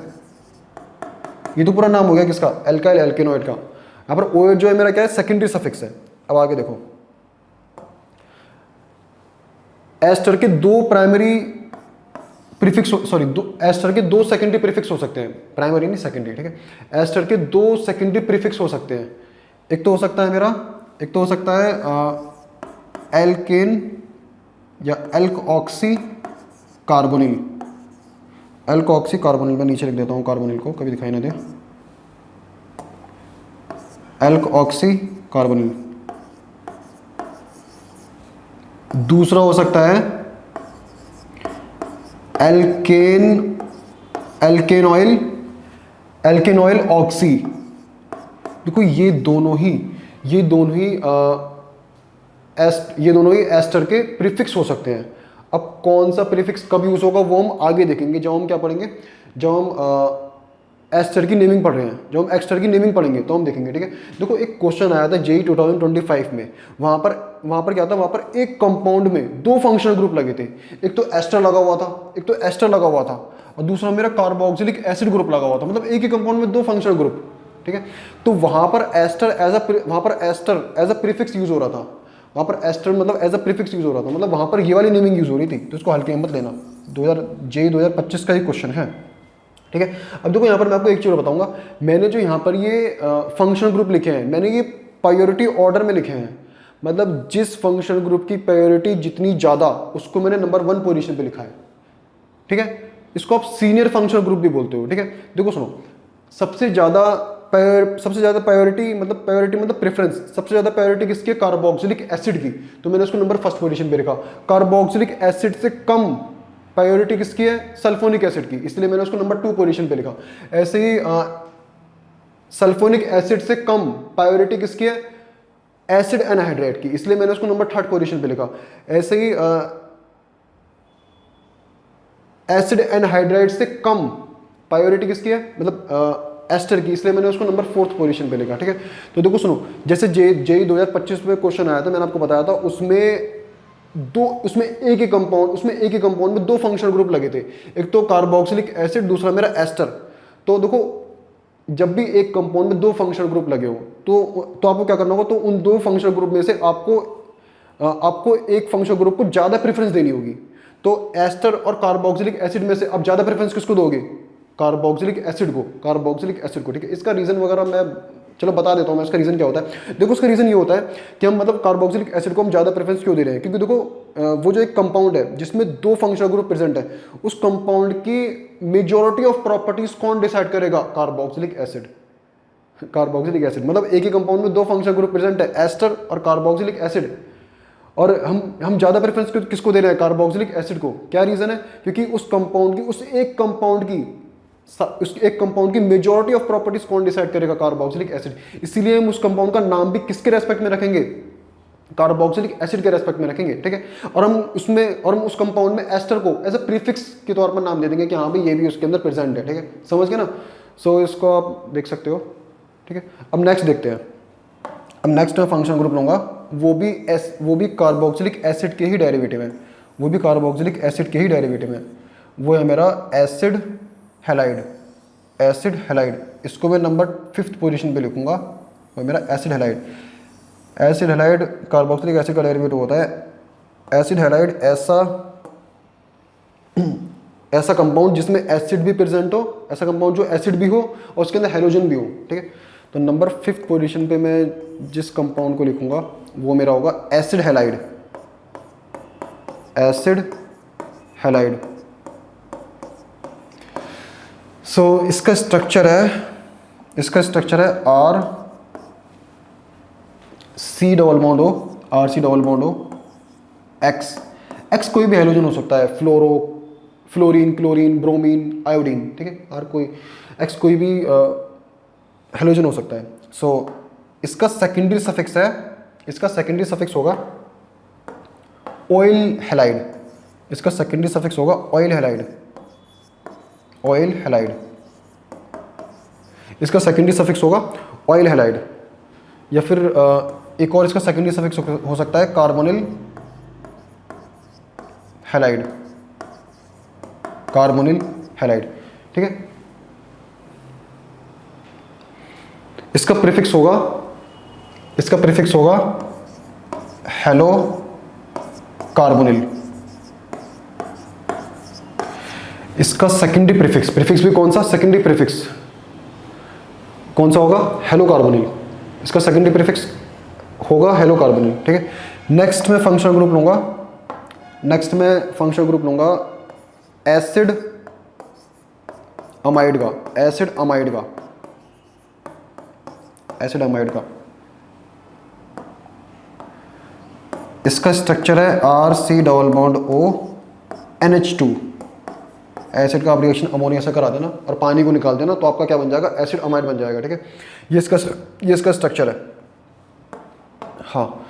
ये तो पूरा नाम हो गया किसका, एल्काइल एल्केनोइड का। यहाँ पर OH जो है मेरा क्या है, सेकेंडरी सफिक्स है। अब आगे देखो, एस्टर के दो प्राइमरी प्रीफिक्स, एस्टर के दो सेकेंडरी प्रीफिक्स हो सकते हैं, प्राइमरी नहीं सेकेंडरी। ठीक है, एस्टर के दो सेकेंडरी प्रीफिक्स हो सकते हैं। एक तो हो सकता है एल्केन या एल्कऑक्सी कार्बोनिल। एल्कऑक्सी कार्बोनिल, मैं नीचे लिख देता हूँ कार्बोनिल को, कभी दिखाई ना दे, एल्कऑक्सी कार्बोनिल। दूसरा हो सकता है एल्केनॉइल ऑक्सी। देखो ये दोनों ही एस्टर के प्रीफिक्स हो सकते हैं। अब कौन सा प्रीफिक्स कब यूज होगा वो हम आगे देखेंगे, जब हम क्या पढ़ेंगे, जब हम एस्टर की नेमिंग पढ़ रहे हैं, जब हम एस्टर की नेमिंग पढ़ेंगे तो हम देखेंगे, ठीक है। देखो एक क्वेश्चन आया था जेई 2025 में, वहाँ पर क्या था, वहाँ पर एक कंपाउंड में दो फंक्शनल ग्रुप लगे थे, एक तो एस्टर लगा हुआ था, एक तो एस्टर लगा हुआ था, और दूसरा मेरा कार्बोक्सिलिक एसिड ग्रुप लगा हुआ था, मतलब एक ही कंपाउंड में दो फंक्शनल ग्रुप, ठीक है। तो वहाँ पर ester as a prefix use हो रहा था, वहाँ पर एस्टर मतलब एज अ प्रीफिक्स यूज हो रहा था, मतलब वहाँ पर ये वाली नेमिंग यूज हो रही थी, तो इसको हल्के में मत लेना। 2025 का ही क्वेश्चन है, ठीक है। अब देखो यहाँ पर मैं आपको एक चीज़ बताऊंगा, मैंने जो यहाँ पर ये फंक्शनल ग्रुप लिखे हैं, मैंने ये प्रायोरिटी ऑर्डर में लिखे हैं, मतलब जिस फंक्शनल ग्रुप की प्रायोरिटी जितनी ज़्यादा उसको मैंने नंबर 1 पोजीशन पे लिखा है, ठीक है। इसको आप सीनियर फंक्शनल ग्रुप भी बोलते हो, ठीक है। देखो सुनो, सबसे ज़्यादा प्रायोरिटी मतलब प्रेफरेंस, सबसे ज़्यादा प्रायोरिटी किसकी है, कार्बोक्सिलिक एसिड की, तो मैंने उसको नंबर 1 पोजीशन पे लिखा। कार्बोक्सिलिक एसिड से कम प्रायोरिटी किसकी है, सल्फोनिक एसिड की, इसलिए मैंने उसको नंबर 2 पोजीशन पे लिखा। ऐसे ही सल्फोनिक एसिड से कम प्रायोरिटी किसकी है, एसिड एनहाइड्राइड की, इसलिए मैंने उसको नंबर 3 पोजीशन पे लिखा। ऐसे ही एसिड एनहाइड्राइड से कम प्रायोरिटी किसकी है, मतलब एस्टर की, इसलिए मैंने उसको नंबर 4th पोजीशन पे लिखा, ठीक है। तो देखो सुनो, जैसे जेई 2025 में क्वेश्चन आया था, मैंने आपको बताया था, उसमें एक ही कंपाउंड में दो फंक्शनल ग्रुप लगे थे, एक तो कार्बोक्सिलिक एसिड, दूसरा मेरा एस्टर। तो देखो जब भी एक कंपाउंड में दो फंक्शनल ग्रुप लगे हो तो आपको क्या करना होगा, तो उन दो फंक्शनल ग्रुप में से आपको एक फंक्शनल ग्रुप को ज़्यादा प्रेफरेंस देनी होगी। तो एस्टर और कार्बोक्सिलिक एसिड में से आप ज़्यादा प्रेफरेंस किसको दोगे, कार्बोक्सिलिक एसिड को, ठीक है। इसका रीज़न वगैरह मैं चलो बता देता हूँ मैं, इसका रीज़न क्या होता है। देखो उसका रीज़न ये होता है कि हम मतलब कार्बोक्सिलिक एसिड को हम ज़्यादा प्रेफरेंस क्यों दे रहे हैं, क्योंकि देखो वो जो एक कंपाउंड है जिसमें दो फंक्शनल ग्रुप प्रेजेंट है, उस कंपाउंड की मेजॉरिटी ऑफ प्रॉपर्टीज कौन डिसाइड करेगा, कार्बोक्सिलिक एसिड मतलब एक ही कंपाउंड में दो फंक्शनल ग्रुप प्रेजेंट है, एस्टर और कार्बोक्सिलिक एसिड, और हम ज़्यादा प्रेफरेंस किसको दे रहे हैं, कार्बोक्सिलिक एसिड को। क्या रीज़न है, क्योंकि उस एक कंपाउंड की मेजॉरिटी ऑफ प्रॉपर्टीज कौन डिसाइड करेगा, कार्बोक्सिलिक एसिड। इसीलिए हम उस कंपाउंड का नाम भी किसके रेस्पेक्ट में रखेंगे, कार्बोक्सिलिक एसिड के रेस्पेक्ट में रखेंगे, ठीक है। और हम उस कंपाउंड में एस्टर को एज अ प्रीफिक्स के तौर पर नाम दे देंगे कि हाँ भाई ये भी उसके अंदर प्रेजेंट है, ठीक है, समझ गए ना। सो इसको आप देख सकते हो, ठीक है। अब नेक्स्ट देखते हैं, अब नेक्स्ट मैं फंक्शनल ग्रुप लूंगा, वो भी कार्बोक्सिलिक एसिड के ही डेरिवेटिव है, वो है मेरा एसिड हैलाइड, इसको मैं नंबर 5th पोजीशन पे लिखूंगा, वो मेरा एसिड हैलाइड कार्बोक्सिलिक एसिड का डेरिवेटिव होता है। एसिड हैलाइड ऐसा कंपाउंड जिसमें एसिड भी प्रेजेंट हो, ऐसा कंपाउंड जो एसिड भी हो और उसके अंदर हैलोजन भी हो, ठीक है। तो नंबर 5th पोजीशन पे मैं जिस कंपाउंड को लिखूंगा वो मेरा होगा एसिड हैलाइड। सो इसका स्ट्रक्चर है R C double bond O X कोई भी हैलोजन हो सकता है, फ्लोरीन, क्लोरीन, ब्रोमीन, आयोडीन, ठीक है, एक्स कोई भी हैलोजन हो सकता है। सो इसका सेकेंडरी सफिक्स होगा ऑयल हैलाइड, इसका सेकेंडरी सफिक्स होगा ऑयल हैलाइड, या फिर एक और इसका सेकेंडरी सफिक्स हो सकता है कार्बोनिल हैलाइड, ठीक है। इसका प्रीफिक्स होगा हेलो कार्बोनिल। इसका सेकेंडरी प्रीफिक्स भी कौन सा, सेकेंडरी प्रीफिक्स कौन सा होगा, हेलो कार्बोनिल। इसका सेकेंडरी प्रीफिक्स होगा हेलो कार्बोनिल, ठीक है। नेक्स्ट मैं फंक्शनल ग्रुप लूंगा एसिड अमाइड का। इसका स्ट्रक्चर है R C double bond O NH2। Acid का आप रिएक्शन अमोनिया से करा देना और पानी को निकाल देना, तो आपका क्या बन जाएगा, एसिड अमाइड बन जाएगा, ठीक है। ये इसका स्ट्रक्चर है। हाँ,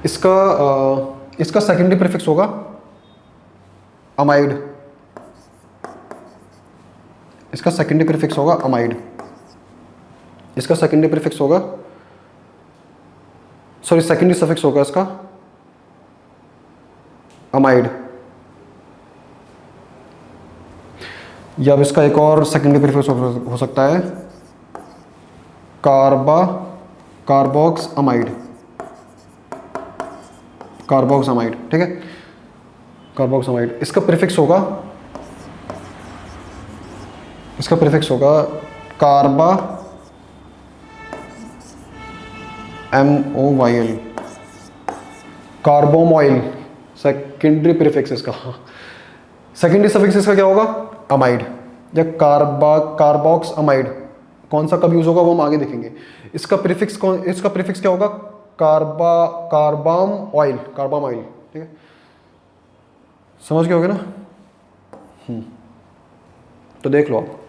इसका सेकेंडरी प्रीफिक्स होगा अमाइड, इसका सेकेंडरी प्रीफिक्स होगा अमाइड, इसका सेकेंडरी प्रीफिक्स होगा, सॉरी सेकेंडरी सफिक्स होगा इसका अमाइड। या अब इसका एक और सेकेंडरी प्रीफिक्स हो सकता है कार्बोक्स अमाइड, कार्बोक्स अमाइड, ठीक है, कार्बोक्स अमाइड। इसका प्रीफिक्स होगा, इसका प्रीफिक्स होगा कार्बा MOYL, कार्बोमॉइल, सेकेंडरी प्रीफिक्स इसका। सेकेंडरी सफिक्स इसका क्या होगा अमाइड या कार्बोक्स अमाइड। कौन सा कब यूज होगा वो हम आगे देखेंगे। इसका प्रीफिक्स इसका प्रीफिक्स क्या होगा कार्बाम ऑयल, ठीक है, समझ गए होगे ना। तो देख लो आप।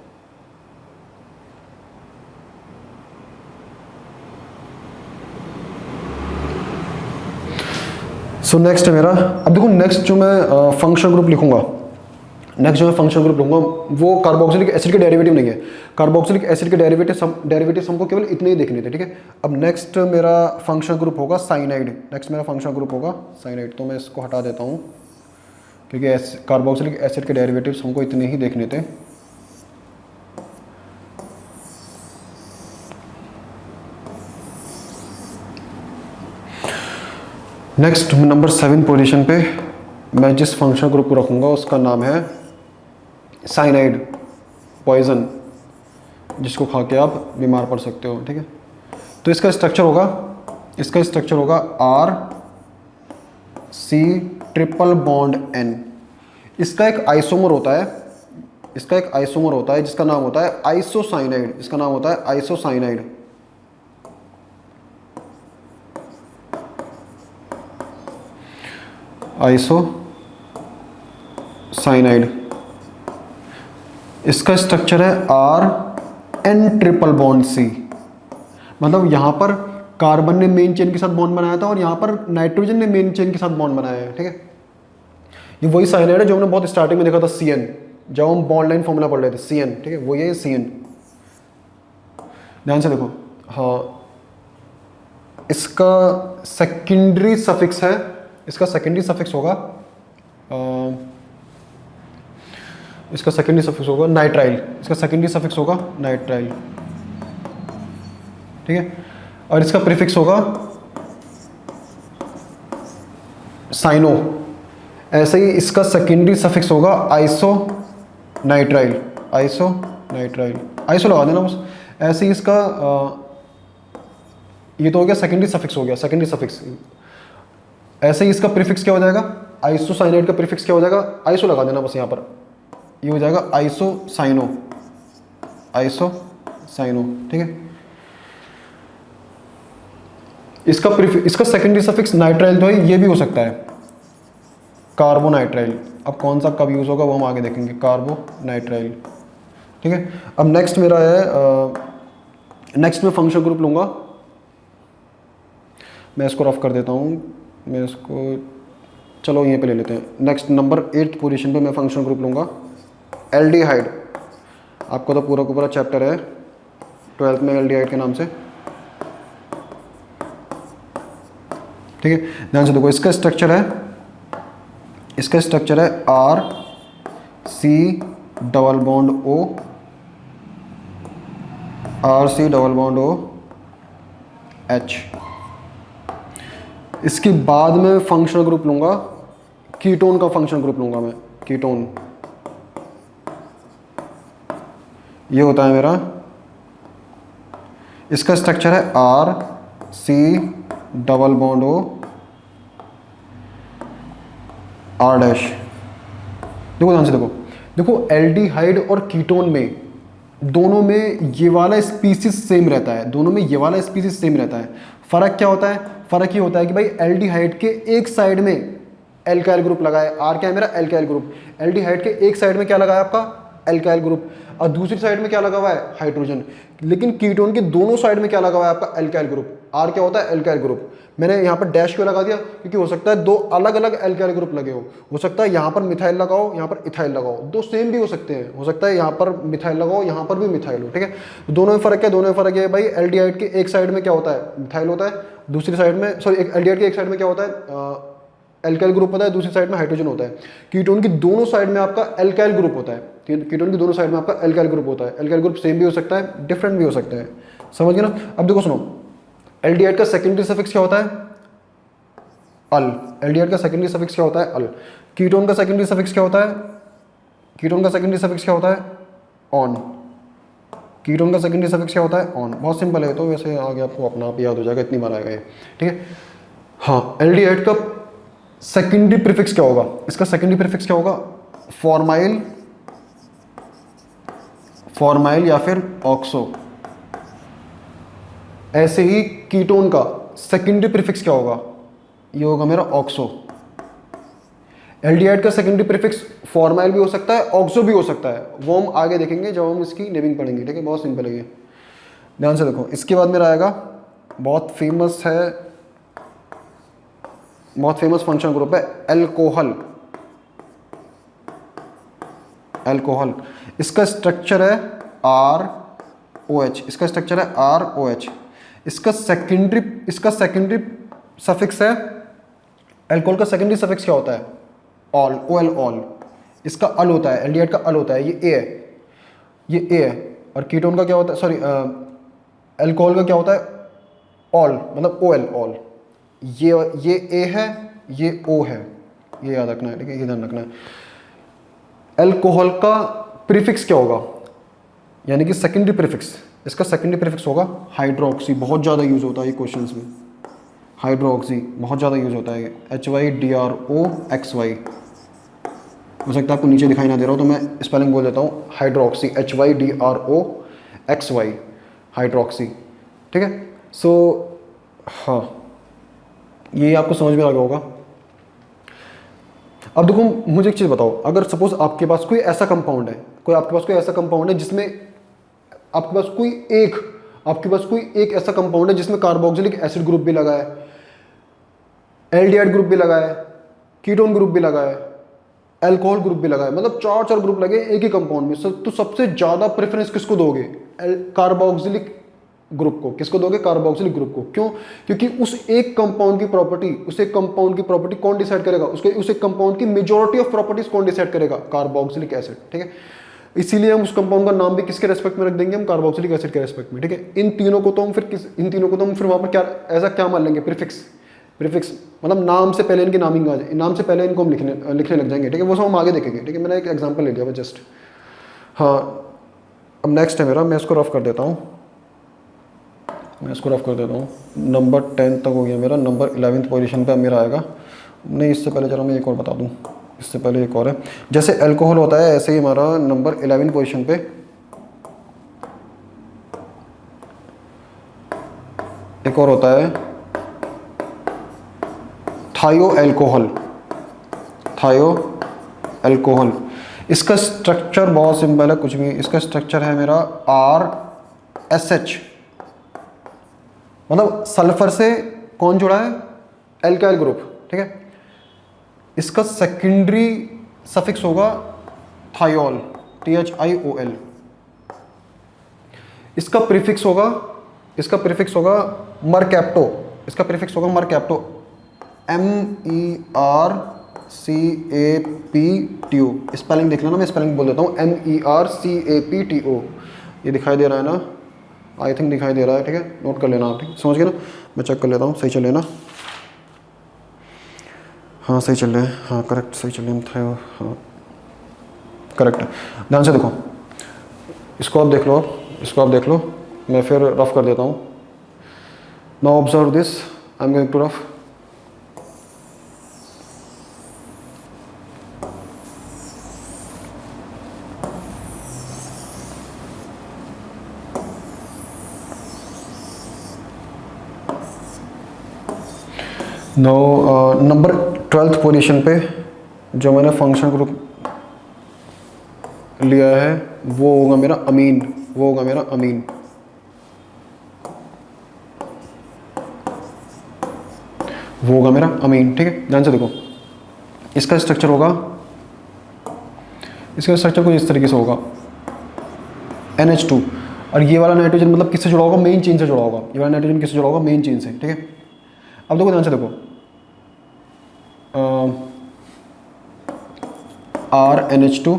सो नेक्स्ट है मेरा, अब देखो नेक्स्ट जो मैं फंक्शन ग्रुप लिखूंगा, नेक्स्ट जो मैं फंक्शन ग्रुप लूंगा वो कार्बोक्सिलिक एसिड के डेरिवेटिव नहीं है। कार्बोक्सिलिक एसिड के डेरिवेटिव हमको केवल इतने ही देखने थे, ठीक है। अब नेक्स्ट मेरा फंक्शन ग्रुप होगा साइनाइड, नेक्स्ट मेरा फंक्शन ग्रुप होगा साइनाइड। तो मैं इसको हटा देता हूँ क्योंकि कार्बोक्सिलिक एसिड के डेरिवेटिव्स हमको इतने ही देखने थे। नेक्स्ट नंबर 7 पोजीशन पे मैं जिस फंक्शन ग्रुप को रखूँगा उसका नाम है साइनाइड, पॉइजन, जिसको खा के आप बीमार पड़ सकते हो, ठीक है। तो इसका स्ट्रक्चर होगा RC ट्रिपल बॉन्ड N। इसका एक आइसोमर होता है, जिसका नाम होता है आइसोसाइनाइड, जिसका नाम होता है आइसोसाइनाइड। आइसोसाइनाइड, इसका स्ट्रक्चर है RN ट्रिपल बॉन्ड C। मतलब यहां पर कार्बन ने मेन चेन के साथ बॉन्ड बनाया था और यहां पर नाइट्रोजन ने मेन चेन के साथ बॉन्ड बनाया है, ठीक है। ये वही साइनाइड है जो हमने बहुत स्टार्टिंग में देखा था CN, जब हम बॉन्ड लाइन फॉर्मूला पढ़ रहे थे CN, ठीक है, वो ये CN। ध्यान से देखो, हाँ, इसका सेकेंडरी सफिक्स है, इसका सेकेंडरी सफिक्स होगा नाइट्राइल, इसका सेकेंडरी सफिक्स होगा नाइट्राइल, ठीक है। और इसका प्रीफिक्स होगा साइनो। ऐसे ही इसका सेकेंडरी सफिक्स होगा आइसोनाइट्राइल, आइसो लगा देना बस। ऐसे ही इसका ये तो हो गया सेकेंडरी सफिक्स, हो गया सेकेंडरी सफिक्स। ऐसे ही इसका प्रीफिक्स क्या हो जाएगा, आइसोसाइनाइड का प्रीफिक्स क्या हो जाएगा, आइसो लगा देना बस यहाँ पर, ये हो जाएगा आइसोसाइनो, ठीक है। इसका सेकेंडरी सफिक्स नाइट्राइल तो है, ये भी हो सकता है कार्बोनाइट्राइल। अब कौन सा कब यूज होगा वो हम आगे देखेंगे, कार्बोनाइट्राइल, ठीक है। अब नेक्स्ट मेरा है, नेक्स्ट मैं फंक्शन ग्रुप लूंगा, मैं इसको रफ कर देता हूँ, मैं इसको चलो यहीं पे ले लेते हैं। नेक्स्ट नंबर 8 पोजीशन पे मैं फंक्शन ग्रुप लूँगा एल्डिहाइड। आपको तो पूरा का पूरा चैप्टर है 12th में एल्डिहाइड के नाम से, ठीक है। ध्यान से देखो, इसका स्ट्रक्चर है RC डबल बॉन्ड OH। इसके बाद में फंक्शनल ग्रुप लूंगा कीटोन का फंक्शनल ग्रुप लूंगा मैं, कीटोन। ये होता है मेरा, इसका स्ट्रक्चर है RC double bond R dash. देखो ध्यान से देखो एल्डिहाइड और कीटोन में दोनों में ये वाला स्पीसीज सेम रहता है, फर्क क्या होता है, फर्क ये होता है कि भाई एल्डिहाइड के एक साइड में एल्काइल ग्रुप लगाया, R क्या है मेरा एल्काइल ग्रुप, एल्डिहाइड के एक साइड में क्या लगा है आपका एल्काइल ग्रुप और दूसरी साइड में क्या लगा हुआ है हाइड्रोजन। लेकिन कीटोन के दोनों साइड में क्या लगा हुआ है आपका एल्काइल ग्रुप। आर क्या होता है? Alkyl group. मैंने यहाँ पर डैश क्यों लगा दिया? क्योंकि हो सकता है दो अलग अलग एल्काइल ग्रुप लगे हो सकता है यहाँ पर मिथाइल लगाओ, यहाँ पर इथाइल लगाओ, दो सेम भी हो सकते हैं, हो सकता है यहाँ पर मिथाइल लगाओ, यहाँ पर भी मिथाइल हो, ठीक है। तो दोनों में फर्क है, दोनों में फर्क है भाई, एल्डिहाइड के एक साइड में क्या होता है? मिथाइल होता है, दूसरी साइड में सॉरी एल्डिहाइड के एक साइड में क्या होता है? एल्काइल ग्रुप होता है, दूसरी साइड में हाइड्रोजन होता है। कीटोन की दोनों साइड में आपका एल्काइल ग्रुप होता है, कीटोन की दोनों साइड में आपका एल्काइल ग्रुप होता है। एल्काइल ग्रुप सेम भी हो सकता है, डिफरेंट भी हो सकता है, समझ गए ना। अब देखो सुनो, एल्डिहाइड का सेकेंडरी सफिक्स क्या होता है? अल। एल्डिहाइड का सेकेंडरी सफिक्स क्या होता है? अल। कीटोन का सेकेंडरी सफिक्स क्या होता है? कीटोन का सेकेंडरी सफिक्स क्या होता है? ऑन। कीटोन का सेकेंडरी सफिक्स क्या होता है? ऑन। बहुत सिंपल है, तो वैसे आगे आपको अपना आप याद हो जाएगा, इतनी बार आएगा ये, ठीक है। हाँ, एल्डिहाइड का सेकेंडरी प्रीफिक्स क्या होगा? इसका सेकेंडरी प्रीफिक्स क्या होगा? फॉर्माइल, फॉर्माइल या फिर ऑक्सो। ऐसे ही कीटोन का सेकेंडरी प्रीफिक्स क्या होगा? ये होगा मेरा ऑक्सो। एल्डिहाइड का सेकेंडरी प्रीफिक्स फॉर्माइल भी हो सकता है, ऑक्सो भी हो सकता है, वो हम आगे देखेंगे जब हम इसकी नेमिंग पढ़ेंगे, ठीक है। बहुत सिंपल है ये, ध्यान से देखो। इसके बाद मेरा आएगा, बहुत फेमस है, बहुत फेमस फंक्शनल ग्रुप है एल्कोहल। एल्कोहल, इसका स्ट्रक्चर है ROH, इसका स्ट्रक्चर है ROH। इसका सेकेंडरी सफिक्स है, एल्कोहल का सेकेंडरी सफिक्स क्या होता है? All, OL, all. इसका अल होता है, एल्डिहाइड का अल होता है, ये ए है, ये ए है। और कीटोन का क्या होता है, सॉरी एल्कोहल का क्या होता है? ऑल, मतलब OL, ऑल। ये ए है, ये O है, ये याद रखना है, ठीक है, ये ध्यान रखना है। एल्कोहल का प्रीफिक्स क्या होगा, यानी कि सेकेंडरी प्रीफिक्स? इसका सेकेंडरी प्रीफिक्स होगा हाइड्रोक्सी। बहुत ज़्यादा यूज़ होता है ये क्वेश्चंस में, हाइड्रोक्सी बहुत ज़्यादा यूज़ होता है। HYDROXY। हो सकता है आपको नीचे दिखाई ना दे रहा हो, तो मैं स्पेलिंग बोल देता हूँ, हाइड्रोक्सी, HYDROXY, हाइड्रोक्सी, ठीक है। सो हाँ, ये आपको समझ में आ गया होगा। अब देखो, मुझे एक चीज़ बताओ, अगर सपोज आपके पास कोई ऐसा कंपाउंड है, जिसमें आपके पास कोई एक ऐसा कंपाउंड है जिसमें कार्बोक्सिलिक एसिड ग्रुप भी लगा है, एल्डिहाइड ग्रुप भी लगा है, कीटोन ग्रुप भी लगा है, अल्कोहल ग्रुप भी लगा है, मतलब चार ग्रुप लगे एक ही कंपाउंड में, तो सबसे ज्यादा प्रेफरेंस किसको दोगे? कार्बोक्सिलिक ग्रुप को। किसको दोगे? कार्बोक्सिलिक ग्रुप को। क्यों? क्योंकि उस एक कंपाउंड की प्रॉपर्टी कौन डिसाइड करेगा? उस एक कंपाउंड की मेजॉरिटी ऑफ प्रॉपर्टीज कौन डिसाइड करेगा? कार्बोक्सिलिक एसिड, ठीक है। इसीलिए हम उस कंपाउंड का नाम भी किसके रेस्पेक्ट में रख देंगे? हम कार्बोक्सिलिक एसिड के रेस्पेक्ट में, ठीक है। इन तीनों को तो हम फिर वहां पर क्या ऐसा क्या मान लेंगे? प्रीफिक्स, मतलब नाम से पहले इनकी नामिंग आ जाए, नाम से पहले इनको हम लिखने लग जाएंगे, ठीक है। वो सब हम आगे देखेंगे, ठीक है। मैंने एक एग्जांपल ले लिया बस जस्ट। हाँ, अब नेक्स्ट है मेरा, मैं इसको रफ कर देता हूँ, नंबर 10 तक हो गया मेरा, नंबर 11th पोजीशन पे मेरा आएगा। नहीं, इससे पहले चलो मैं एक और बता दूँ, इससे पहले एक और है। जैसे अल्कोहल होता है, ऐसे ही हमारा नंबर 11 पोजीशन पे एक और होता है थायो अल्कोहल। इसका स्ट्रक्चर बहुत सिंपल है, कुछ भी। इसका स्ट्रक्चर है मेरा RSH, मतलब सल्फर से कौन जुड़ा है? एल्काइल ग्रुप, ठीक है। इसका सेकेंडरी सफिक्स होगा थायोल, THIOL। इसका प्रीफिक्स होगा मरकैप्टो, MERCAPTO। स्पेलिंग देख लेना, मैं स्पेलिंग बोल देता हूँ, MERCAPTO। ये दिखाई दे रहा है ना? आई थिंक दिखाई दे रहा है, ठीक है। नोट कर लेना आप, ठीक, समझ गए ना? मैं चेक कर लेता हूँ, सही चल लेना। हाँ सही चल रहे हैं, हाँ करेक्ट, सही चल रहे हैं, हाँ करेक्ट है। ध्यान से देखो, इसको आप देख लो, मैं फिर रफ कर देता हूँ। Now observe this, I am going to rough. Now number 12th position पे जो मैंने फंक्शन ग्रुप लिया है वो होगा मेरा अमीन। वो होगा मेरा अमीन। ठीक है, ध्यान से देखो, इसका स्ट्रक्चर होगा, इसका स्ट्रक्चर कुछ इस तरीके से होगा NH2, और ये वाला नाइट्रोजन मतलब किससे जुड़ा होगा, मेन चेन से जुड़ा होगा। ये वाला नाइट्रोजन किससे जुड़ा होगा, मेन चेन से। ठीक है, अब देखो ध्यान से देखो, RNH2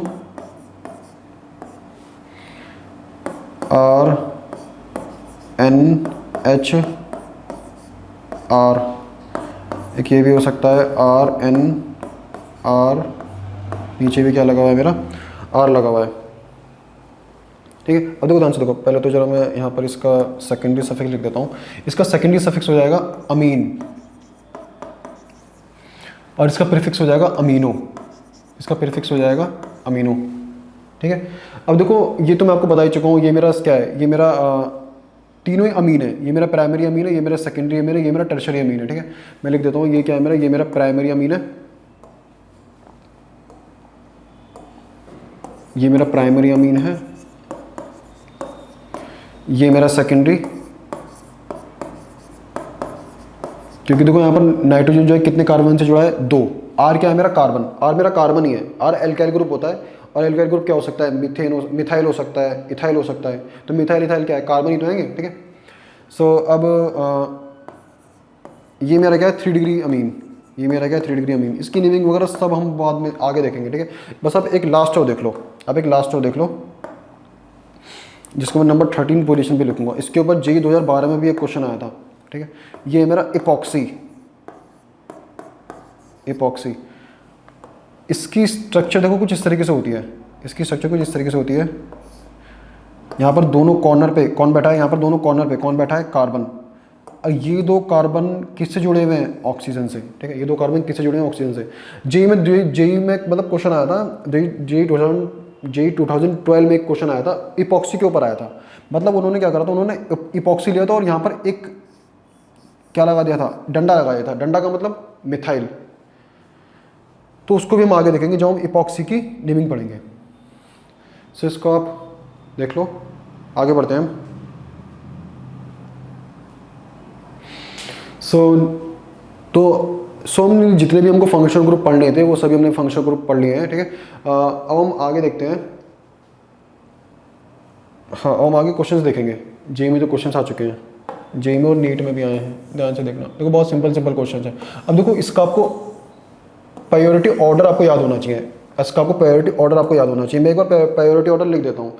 RNHR, एक ये भी हो सकता है RNR, नीचे भी क्या लगा हुआ है मेरा, R लगा हुआ है। ठीक है, अब देखो ध्यान से देखो, पहले तो जरा मैं यहाँ पर इसका सेकेंडरी सफिक्स लिख देता हूँ। इसका सेकेंडरी सफिक्स हो जाएगा अमीन, और इसका प्रीफिक्स हो जाएगा अमीनो, इसका प्रीफिक्स हो जाएगा अमीनो। ठीक है, अब देखो ये तो मैं आपको बता ही चुका हूँ, ये मेरा क्या है, ये मेरा तीनों ही अमीन है। ये मेरा प्राइमरी अमीन है, ये मेरा सेकेंडरी अमीन है, ये मेरा टर्शरी अमीन है। ठीक है, मैं लिख देता हूँ ये क्या है मेरा, ये मेरा प्राइमरी अमीन है, ये मेरा प्राइमरी अमीन है, ये मेरा सेकेंडरी, क्योंकि देखो यहाँ पर नाइट्रोजन जो है कितने कार्बन से जुड़ा है, 2। R क्या है मेरा, कार्बन, R मेरा कार्बन ही है। R एल्काइल ग्रुप होता है, और एल्काइल ग्रुप क्या हो सकता है, मिथाइल हो सकता है, इथाइल हो सकता है। तो मिथाइल इथाइल क्या है, कार्बन ही तो है। ठीक है, सो अब ये मेरा क्या है 3 डिग्री अमीन, ये मेरा क्या है 3 डिग्री अमीन। इसकी नेमिंग वगैरह सब हम बाद में आगे देखेंगे। ठीक है, बस अब एक लास्ट रो देख लो, अब एक लास्ट रो देख लो, जिसको मैं नंबर 13 पोजीशन पे लिखूंगा। इसके ऊपर JEE 2012 में भी एक क्वेश्चन आया था। ठीक है, ये है मेरा इपॉक्सी, इपॉक्सी। इसकी स्ट्रक्चर देखो कुछ इस तरीके से होती है, इसकी स्ट्रक्चर कुछ इस तरीके से होती है। यहाँ पर दोनों कॉर्नर पे कौन बैठा है, यहाँ पर दोनों कॉर्नर पे कौन बैठा है, कार्बन। और ये 2 कार्बन किससे जुड़े हुए हैं, ऑक्सीजन से। ठीक है, ये 2 कार्बन किससे जुड़े हैं, ऑक्सीजन से। JEE में मतलब क्वेश्चन आया था, JEE 2012 में एक क्वेश्चन आया था, इपॉक्सी के ऊपर आया था। मतलब उन्होंने क्या करा था, उन्होंने इपॉक्सी लिया था और यहाँ पर एक क्या लगा दिया था, डंडा लगा दिया था। डंडा का मतलब मिथाइल। तो उसको भी हम आगे देखेंगे जब हम इपॉक्सी की नेमिंग पढ़ेंगे। सो इसको आप देख लो, आगे बढ़ते हैं हम। सो हम जितने भी हमको फंक्शनल ग्रुप पढ़ने थे वो सभी हमने फंक्शनल ग्रुप पढ़ लिए हैं। ठीक है, अब हम आगे देखते हैं। हाँ, अब हम आगे क्वेश्चंस देखेंगे। JEE में जो क्वेश्चंस आ चुके हैं, JEE में और नीट में भी आए हैं, ध्यान से देखना। देखो बहुत सिंपल क्वेश्चंस हैं। अब देखो इसका आपको प्रायोरिटी ऑर्डर आपको याद होना चाहिए, इसका आपको प्रायोरिटी ऑर्डर आपको याद होना चाहिए। मैं एक बार प्रायोरिटी ऑर्डर लिख देता हूँ,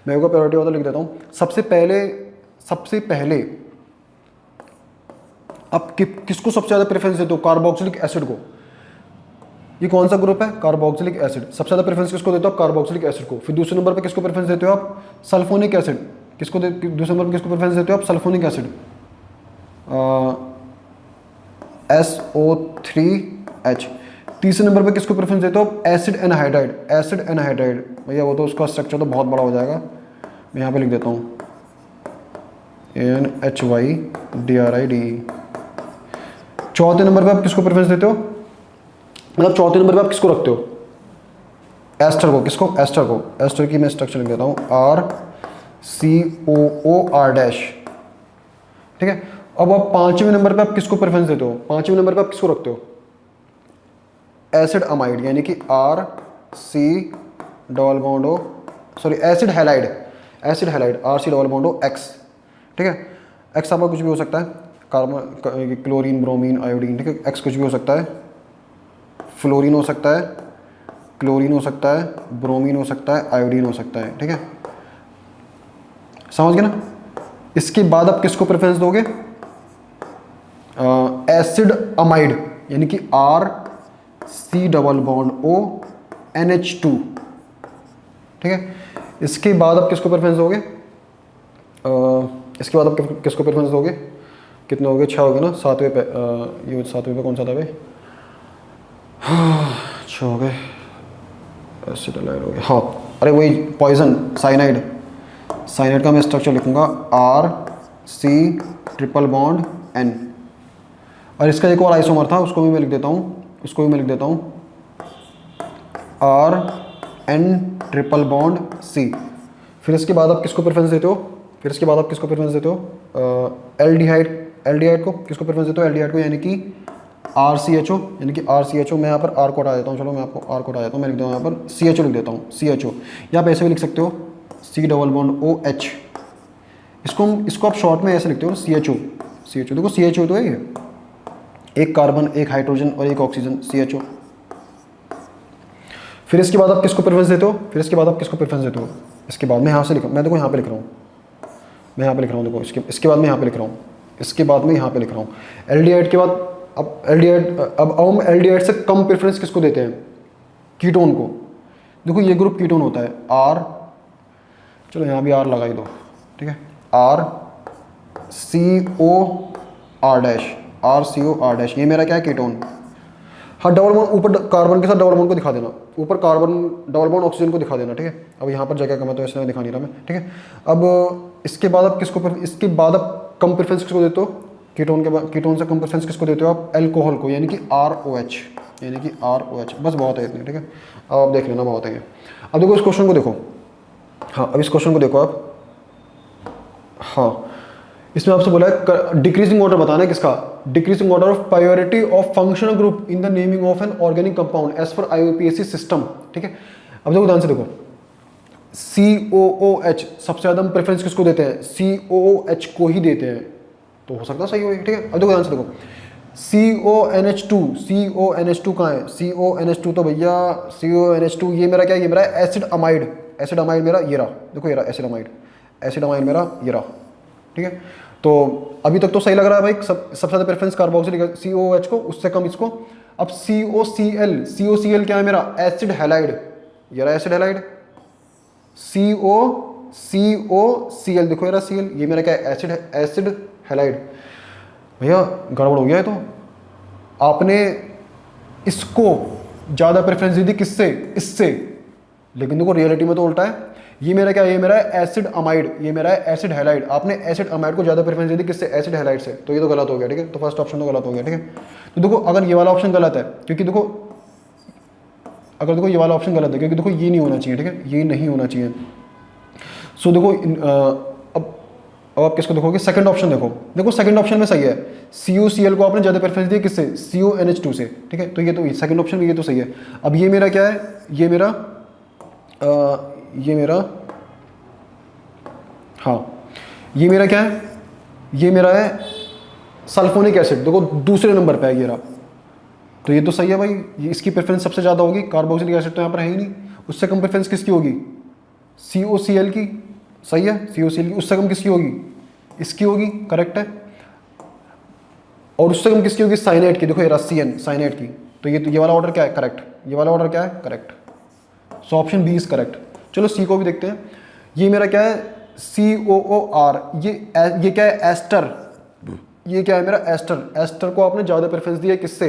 मैं एक बार प्रायोरिटी ऑर्डर लिख देता हूँ। सबसे पहले आप किसको सबसे ज़्यादा प्रेफरेंस देते हो, कार्बोक्सिलिक एसिड को। ये कौन सा ग्रुप है, कार्बोक्सिलिक एसिड। सबसे ज़्यादा प्रेफरेंस किसको देते हो आप, कार्बोक्सिलिक एसिड को। फिर दूसरे नंबर पे किसको प्रेफरेंस देते हो आप, सल्फोनिक एसिड। दूसरे नंबर पे किसको प्रेफरेंस देते हो आप, सल्फोनिक एसिड, SO3H। तीसरे नंबर पे किसको प्रेफरेंस देते हो आप, एसिड एनहाइड्राइड, एसिड एनहाइड्राइड। भैया वो तो उसका स्ट्रक्चर तो बहुत बड़ा हो जाएगा, मैं यहाँ पे लिख देता हूँ NHYDRIDE। चौथे नंबर पे आप किसको प्रेफरेंस देते हो, मतलब चौथे नंबर पे आप किसको रखते हो, एस्टर को। किसको, एस्टर को। एस्टर की मैं स्ट्रक्चर लिख देता हूँ RCOOR'। ठीक है, अब आप 5वें नंबर पे आप किसको प्रेफरेंस देते हो, 5वें नंबर पे आप किसको रखते हो, एसिड अमाइड, यानी कि acid halide, acid halide RC'(X). ठीक है, X आपका कुछ भी हो सकता है, कार्बन, क्लोरीन, ब्रोमीन, आयोडीन। ठीक है, X कुछ भी हो सकता है, फ्लोरीन हो सकता है, क्लोरीन हो सकता है, ब्रोमीन हो सकता है, आयोडीन हो सकता है। ठीक है, समझ गए ना। इसके बाद आप किसको प्रेफरेंस दोगे, एसिड अमाइड, यानी कि RC'(O)NH2। ठीक है, इसके बाद आप किसको प्रेफरेंस दोगे, इसके बाद आप किसको प्रेफरेंस दोगे, कितने हो गए, 6 हो गए ना। 7वें पे ये 7वें पे कौन सा था भाई, 6 हो गए, एसिटाइल हो गया। हाँ, अरे वही पॉइजन, साइनाइड। साइनाइड का मैं स्ट्रक्चर लिखूंगा RC'(N)। और इसका एक और आइसोमर था, उसको भी मैं लिख देता हूँ, RN'(C). फिर इसके बाद आप किसको प्रेफरेंस देते हो, एल्डिहाइड को किसको प्रेफरेंस देते हो, एल्डिहाइड को, यानी कि RCHO, यानी कि RCHO, मैं यहाँ पर R को हटा देता हूँ, चलो मैं आपको R को हटा देता हूँ, मैं लिख दूँ यहाँ पर CHO लिख देता हूँ, CHO, या आप ऐसे भी लिख सकते हो C डबल बॉन्ड OH, इसको आप शॉर्ट में ऐसे लिखते हो CHO, CHO, देखो CHO तो है ये, एक कार्बन, एक हाइड्रोजन और एक ऑक्सीजन, CHO। फिर इसके बाद आप किसको प्रेफरेंस देते हो, फिर इसके बाद आप किसको प्रेफरेंस देते हो, इसके बाद मैं यहाँ से लिख, मैं देखो यहाँ पे लिख रहा हूँ, मैं यहाँ पे लिख रहा हूँ, देखो इसके बाद मैं यहाँ पे लिख रहा हूँ, इसके बाद मैं यहाँ पे लिख रहा हूँ एल्डिहाइड के बाद। अब एल्डिहाइड, अब हम एल्डिहाइड से कम प्रेफरेंस किसको देते हैं, कीटोन को। देखो ये ग्रुप कीटोन होता है R, चलो यहाँ भी R लगा ही दो, ठीक है, RCOR', ये मेरा क्या है, कीटोन। हाँ डबल बॉन्ड ऊपर कार्बन के साथ डबल बॉन्ड को दिखा देना, ऊपर कार्बन डबल बॉन्ड ऑक्सीजन को दिखा देना, ठीक है। अब यहाँ पर जगह कम है तो इसलिए दिखा नहीं रहा मैं, ठीक है। अब इसके बाद आप इसके बाद आप कम प्रेफरेंस किसको देते हो, कीटोन के बाद, कीटोन से कम प्रेफरेंस किसको देते हो आप, अल्कोहल को, यानी कि ROH, यानी कि ROH, बस बहुत है इतने, ठीक है। अब आप देख लेना, बहुत है ये। अब देखो इस क्वेश्चन को देखो, हाँ अब इस क्वेश्चन को देखो आप, हाँ इसमें आपसे बोला है डिक्रीजिंग ऑर्डर बताना है किसका, decreasing order of priority of functional group in the naming of an organic compound as per IUPAC system, ठीक है। अब देखो ध्यान से देखो, COOH सबसे ज़्यादा हम प्रेफरेंस किसको देते हैं, COOH को ही देते हैं, तो हो सकता है सही हो, ठीक है। अब देखो ध्यान से देखो, CONH2 कहाँ है, CONH2 तो भैया CONH2 ये मेरा क्या है, ये मेरा एसिड अमाइड, एसिड अमाइड मेरा ये रहा, देखो ये रहा एसिड अमाइड, एसिड अमाइड मेरा ये रहा, ठीक है। तो अभी तक तो सही लग रहा है भाई, सबसे ज़्यादा प्रेफरेंस कार्बोक्सिलिक COOH को, उससे कम इसको। अब COCl क्या है मेरा, एसिड हैलाइड, ये रहा एसिड हैलाइड, COCl देखो ये रहा Cl, ये मेरा क्या है, एसिड हैलाइड। भैया गड़बड़ हो गया है, तो आपने इसको ज़्यादा प्रेफरेंस दी थी किससे, इससे, लेकिन देखो रियलिटी में तो उल्टा है। ये मेरा क्या है, ये मेरा है एसिड अमाइड, ये मेरा है एसिड हैलाइड, आपने एसिड अमाइड को ज़्यादा प्रेफरेंस दी थी किससे, एसिड हैलाइड से, तो ये तो गलत हो गया, ठीक है। तो फर्स्ट ऑप्शन तो गलत हो गया, ठीक है। तो देखो अगर ये वाला ऑप्शन गलत है, क्योंकि देखो अगर देखो ये वाला ऑप्शन गलत है, क्योंकि देखो ये नहीं होना चाहिए, ठीक है, ये नहीं होना चाहिए। सो देखो अब आप किसको देखोगे, सेकंड ऑप्शन देखो, देखो सेकंड ऑप्शन में सही है, COCl को आपने ज़्यादा प्रेफरेंस दी किससे, CONH2 से, ठीक है। तो ये तो सेकंड ऑप्शन में ये तो सही है। अब ये मेरा क्या है, ये मेरा हाँ ये मेरा क्या है, ये मेरा है सल्फोनिक एसिड, देखो दूसरे नंबर पे है ये रहा, तो ये तो सही है भाई, ये इसकी प्रेफरेंस सबसे ज़्यादा होगी, कार्बोक्सिलिक एसिड तो यहाँ पर है ही नहीं। उससे कम प्रेफरेंस किसकी होगी, COCl की, सही है, COCl की। उससे कम किसकी होगी, इसकी होगी, करेक्ट है। और उससे कम किसकी होगी, साइनाइड की, देखो ये रहा CN, साइनाइड की। तो ये वाला ऑर्डर क्या है, करेक्ट, ये वाला ऑर्डर क्या है, correct. So option B is correct. चलो सी को भी देखते हैं, ये मेरा क्या है, COOR, ये क्या है, एस्टर, ये क्या है मेरा एस्टर। एस्टर को आपने ज़्यादा प्रेफरेंस दिया किससे,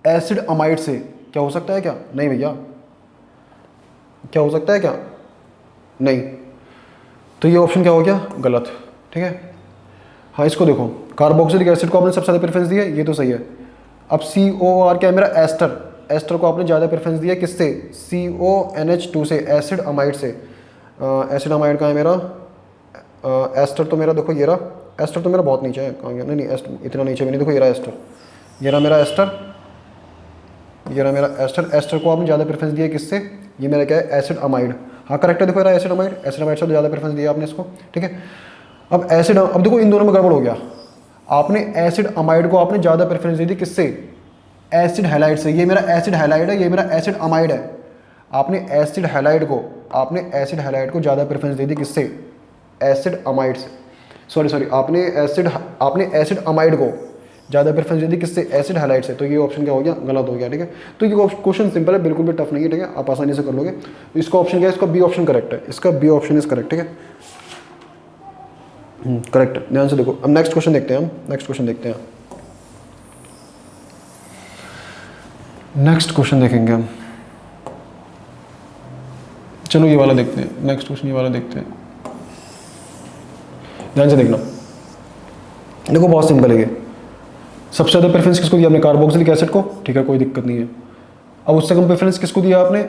एसिड अमाइड से। क्या हो सकता है क्या, नहीं भैया, क्या हो सकता है क्या, नहीं। तो ये ऑप्शन क्या हो गया, गलत, ठीक है। हाँ इसको देखो, कार्बोक्सिलिक एसिड को आपने सबसे ज़्यादा प्रेफरेंस दिया, ये तो सही है। अब COOR क्या है मेरा, एस्टर, एस्टर को आपने ज़्यादा प्रेफरेंस दिया किससे, CONH2 से, एसिड अमाइड से। एसिड अमाइड का है मेरा, एस्टर तो मेरा देखो ये रहा, एस्टर तो मेरा बहुत नीचे है, कहाँ गया, नहीं एस्टर इतना नीचे भी नहीं, देखो ये रहा एस्टर, ये रहा मेरा एस्टर, ये रहा मेरा एस्टर। एस्टर को आपने ज़्यादा प्रेफरेंस दिया किससे, ये मेरा क्या है, एसिड अमाइड। हाँ करेक्ट है, देखो रहा एसिड अमाइड, एसिड अमाइड से ज़्यादा प्रेफरेंस दिया आपने इसको, ठीक है। अब एसिड, अब देखो इन दोनों में गड़बड़ हो गया, आपने एसिड अमाइड को आपने ज़्यादा प्रेफरेंस दी थी किससे, एसिड हैलाइड से। ये मेरा एसिड हैलाइड है, ये मेरा एसिड अमाइड है। आपने एसिड हैलाइड को ज़्यादा प्रेफरेंस दे दी किससे, एसिड अमाइड से, सॉरी आपने एसिड अमाइड को ज़्यादा प्रेफरेंस दे दी किससे, एसिड हैलाइड से। तो ये ऑप्शन क्या हो गया, गलत हो गया, ठीक है। तो ये क्वेश्चन सिंपल है, बिल्कुल भी टफ नहीं है, ठीक है, आप आसानी से कर लोगे। तो इसका ऑप्शन क्या है, इसका बी ऑप्शन करेक्ट है, इसका बी ऑप्शन इज करेक्ट, ठीक है, करेक्ट। ध्यान से देखो, अब नेक्स्ट क्वेश्चन देखते हैं, हम नेक्स्ट क्वेश्चन देखते हैं, नेक्स्ट क्वेश्चन देखेंगे हम। चलो ये वाला देखते हैं, नेक्स्ट क्वेश्चन ये वाला देखते हैं, ध्यान से देखना। देखो बहुत सिंपल है ये, सबसे ज़्यादा प्रेफरेंस किसको दिया आपने, कार्बोक्सिलिक एसिड को, ठीक है, कोई दिक्कत नहीं है। अब उससे कम प्रेफरेंस किसको दिया आपने,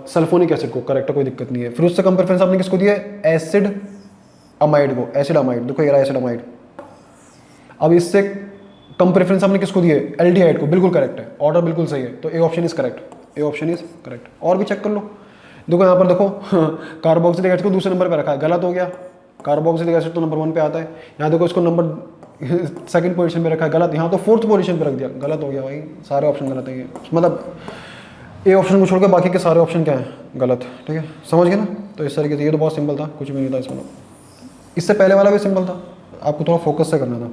सल्फोनिक एसिड को, करेक्ट है, कोई दिक्कत नहीं है। फिर उससे कम प्रेफरेंस आपने किसको दिया, एसिड अमाइड को, एसिड अमाइड, देखो ये रहा एसिड अमाइड। अब इससे कम प्रेफरेंस आपने किसको दिए, एल्डिहाइड को, बिल्कुल करेक्ट है, ऑर्डर बिल्कुल सही है, तो A option is correct, A option is correct. और भी चेक कर लो, देखो यहाँ पर देखो कार्बोक्सिलिक एसिड को दूसरे नंबर पे रखा है, गलत हो गया, कार्बोक्सिलिक एसिड तो नंबर 1 पे आता है, यहाँ देखो इसको नंबर सेकंड पोजीशन पे रखा है, गलत, यहाँ तो 4th पोजीशन पे रख दिया, गलत हो गया भाई, सारे ऑप्शन गलत है ये, मतलब ए ऑप्शन को छोड़ के बाकी के सारे ऑप्शन क्या है, गलत, ठीक है, समझ गए ना। तो इस तरीके से ये तो बहुत सिंपल था, कुछ भी नहीं था इसमें, इससे पहले वाला भी सिंपल था, आपको थोड़ा फोकस से करना था।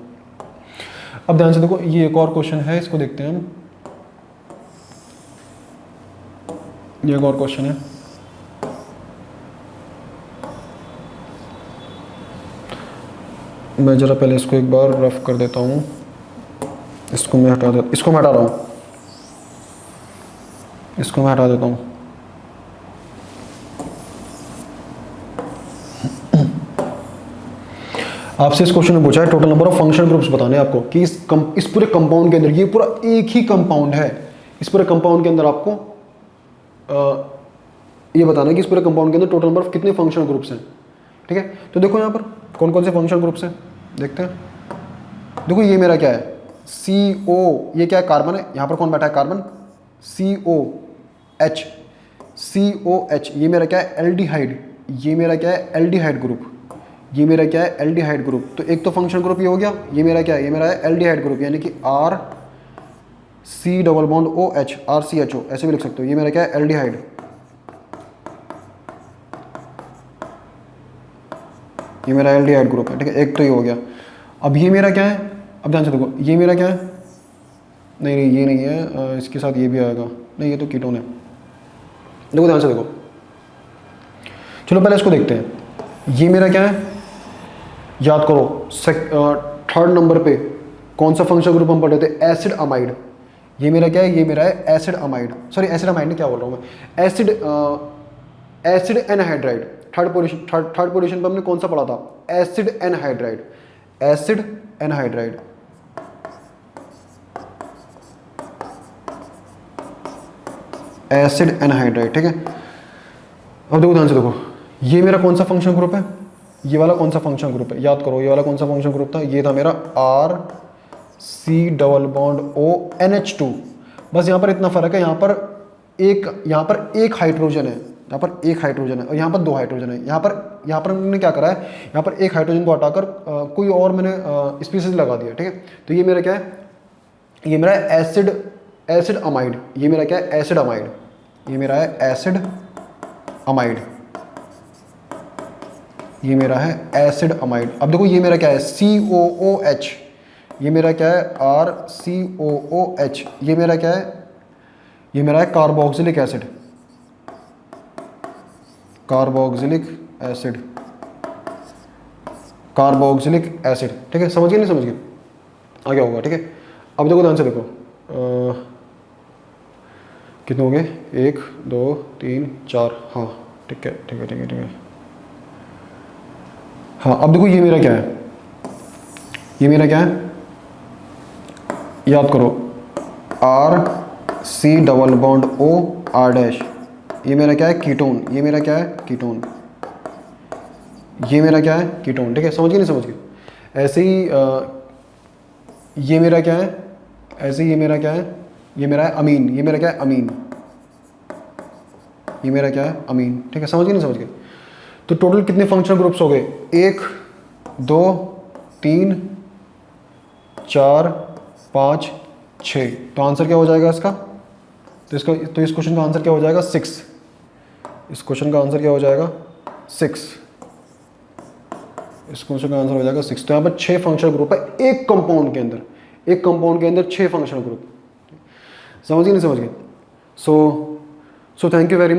अब ध्यान से देखो, ये एक और क्वेश्चन है, इसको देखते हैं हम, ये एक और क्वेश्चन है, मैं जरा पहले इसको एक बार रफ कर देता हूँ, इसको मैं हटा रहा हूँ, इसको मैं हटा देता हूँ। आपसे इस क्वेश्चन में पूछा है total number of function groups बताने आपको कि इस पूरे कंपाउंड के अंदर, ये पूरा एक ही कंपाउंड है, इस पूरे कंपाउंड के अंदर आपको ये बताना है कि इस पूरे कंपाउंड के अंदर टोटल नंबर ऑफ कितने फंक्शनल ग्रुप्स हैं, ठीक है। तो देखो यहाँ पर कौन कौन से फंक्शनल ग्रुप्स हैं, देखते हैं। देखो ये मेरा क्या है, CO, ये क्या है, कार्बन है, यहाँ पर कौन बैठा है, कार्बन, COH, COH, ये मेरा क्या है, एल्डिहाइड, ये मेरा क्या है, एल्डिहाइड ग्रुप, ये मेरा क्या है, एल्डिहाइड ग्रुप। तो एक तो फंक्शन ग्रुप ये हो गया, ये मेरा क्या है, ये मेरा है एल्डिहाइड ग्रुप, यानी कि RC⋯OH, RCHO, ऐसे भी लिख सकते हो, ये मेरा क्या है, एल्डिहाइड, ये मेरा एल्डिहाइड ग्रुप है, ठीक है, एक तो ये हो गया। अब ये मेरा क्या है, अब ध्यान से देखो, ये मेरा क्या है, नहीं नहीं ये नहीं है, इसके साथ ये भी आएगा, नहीं ये तो कीटोन है, देखो ध्यान से देखो, चलो पहले इसको देखते हैं। ये मेरा क्या है, याद करो, 3rd नंबर पे कौन सा फंक्शन ग्रुप हम पढ़ रहे थे, एसिड अमाइड, ये मेरा क्या है, ये मेरा है acid amide, sorry acid amide नहीं, क्या बोल रहा हूँ मैं, एसिड एनहाइड्राइड, थर्ड पोजीशन पे हमने कौन सा पढ़ा था, acid anhydride, acid anhydride, acid anhydride, ठीक है। अब देखो ध्यान से देखो, ये मेरा कौन सा फंक्शन ग्रुप है, ये वाला कौन सा फंक्शन ग्रुप है, याद करो, ये वाला कौन सा फंक्शन ग्रुप था, ये था मेरा RC⋯ONH2, बस यहाँ पर इतना फर्क है, यहाँ पर एक हाइड्रोजन है, यहाँ पर एक हाइड्रोजन है और यहाँ पर 2 हाइड्रोजन है, यहाँ पर मैंने क्या करा है, यहाँ पर एक हाइड्रोजन को हटाकर कोई और मैंने स्पीसीज लगा दिया, ठीक है। तो ये मेरा क्या है, ये मेरा है एसिड अमाइड, ये मेरा क्या है, एसिड अमाइड, ये मेरा है एसिड अमाइड, ये मेरा है एसिड अमाइड। अब देखो ये मेरा क्या है, COOH, ये मेरा क्या है, RCOOH, ये मेरा क्या है, ये मेरा है carboxylic acid, carboxylic acid, carboxylic acid, ठीक है, समझ गए नहीं समझ गए, आगे होगा, ठीक है। अब देखो ध्यान से देखो, कितने हो गए, 1 2 3 4, हाँ ठीक है ठीक है ठीक है ठीक है, हाँ। अब देखो ये मेरा क्या है, ये मेरा क्या है, याद करो, RC⋯OR', ये मेरा क्या है, कीटोन, ये मेरा क्या है, कीटोन, ये मेरा क्या है, कीटोन, ठीक है, समझ गए नहीं समझ गए। ऐसे ही ये मेरा क्या है, ऐसे ही ये मेरा क्या है, ये मेरा है अमीन, ये मेरा क्या है, अमीन, ये मेरा क्या है, अमीन, ठीक है, समझ गए नहीं समझ गए। तो टोटल कितने फंक्शनल ग्रुप्स हो गए, 1 2 3 4 5 6, तो आंसर क्या हो जाएगा इसका, तो इस क्वेश्चन का आंसर क्या हो जाएगा, 6, इस क्वेश्चन का आंसर क्या हो जाएगा, 6, इस क्वेश्चन का आंसर हो जाएगा 6। तो यहाँ पर 6 फंक्शनल ग्रुप है एक कंपाउंड के अंदर, एक कंपाउंड के अंदर 6 फंक्शनल ग्रुप, समझ गए नहीं समझ गए। So thank you very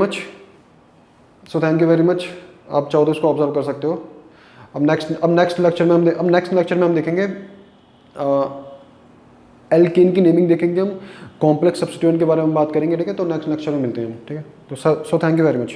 much, आप चाहो तो इसको ऑब्जर्व कर सकते हो। अब नेक्स्ट लेक्चर में हम देखेंगे एल्केन की नेमिंग देखेंगे, हम कॉम्प्लेक्स सब्स्टिट्यूएंट के बारे में बात करेंगे, ठीक है। तो नेक्स्ट लेक्चर में मिलते हैं हम, ठीक है। तो so thank you very much.